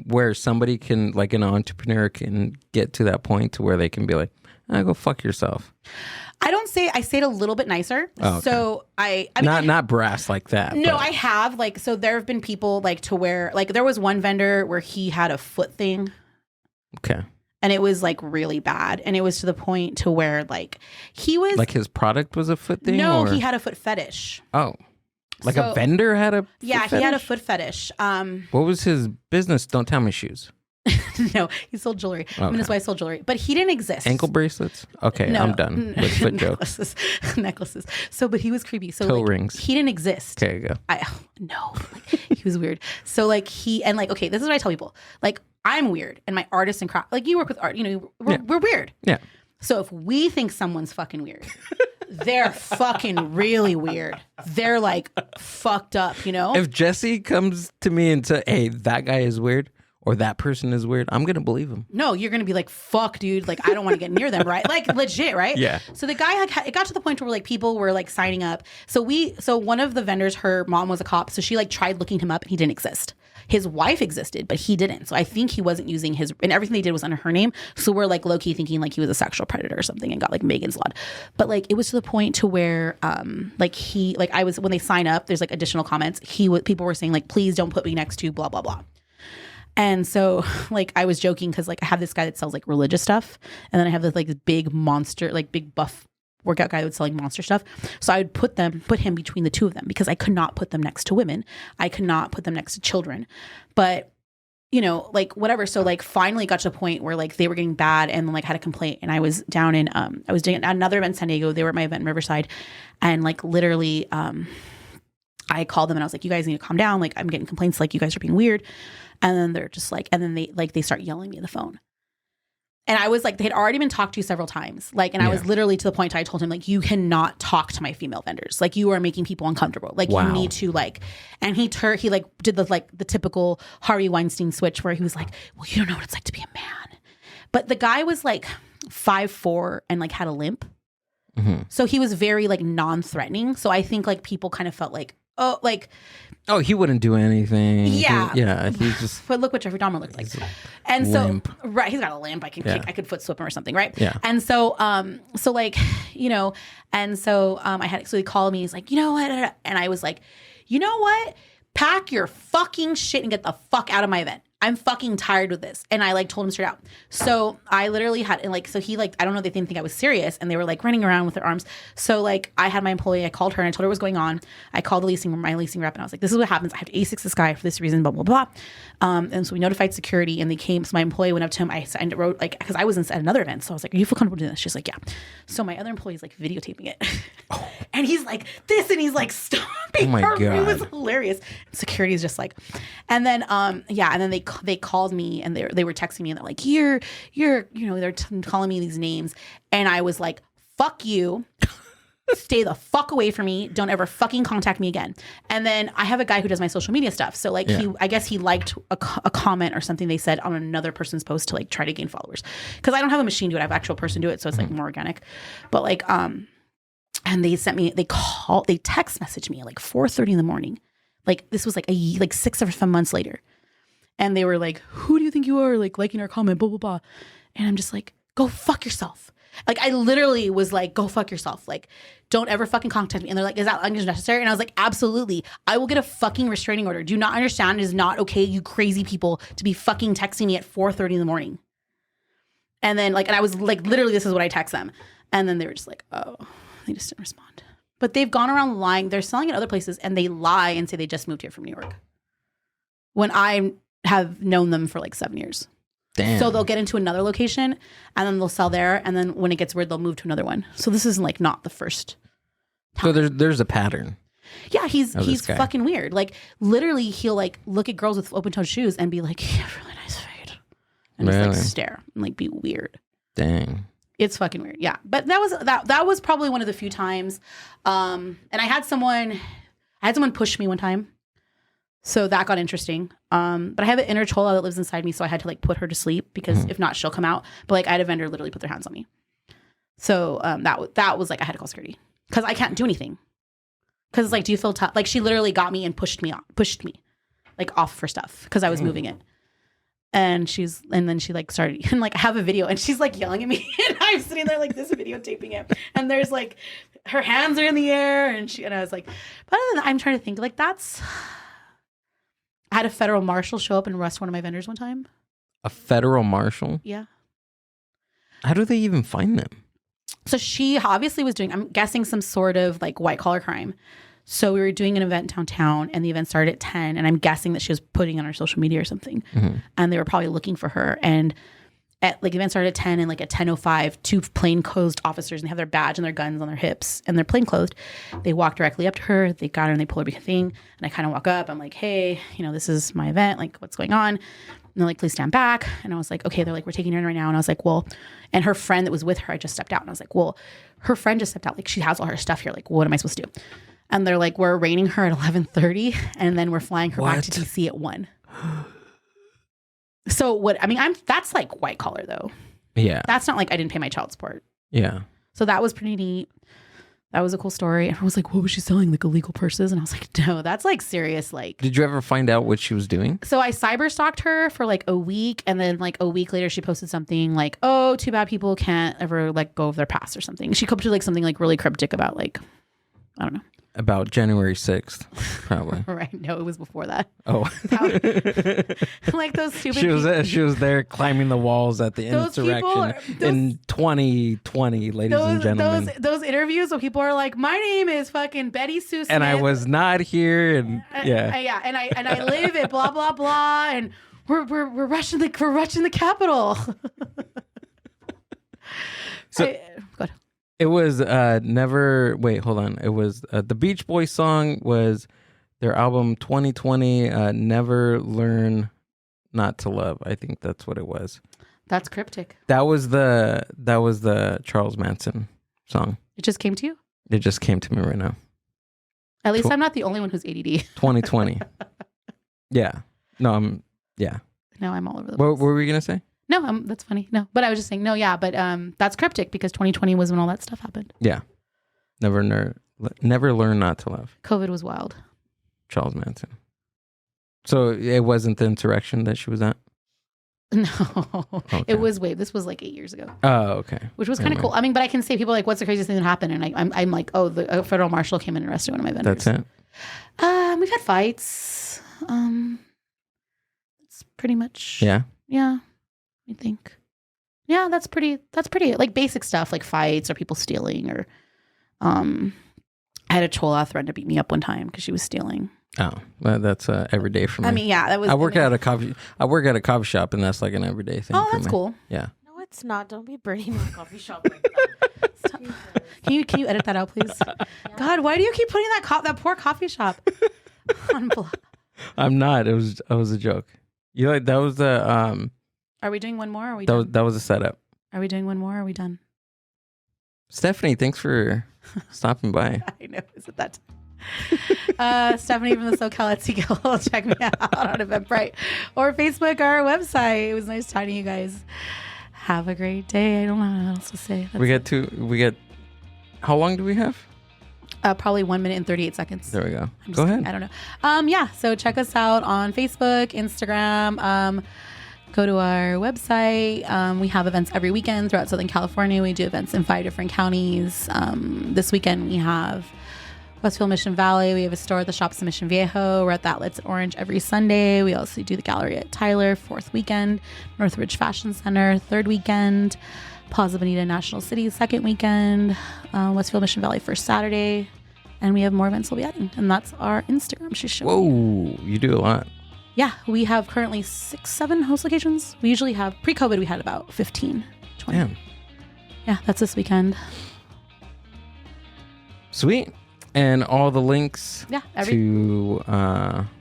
where somebody can, like an entrepreneur can get to that point to where they can be like, go fuck yourself. I say it a little bit nicer. Oh, okay. So I mean, not brass like that. No, but. I have like, so there have been people like to where like there was one vendor where he had a foot thing. Okay. And it was like really bad. And it was to the point to where like he was like his product was a foot thing? No, or? he had a foot fetish. Oh. Like a vendor had a Yeah, foot fetish? he had a foot fetish. What was his business? Don't tell me shoes. No, he sold jewelry. Okay. I mean, his wife sold jewelry, but he didn't exist. Ankle bracelets? Okay, no, I'm done with foot jokes. Necklaces. So, but he was creepy. So, toe like, rings. He didn't exist. Okay, go. No, like, he was weird. So, like, okay, this is what I tell people. Like, I'm weird, and my artist and craft, like, you work with art, we're weird. Yeah. So, if we think someone's fucking weird, they're fucking really weird. They're like fucked up, If Jesse comes to me and says, hey, that guy is weird, or that person is weird, I'm going to believe him. No, you're going to be like, fuck, dude. Like, I don't want to get near them, right? Like, legit, right? Yeah. So the guy, it got to the point where like people were like signing up. So one of the vendors, her mom was a cop. So she like tried looking him up and he didn't exist. His wife existed, but he didn't. So I think he wasn't using and everything they did was under her name. So we're like low-key thinking like he was a sexual predator or something and got like Megan's Law. But like it was to the point to where when they sign up, there's like additional comments. People were saying like, please don't put me next to blah, blah, blah. And so like I was joking because like I have this guy that sells like religious stuff. And then I have this like big monster, like big buff workout guy that was selling monster stuff. So I would put him between the two of them because I could not put them next to women. I could not put them next to children. But like whatever. So like finally got to the point where like they were getting bad and like had a complaint. And I was down in, I was doing another event in San Diego. They were at my event in Riverside. And like literally, I called them and I was like, you guys need to calm down. Like I'm getting complaints like you guys are being weird. And then they're just like, and then they start yelling at me on the phone. And I was like, they had already been talked to several times. Like, and I was literally to the point I told him, like, you cannot talk to my female vendors. Like, you are making people uncomfortable. Like, you need to like, and he like did the typical Harvey Weinstein switch where he was like, well, you don't know what it's like to be a man. But the guy was like 5'4" and like had a limp. Mm-hmm. So he was very like non-threatening. So I think like people kind of felt like, oh, he wouldn't do anything. Yeah. He's just. But look what Jeffrey Dahmer looked like. And limp. So, right, he's got a limp. I can kick, I could foot swip him or something, right? Yeah. And so, like, so he called me. He's like, you know what? And I was like, you know what? Pack your fucking shit and get the fuck out of my event. I'm fucking tired with this. And I like told him straight out. So I literally had, and like, so he like, I don't know, they didn't think I was serious and they were like running around with their arms. So like I had my employee, I called her and I told her what was going on. I called my leasing rep and I was like, this is what happens. I have to A6 this guy for this reason, blah, blah, blah. And so we notified security and they came. So my employee went up to him. I wrote like, cause I was at another event. So I was like, are you feel comfortable doing this? She's like, yeah. So my other employee's like videotaping it. And he's like this and he's like stomping her. God. It was hilarious. Security is just like, and then, and then they called me and they were texting me and they're like, you're they're calling me these names. And I was like, fuck you. Stay the fuck away from me. Don't ever fucking contact me again. And then I have a guy who does my social media stuff. So like I guess he liked a comment or something they said on another person's post to like try to gain followers. Cause I don't have a machine do it. I have an actual person do it. So it's like more organic. But like, and they text messaged me at like 4:30 in the morning. Like this was like 6 or 7 months later. And they were like, who do you think you are? Like liking our comment, blah, blah, blah. And I'm just like, go fuck yourself. Like I literally was like, go fuck yourself. Like don't ever fucking contact me. And they're like, is that unnecessary? And I was like, absolutely. I will get a fucking restraining order. Do you not understand? It is not okay, you crazy people, to be fucking texting me at 4:30 in the morning. And then like, and I was like, literally, this is what I text them. And then they were just like, oh, they just didn't respond. But they've gone around lying. They're selling at other places and they lie and say they just moved here from New York. When I have known them for like 7 years. Damn. So they'll get into another location and then they'll sell there. And then when it gets weird, they'll move to another one. So this is like not the first time. So there's a pattern. Yeah, he's fucking weird. Like literally he'll like look at girls with open-toed shoes and be like, you have a really nice feet. And just like stare and like be weird. Dang. It's fucking weird. Yeah. But that was probably one of the few times. And I had someone push me one time. So that got interesting. But I have an inner chola that lives inside me, so I had to like put her to sleep because if not, she'll come out. But like I had a vendor literally put their hands on me. So that was like I had to call security because I can't do anything. Because it's like, do you feel tough? Like she literally got me and pushed me like off for stuff because I was moving it. And then she like started and like I have a video and she's like yelling at me and I'm sitting there like this videotaping it. And there's like her hands are in the air and I was like, but other than that, I'm trying to think like I had a federal marshal show up and arrest one of my vendors one time. A federal marshal? Yeah. How do they even find them? So she obviously was doing, I'm guessing, some sort of like white collar crime. So we were doing an event downtown and the event started at 10 and I'm guessing that she was putting on her social media or something. Mm-hmm. And they were probably looking for her. And the event started at 10 and like at 10:05, 2 plainclothes officers and they have their badge and their guns on their hips and they're plainclothed. They walk directly up to her. They got her and they pull her behind thing. And I kind of walk up. I'm like, hey, this is my event. Like, what's going on? And they're like, please stand back. And I was like, okay. They're like, we're taking her in right now. And I was like, well, and her friend that was with her, I just stepped out. And I was like, well, her friend just stepped out. Like, she has all her stuff here. Like, what am I supposed to do? And they're like, we're arraigning her at 11:30 and then we're flying her back to DC at 1. So what? I mean, that's like white collar though. Yeah. That's not like I didn't pay my child support. Yeah. So that was pretty neat. That was a cool story. And I was like, what was she selling? Like illegal purses? And I was like, no, that's like serious. Like, Did you ever find out what she was doing? so I cyber stalked her for like a week. And then like a week later, she posted something like, oh, too bad people can't ever let go of their past or something. She posted like something like really cryptic about like, I don't know. About January 6th, probably. Right. No, it was before that. Oh. Like those stupid She was there climbing the walls at the insurrection in 2020, ladies and gentlemen. Those interviews where people are like, my name is fucking Betty Sue Smith. And I was not here, and yeah. And I live at blah blah blah, and we're rushing the Capitol. So go ahead. it was wait, hold on. It was the Beach Boys song was their album 2020, Never Learn Not to Love. I think that's what it was. That's cryptic. That was the Charles Manson song. It just came to you? It just came to me right now. At least I'm not the only one who's ADD. 2020. Yeah. No, I'm No, I'm all over the place. What were we gonna say? No, that's funny. No, but I was just saying, no, yeah, but that's cryptic because 2020 was when all that stuff happened. Yeah. Never learn not to love. COVID was wild. Charles Manson. So it wasn't the insurrection that she was at? No, Okay. It was, this was like 8 years ago. Oh, okay. Which was kind of cool. I mean, but I can say people are like, what's the craziest thing that happened? And I'm like, oh, the federal marshal came in and arrested one of my vendors. That's it? We've had fights. It's pretty much. Yeah. Yeah. I think. Yeah, that's pretty like basic stuff like fights or people stealing or I had a Chola threaten to beat me up one time because she was stealing. Oh, well, that's every day for me. I mean, yeah, that was. I work at a coffee shop, and that's like an everyday thing. Oh, for that's me. cool. Yeah. No, it's not. Don't be burning my coffee shop like that. Can you edit that out, please? God, why do you keep putting that poor coffee shop on block? I'm not. It was a joke. You like that was the Are we doing one more? Or are we done? that was a setup. Are we doing one more? Or are we done? Stephanie, thanks for stopping by. I know. Is it that time? Stephanie from the Socal Etsy Guild. Check me out on Eventbrite or Facebook or our website. It was nice talking to you guys. Have a great day. I don't know what else to say. We get. How long do we have? Probably 1 minute and 38 seconds. There we go. Go ahead. I don't know. Yeah. So check us out on Facebook, Instagram. Go to our website. We have events every weekend throughout Southern California. We do events in 5 different counties. This weekend we have Westfield Mission Valley. We have a store at the Shops in Mission Viejo. We're at the Outlets at Orange every Sunday. We also do the gallery at Tyler, 4th weekend. Northridge Fashion Center, 3rd weekend. Plaza Bonita National City, 2nd weekend. Westfield Mission Valley, 1st Saturday. And we have more events we'll be adding. And that's our Instagram. She's showing. Whoa, you do a lot. Yeah, we have currently 6-7 host locations. We usually have, pre-COVID, we had about 15, 20. Damn. Yeah, that's this weekend. Sweet. And all the links to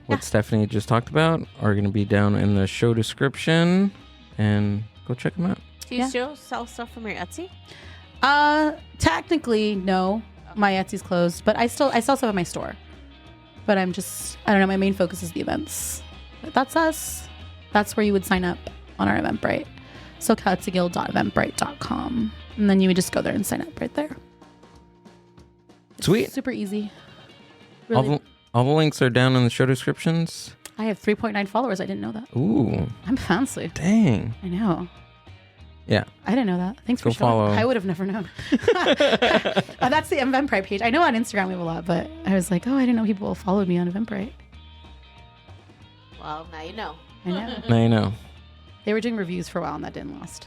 what Stephanie just talked about are going to be down in the show description. And go check them out. Do you still sell stuff from your Etsy? Technically, no. My Etsy's closed, but I sell stuff at my store. But I don't know, my main focus is the events. But that's us. That's where you would sign up on our Eventbrite. SocalEtsyGuild.eventbrite.com. And then you would just go there and sign up right there. It's sweet. Super easy. Really. All the links are down in the show descriptions. I have 3.9 followers. I didn't know that. Ooh. I'm fancy. Dang. I know. Yeah. I didn't know that. Thanks Go for showing. follow. I would have never known. That's the Eventbrite page. I know on Instagram we have a lot, but I was like, oh, I didn't know people followed me on Eventbrite. Well, now you know. I know. Now you know. They were doing reviews for a while and that didn't last.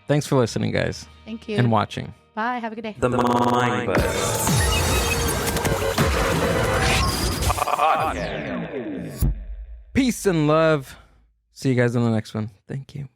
Thanks for listening, guys. Thank you. And watching. Bye. Have a good day. The Mind Buzz. Peace and love. See you guys in the next one. Thank you.